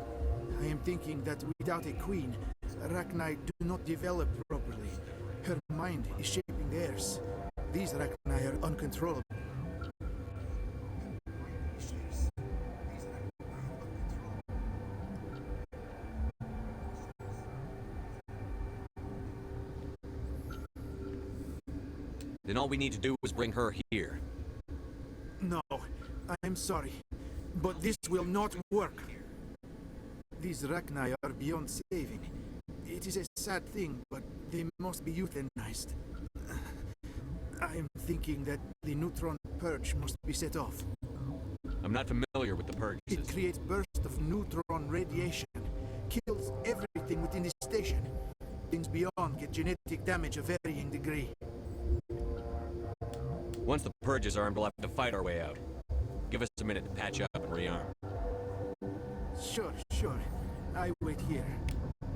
I am thinking that without a queen, Rachni do not develop properly. Her mind is shaping theirs. These Rachni are uncontrollable. Then all we need to do is bring her here. No, I am sorry, but this will not work. These Rachni are beyond saving. It is a sad thing, but they must be euthanized. I am thinking that the neutron purge must be set off. I'm not familiar with the purge It system. creates bursts of neutron radiation, kills everything within the station. Things beyond get genetic damage of varying degree. Once the purge is armed, we'll have to fight our way out. Give us a minute to patch up and rearm. Sure. I wait here.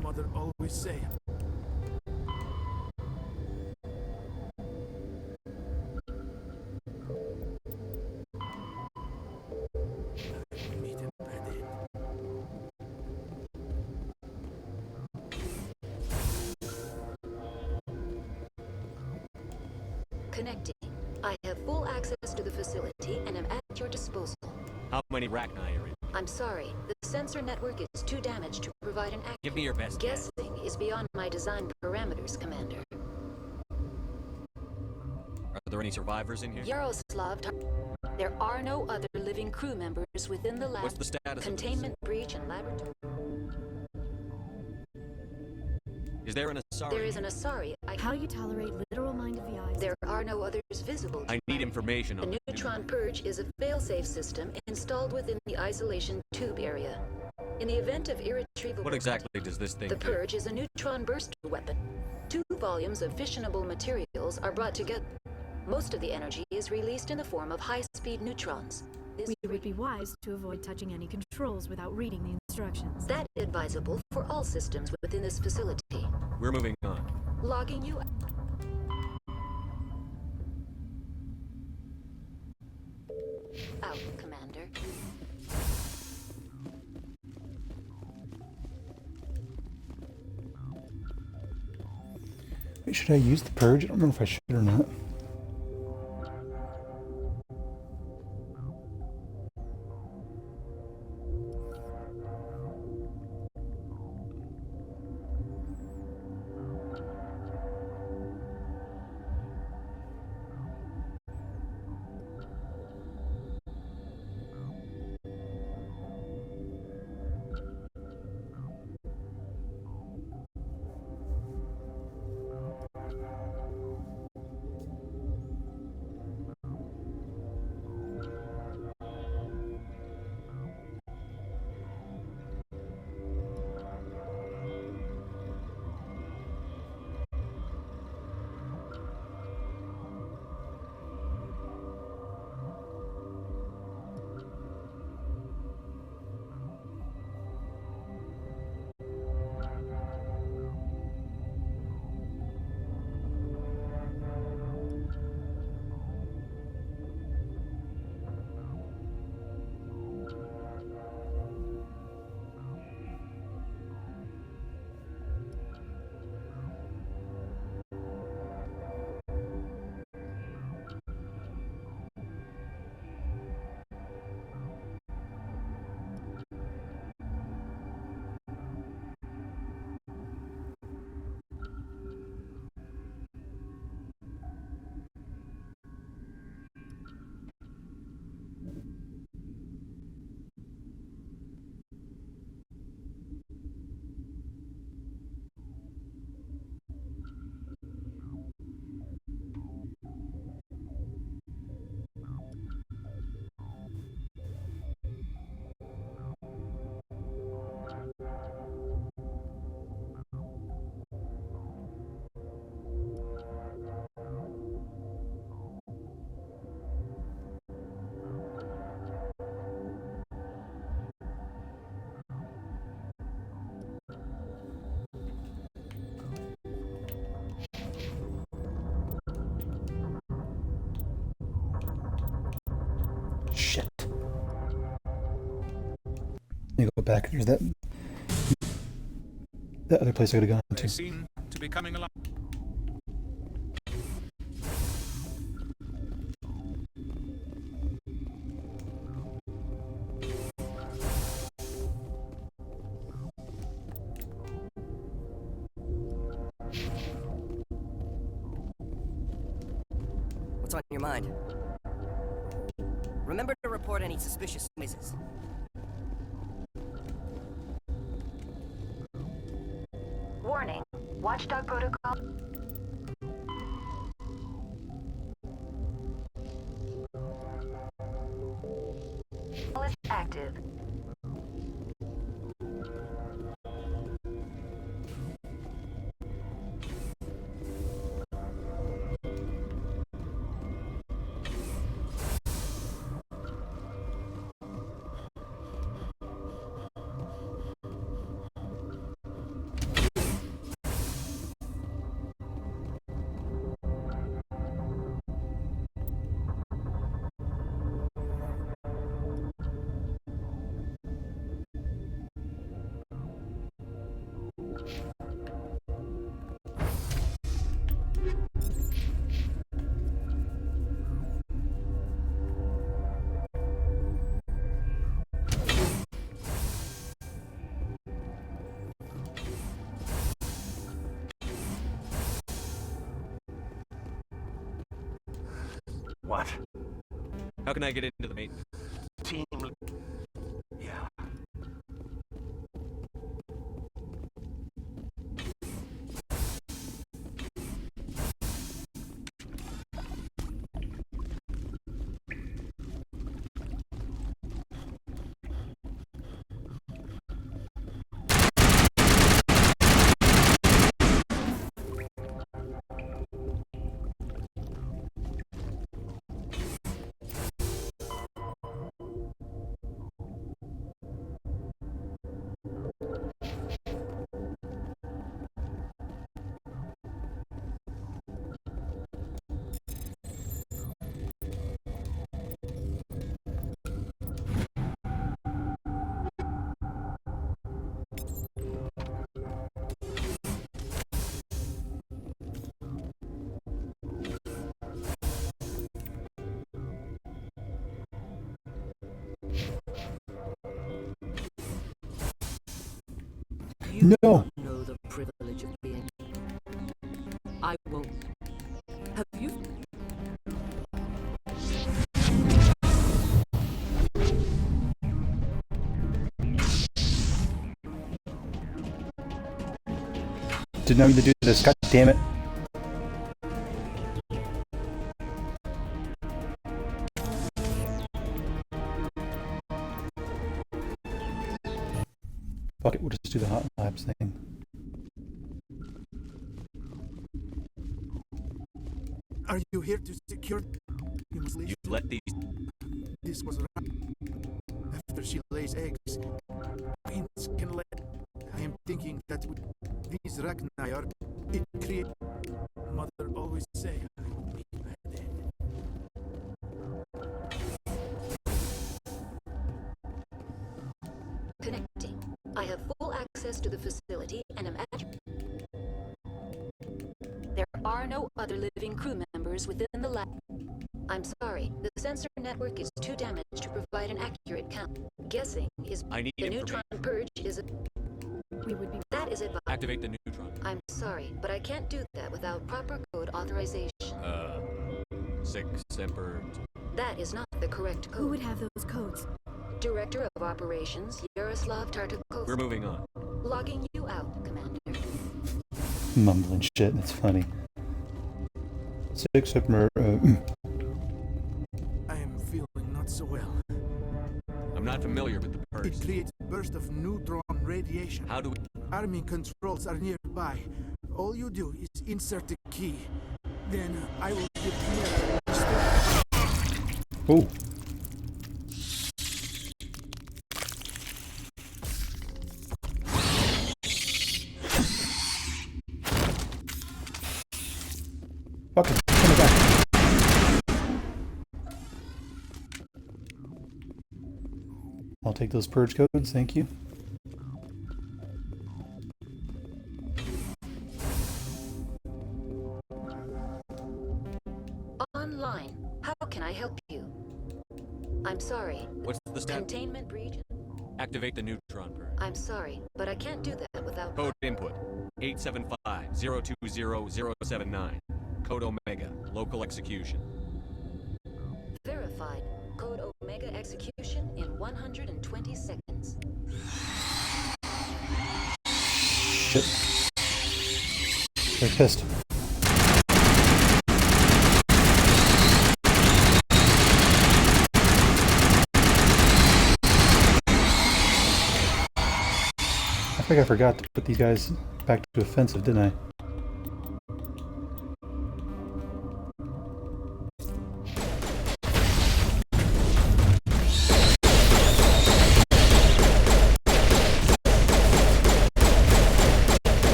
Mother always say. Meet him at the end. Connecting. I have full access to the facility and am at your disposal. How many Rachni are in? I'm sorry, the sensor network is too damaged to provide an Give me your best guess. Guessing is beyond my design parameters, Commander. Are there any survivors in here? Yaroslav, there are no other living crew members within the lab. What's the status of Containment breach and laboratory. Is there an Asari? There is an Asari. How you tolerate literal mind of the eyes? There are no others visible. I need information on the neutron purge is a failsafe system installed within the isolation tube area. In the event of irretrievable... What exactly does this thing The do? purge is a neutron burst weapon. 2 volumes of fissionable materials are brought together. Most of the energy is released in the form of high-speed neutrons. We would be wise to avoid touching any controls without reading the instructions. That is advisable for all systems within this facility. We're moving on. Logging you... Out, Commander. Wait, should I use the purge? I don't know if I should or not. Shit. Let me go back. There's that other place I could have gone They to. seem to be coming along. What's on your mind? Remember to report any suspicious noises. Warning. Watchdog protocol. Is active. What? How can I get into the maintenance? Team... Yeah. No! Know the privilege of being... I won't... Have you... Did not mean to do this. God damn it. Fuck it, we'll just do the hot labs thing. Are you here to secure? You must leave. You let these... This was right. After she lays eggs, queens can lay. I am thinking that with these Rachni are... It create... Mother always say I would be back then. Connecting. I have full access to the facility and am at... There are no other living crew members within the lab. I'm sorry, the sensor network is too damaged to provide an accurate count. Guessing is I need the neutron purge is a... We would be... That is advised. Activate the neutron. I'm sorry, but I can't do that without proper code authorization. 6 Semper... That is not the correct code. Who would have those codes? Director of Operations, Yaroslav Tartakovsky. We're moving on. Logging you out, Commander. Mumbling shit, that's funny. 6 September... I am feeling not so well. I'm not familiar with the purge. It creates a burst of neutron radiation. How do we... Arming controls are nearby. All you do is insert the key. Then I will give you... Oh. Fucking come back. I'll take those purge codes, thank you. Online. How can I help you? I'm sorry. What's the stat? Containment breach? Activate the neutron purge. I'm sorry, but I can't do that without... Code input 875-020-079. Code Omega. Local execution. Verified. Code Omega execution in 120 seconds. Shit. They're pissed. I think I forgot to put these guys back to offensive, didn't I?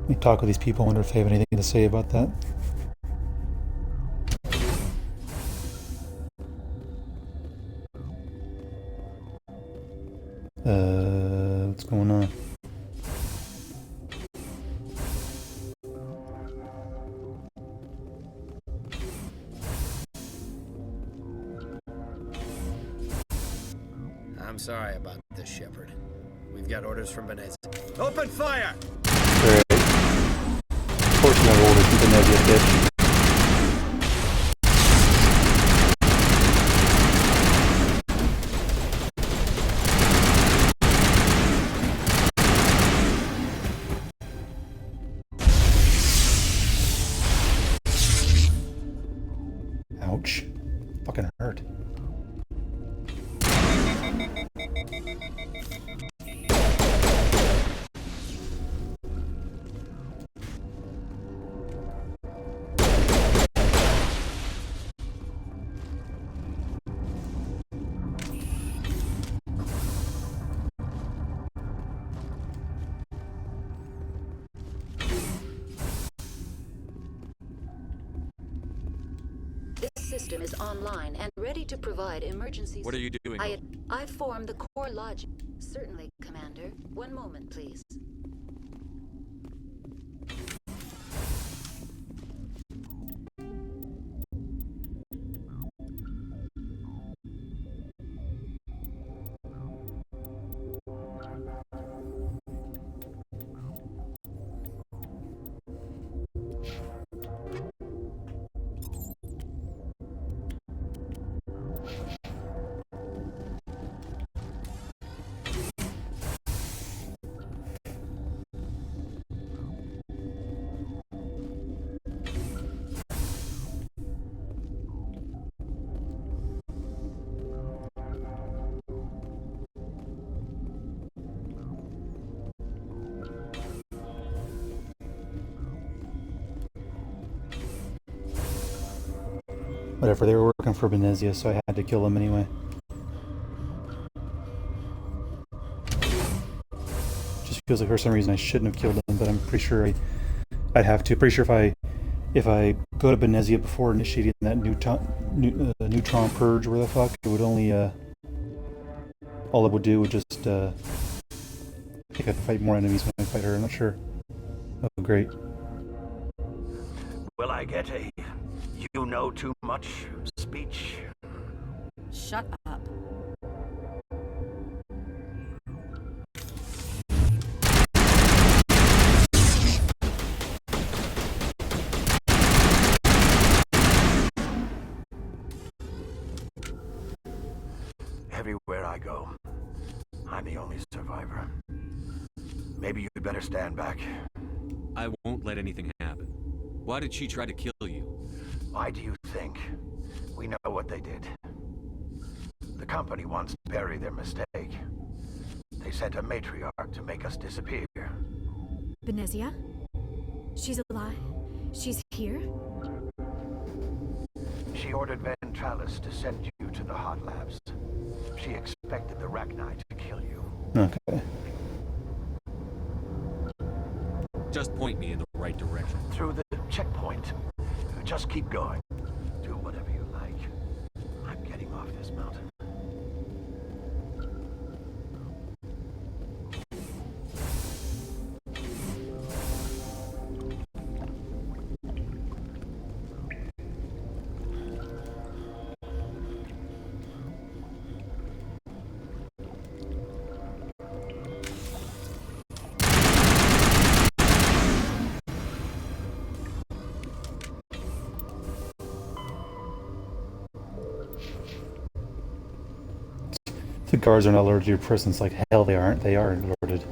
Let me talk with these people, I wonder if they have anything to say about that. What's going on? I'm sorry about this, Shepard. We've got orders from Benezia. Open fire! Great. Of course you have orders from Benezia, bitch. Ouch. Fucking hurt. System is online and ready to provide emergency... What are you doing? I formed the core logic. Certainly, Commander. One moment, please. Whatever, they were working for Benezia, so I had to kill them anyway. Just feels like for some reason I shouldn't have killed them, but I'm pretty sure I'd have to. Pretty sure if I go to Benezia before initiating that neutron purge, where the fuck, it would only all it would do would just I think I'd fight more enemies when I fight her. I'm not sure. Oh, great. Will I get a You know too much speech. Shut up. Everywhere I go, I'm the only survivor. Maybe you'd better stand back. I won't let anything happen. Why did she try to kill you? Why do you think? We know what they did. The company wants to bury their mistake. They sent a matriarch to make us disappear. Benezia? She's alive? She's here? She ordered Ventralis to send you to the hot labs. She expected the Rachni to kill you. Okay. Just point me in the right direction. Through the checkpoint. Just keep going. Do whatever you like. I'm getting off this mountain. The guards are not alerted to your presence like hell they aren't. They are alerted.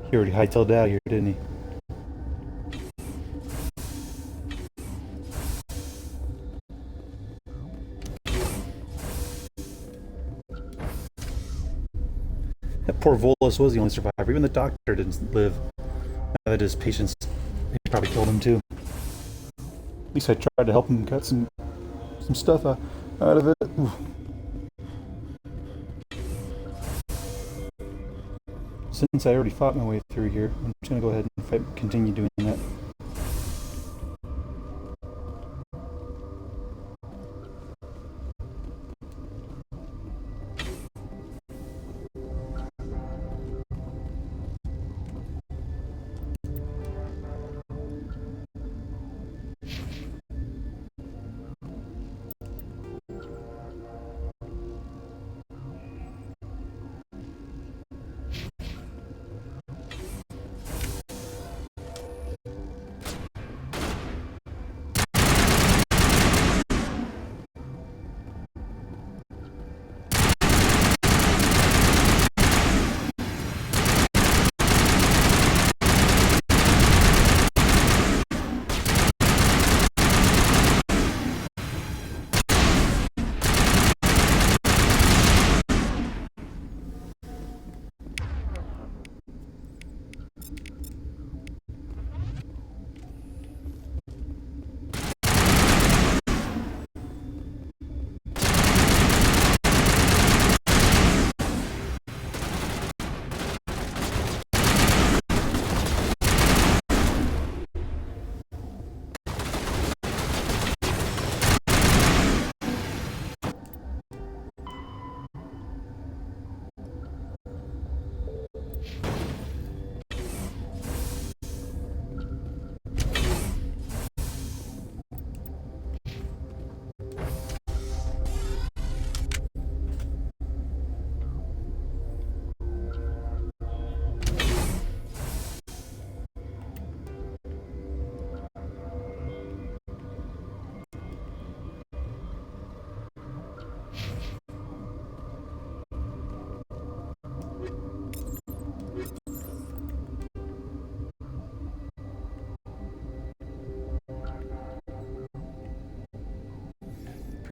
He already hightailed out here, didn't he? That poor Volus was the only survivor. Even the doctor didn't live. Now that his patients, he probably killed him too. At least I tried to help him get some stuff out of it. Oof. Since I already fought my way through here, I'm just gonna go ahead and continue doing that.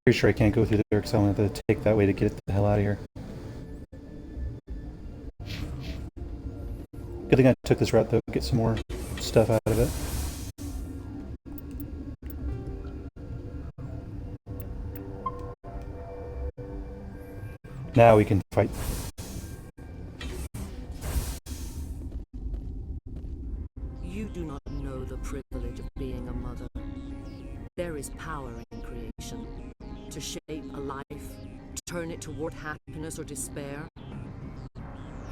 pretty sure I can't go through there because I'm going to have to take that way to get the hell out of here. Good thing I took this route though, get some more stuff out of it. Now we can fight. You do not know the privilege of being a mother. There is power in creation. To shape a life, to turn it toward happiness or despair.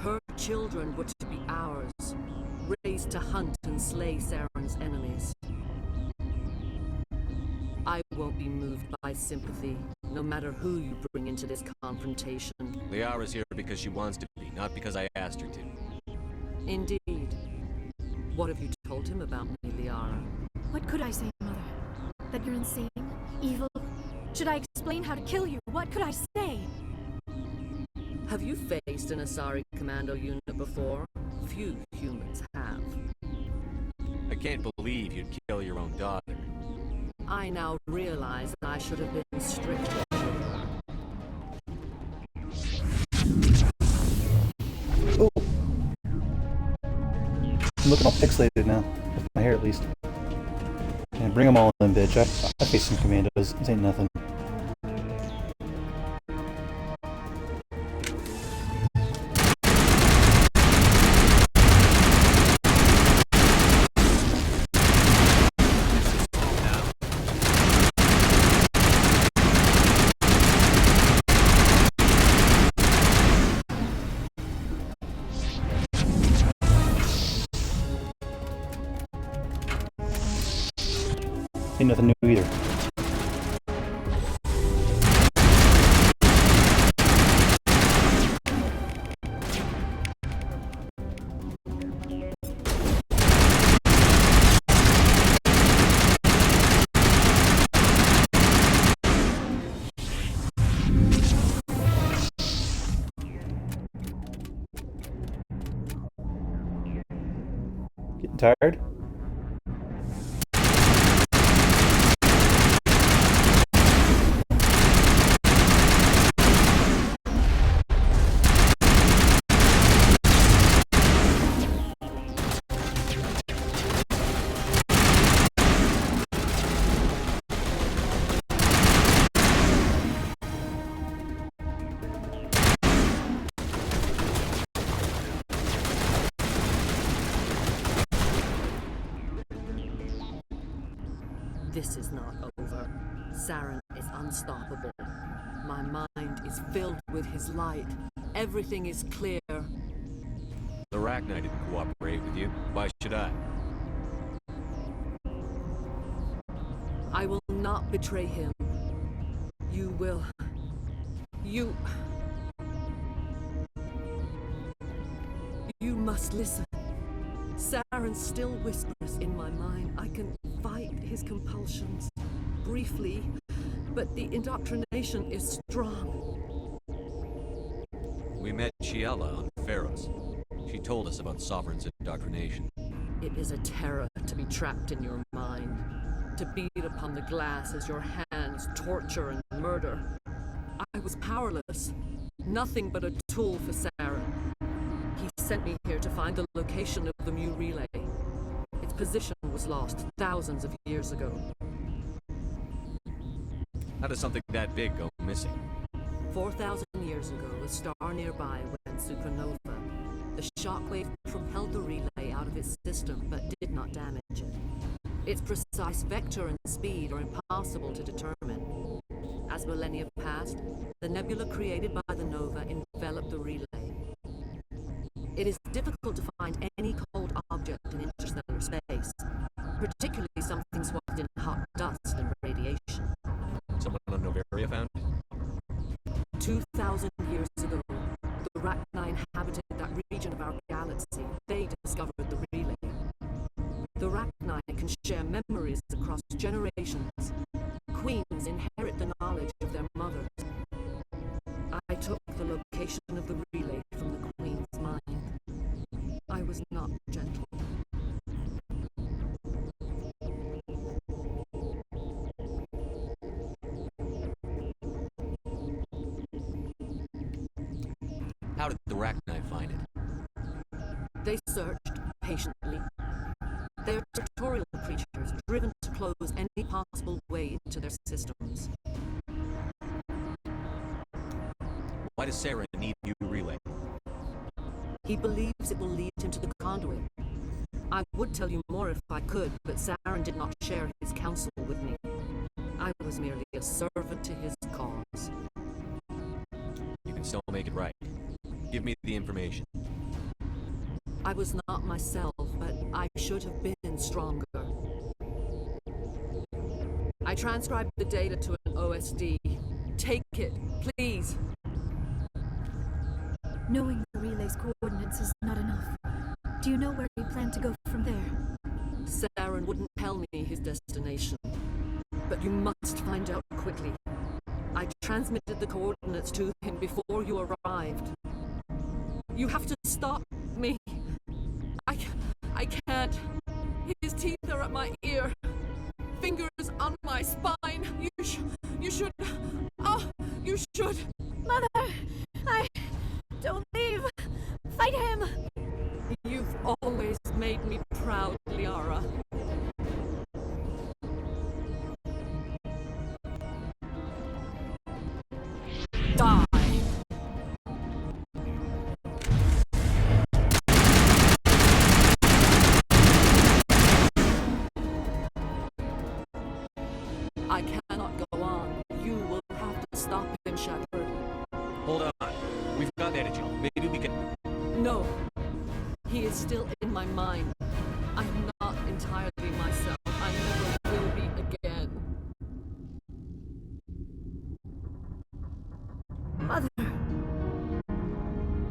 Her children were to be ours, raised to hunt and slay Saren's enemies. I won't be moved by sympathy, no matter who you bring into this confrontation. Liara's here because she wants to be, not because I asked her to. Indeed. What have you told him about me, Liara? What could I say, Mother? That you're insane? Evil? Should I explain how to kill you? What could I say? Have you faced an Asari commando unit before? Few humans have. I can't believe you'd kill your own daughter. I now realize that I should have been stricter. Oh. I'm looking all pixelated now, with my hair at least. And bring them all in, bitch. I face some commandos. This ain't nothing. Ain't nothing new either. Getting tired? This is not over. Saren is unstoppable. My mind is filled with his light. Everything is clear. The Arachnite didn't cooperate with you. Why should I? I will not betray him. You will. You must listen. Saren still whispers in my mind. I can fight his compulsions. Briefly, but the indoctrination is strong. We met Shiela on Pharos. She told us about Sovereign's indoctrination. It is a terror to be trapped in your mind. To beat upon the glass as your hands torture and murder. I was powerless. Nothing but a tool for Saren. He sent me here to find the location of the Mu relay. Its position was lost thousands of years ago. How does something that big go missing? 4,000 years ago, a star nearby went supernova. The shockwave propelled the relay out of its system, but did not damage it. Its precise vector and speed are impossible to determine. As millennia passed, the nebula created by the nova enveloped the relay. It is difficult to find any cold object in interstellar space, particularly something swathed in hot dust and radiation. Someone on Novaria found it? 2,000 years ago, the Rachni inhabited that region of our galaxy. They discovered the relay. The Rachni can share memories across generations. Queens inherit the knowledge of their mothers. I took the location of the relay from the Queen's mind. I was not gentle. the Rachni find it? They searched patiently. They're territorial creatures, driven to close any possible way into their systems. Why does Sarah need a new relay? He believes it will lead him to the conduit. I would tell you more if I could, but Saren did not share his counsel with me. I was merely a servant to his cause. You can still make it right. Give me the information. I was not myself, but I should have been stronger. I transcribed the data to an OSD. Take it, please. Knowing the relay's coordinates is not enough. Do you know where you plan to go from there? Saren wouldn't tell me his destination. But you must find out quickly. I transmitted the coordinates to him before you arrived. You have to stop me. I can't. His teeth are at my ear. Fingers on my spine. You should. Oh, you should. Mother! Don't leave! Fight him! You've always made me proud, Liara. Die! I cannot go on. You will have to stop him, Shepard. Hold on. We've got energy. Maybe we can... No. He is still in my mind. I'm not entirely myself. I never will be again. Mother!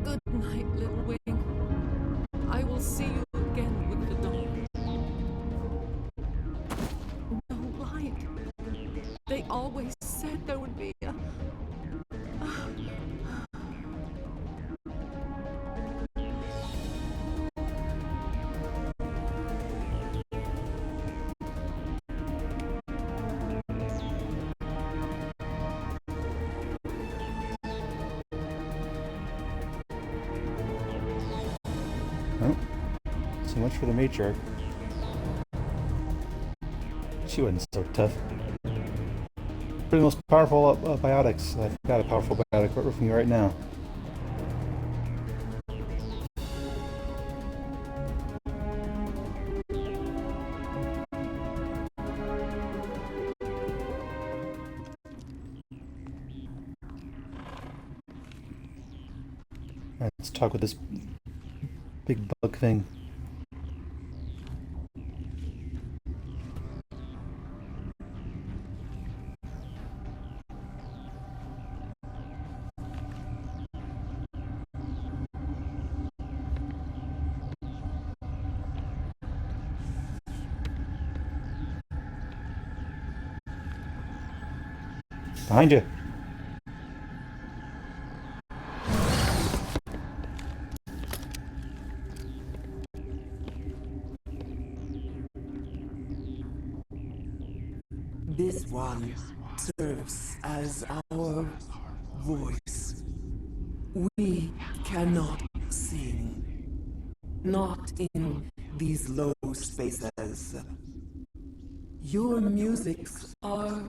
Good night, little wing. I will see you again with the dawn. No light. They always said there would be a... Oh, so much for the Matriarch. She wasn't so tough. For the most powerful biotics. I've got a powerful biotic right from you right now. Alright, let's talk with this big bug thing. Behind you. This one serves as our voice. We cannot sing. Not in these low spaces. Your musics are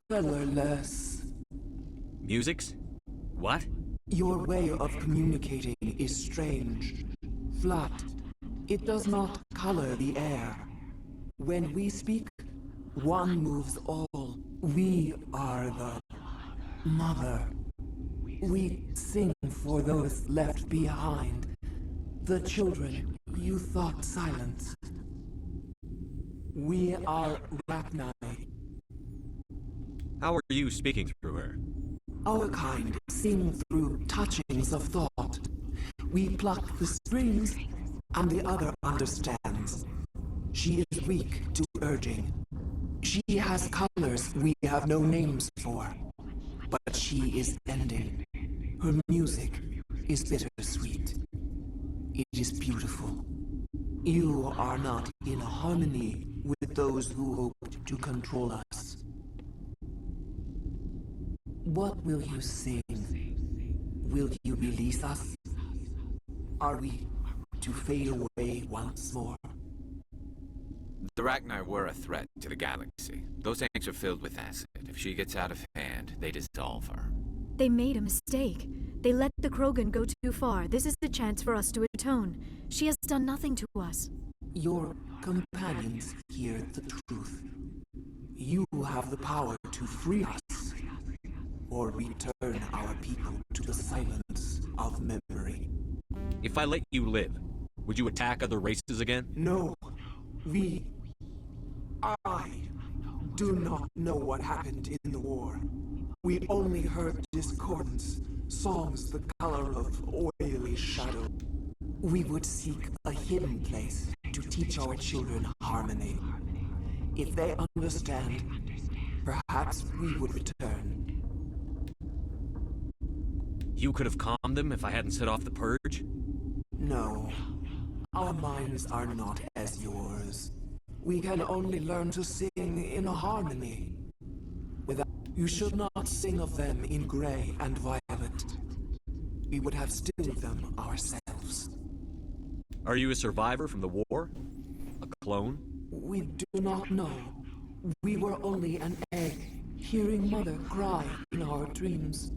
colorless. Musics? What? Your way of communicating is strange. Flat. It does not color the air. When we speak, one moves all. We are the mother. We sing for those left behind. The children you thought silenced. We are Rachni. How are you speaking through her? Our kind sing through touchings of thought. We pluck the strings, and the other understands. She is weak to urging. She has colors we have no names for. But she is ending. Her music is bittersweet. It is beautiful. You are not in harmony with those who hoped to control us. What will you sing? Will you release us? Are we to fade away once more? The Rachni were a threat to the galaxy. Those tanks are filled with acid. If she gets out of hand, they dissolve her. They made a mistake. They let the Krogan go too far. This is the chance for us to atone. She has done nothing to us. Your companions hear the truth. You have the power to free us, or return our people to the silence of memory. If I let you live, would you attack other races again? No. I do not know what happened in the war. We only heard discordance, songs the color of oily shadow. We would seek a hidden place to teach our children harmony. If they understand, perhaps we would return. You could have calmed them if I hadn't set off the purge? No. Our minds are not as yours. We can only learn to sing in harmony. You should not sing of them in gray and violet. We would have stilled them ourselves. Are you a survivor from the war? A clone? We do not know. We were only an egg, hearing Mother cry in our dreams.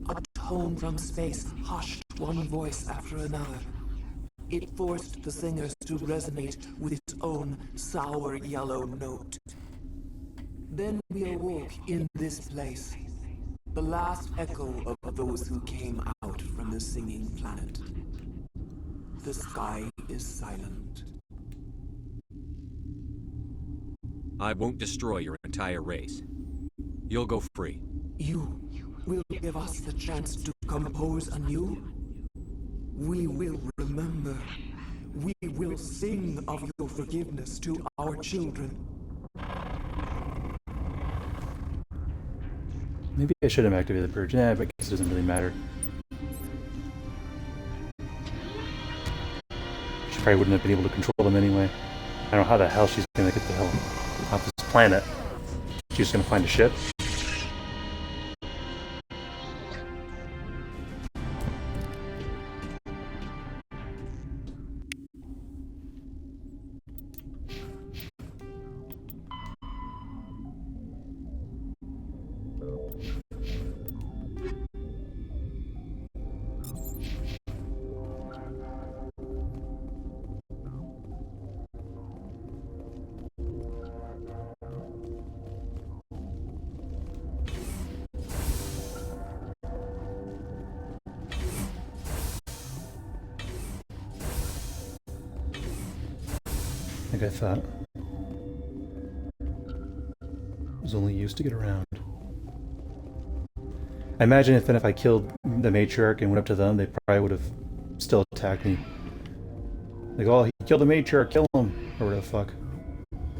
A tone from space hushed one voice after another. It forced the singers to resonate with its own sour yellow note. Then we awoke in this place, the last echo of those who came out from the singing planet. The sky is silent. I won't destroy your entire race. You'll go free. You will give us the chance to compose anew? We will remember. We will sing of your forgiveness to our children. Maybe I should have activated the purge. But I guess it doesn't really matter. She probably wouldn't have been able to control them anyway. I don't know how the hell she's gonna get the hell off this planet. She's gonna find a ship. Like I thought. It was only used to get around. I imagine if I killed the Matriarch and went up to them, they probably would have still attacked me. Like, oh, he killed the Matriarch, kill him! Or whatever the fuck.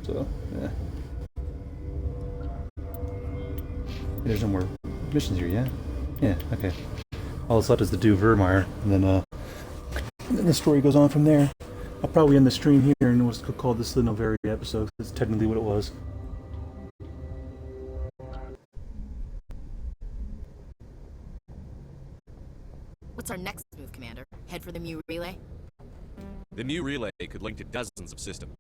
So, yeah. There's no more missions here, yeah? Yeah, okay. All that's left is the do Vermeer, and then the story goes on from there. I'll probably end the stream here and we'll call this the Noveria episode. That's technically what it was. What's our next move, Commander? Head for the Mu relay? The Mu relay could link to dozens of systems.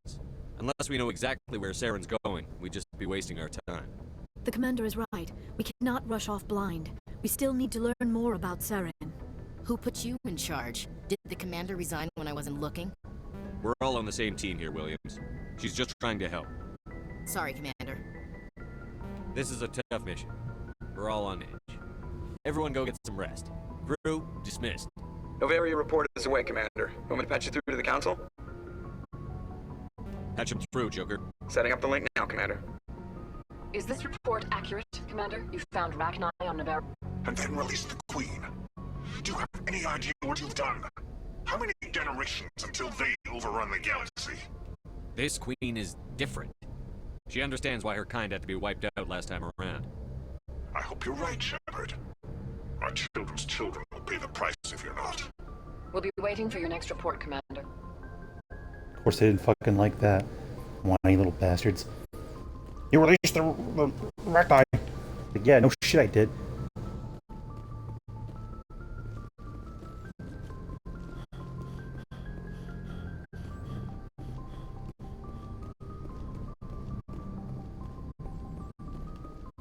Unless we know exactly where Saren's going, we'd just be wasting our time. The Commander is right. We cannot rush off blind. We still need to learn more about Saren. Who put you in charge? Did the Commander resign when I wasn't looking? We're all on the same team here, Williams. She's just trying to help. Sorry, Commander. This is a tough mission. We're all on edge. Everyone go get some rest. Crew, dismissed. Noveria report is away, Commander. Want me to patch you through to the Council? Patch him through, Joker. Setting up the link now, Commander. Is this report accurate, Commander? You found Rachni on Noveria? And then released the Queen. Do you have any idea what you've done? How many generations until they overrun the galaxy? This Queen is different. She understands why her kind had to be wiped out last time around. I hope you're right, Shepard. Our children's children will pay the price if you're not. We'll be waiting for your next report, Commander. Of course they didn't fucking like that. Whiny little bastards. You released the Rachni. Like, yeah, no shit I did.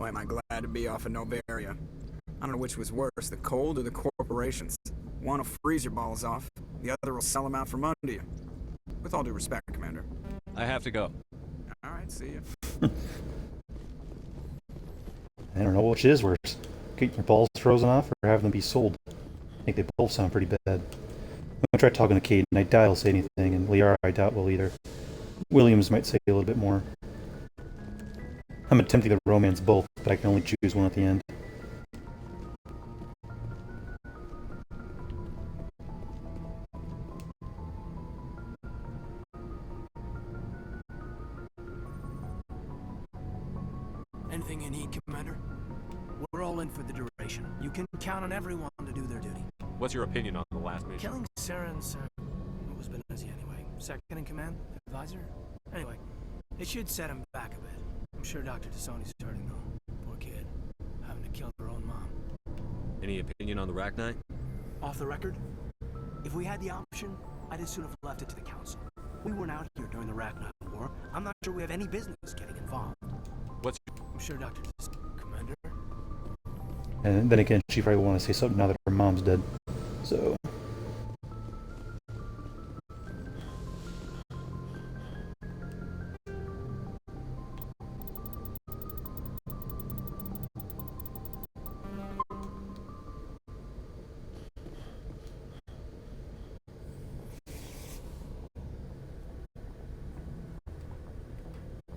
Boy, am I glad to be off of Novaria. I don't know which was worse, the cold or the corporations. One will freeze your balls off, the other will sell them out from under you. With all due respect, Commander. I have to go. Alright, see ya. I don't know which is worse. Getting your balls frozen off or having them be sold. I think they both sound pretty bad. I'm gonna try talking to Kate, and I doubt he'll say anything, and Liara I doubt will either. Williams might say a little bit more. I'm attempting to romance both, but I can only choose one at the end. Anything you need, Commander? We're all in for the duration. You can count on everyone to do their duty. What's your opinion on the last mission? Killing Sarah and what was Benezia anyway? Second in command? Advisor? Anyway, it should set him back a bit. I'm sure Dr. Tassoni's hurting though. Poor kid. Having to kill her own mom. Any opinion on the Rachni? Off the record? If we had the option, I'd as soon have left it to the Council. We weren't out here during the Rachni War. I'm not sure we have any business getting involved. What's... I'm sure Dr. Commander? And then again, she probably will want to say something now that her mom's dead. So...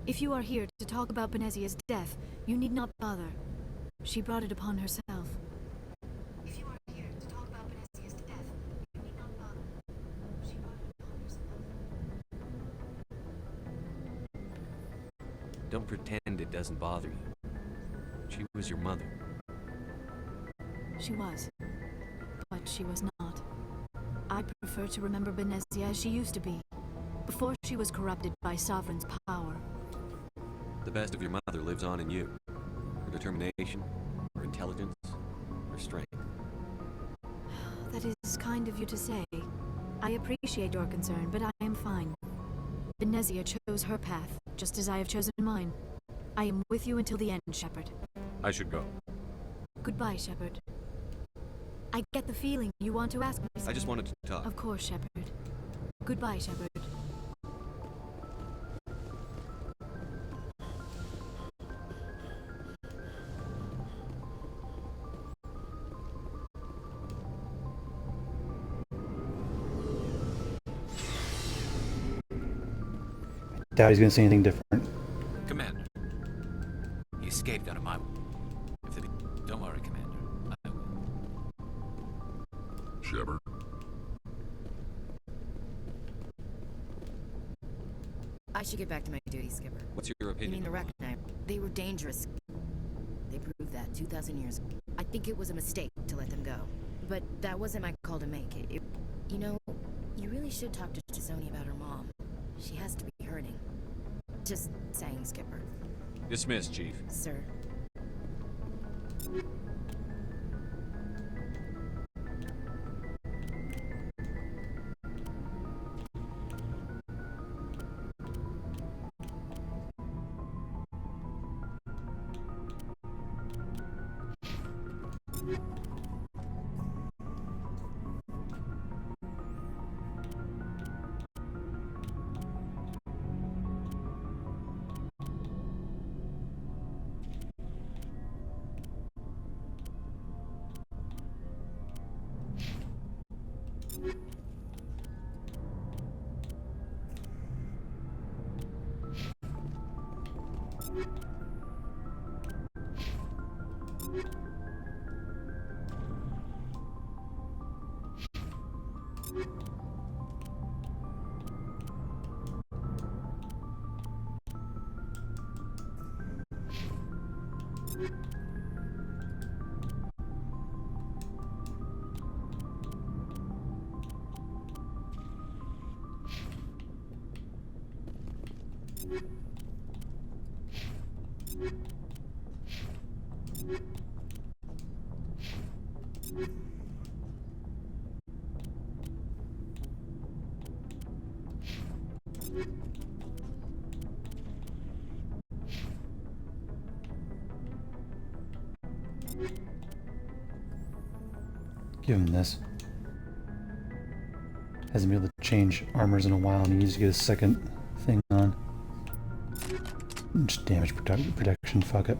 If you are here to talk about Benezia's death, you need not bother. She brought it upon herself. If you are here to talk about Benezia's death, you need not bother. She brought it upon herself. Don't pretend it doesn't bother you. She was your mother. She was. But she was not. I prefer to remember Benezia as she used to be, before she was corrupted by Sovereign's power. The best of your mother lives on in you. Her determination, her intelligence, her strength. That is kind of you to say. I appreciate your concern, but I am fine. Benezia chose her path, just as I have chosen mine. I am with you until the end, Shepard. I should go. Goodbye, Shepard. I get the feeling you want to ask me something. I just wanted to talk. Of course, Shepard. Goodbye, Shepard. Doubt he's gonna say anything different. Commander, he escaped out of my... If they... Don't worry, Commander. I will. Shepard? I should get back to my duty, Skipper. What's your opinion? You mean the Rachni? They were dangerous. They proved that 2,000 years ago. I think it was a mistake to let them go. But that wasn't my call to make. You know, you really should talk to Tassoni about her mom. She has to be hurting. Just saying, Skipper. Dismissed, Chief. Sir. Give him this. Hasn't been able to change armors in a while, and he needs to get a second thing on. Just damage protection, fuck it.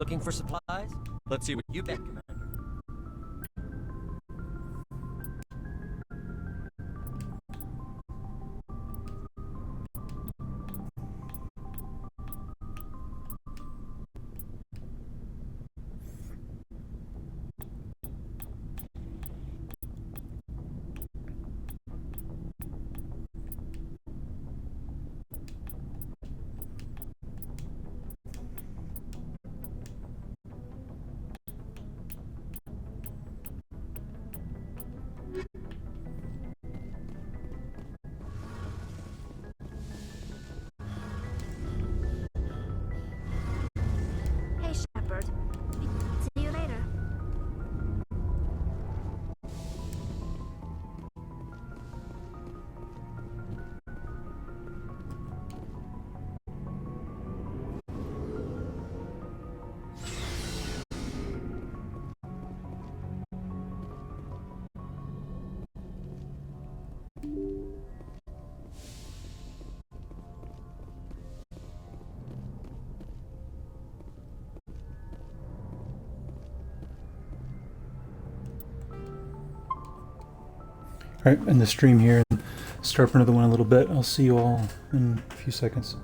Looking for supplies? Let's see what You bet, Commander. Alright, end the stream here and start for another one in a little bit. I'll see you all in a few seconds.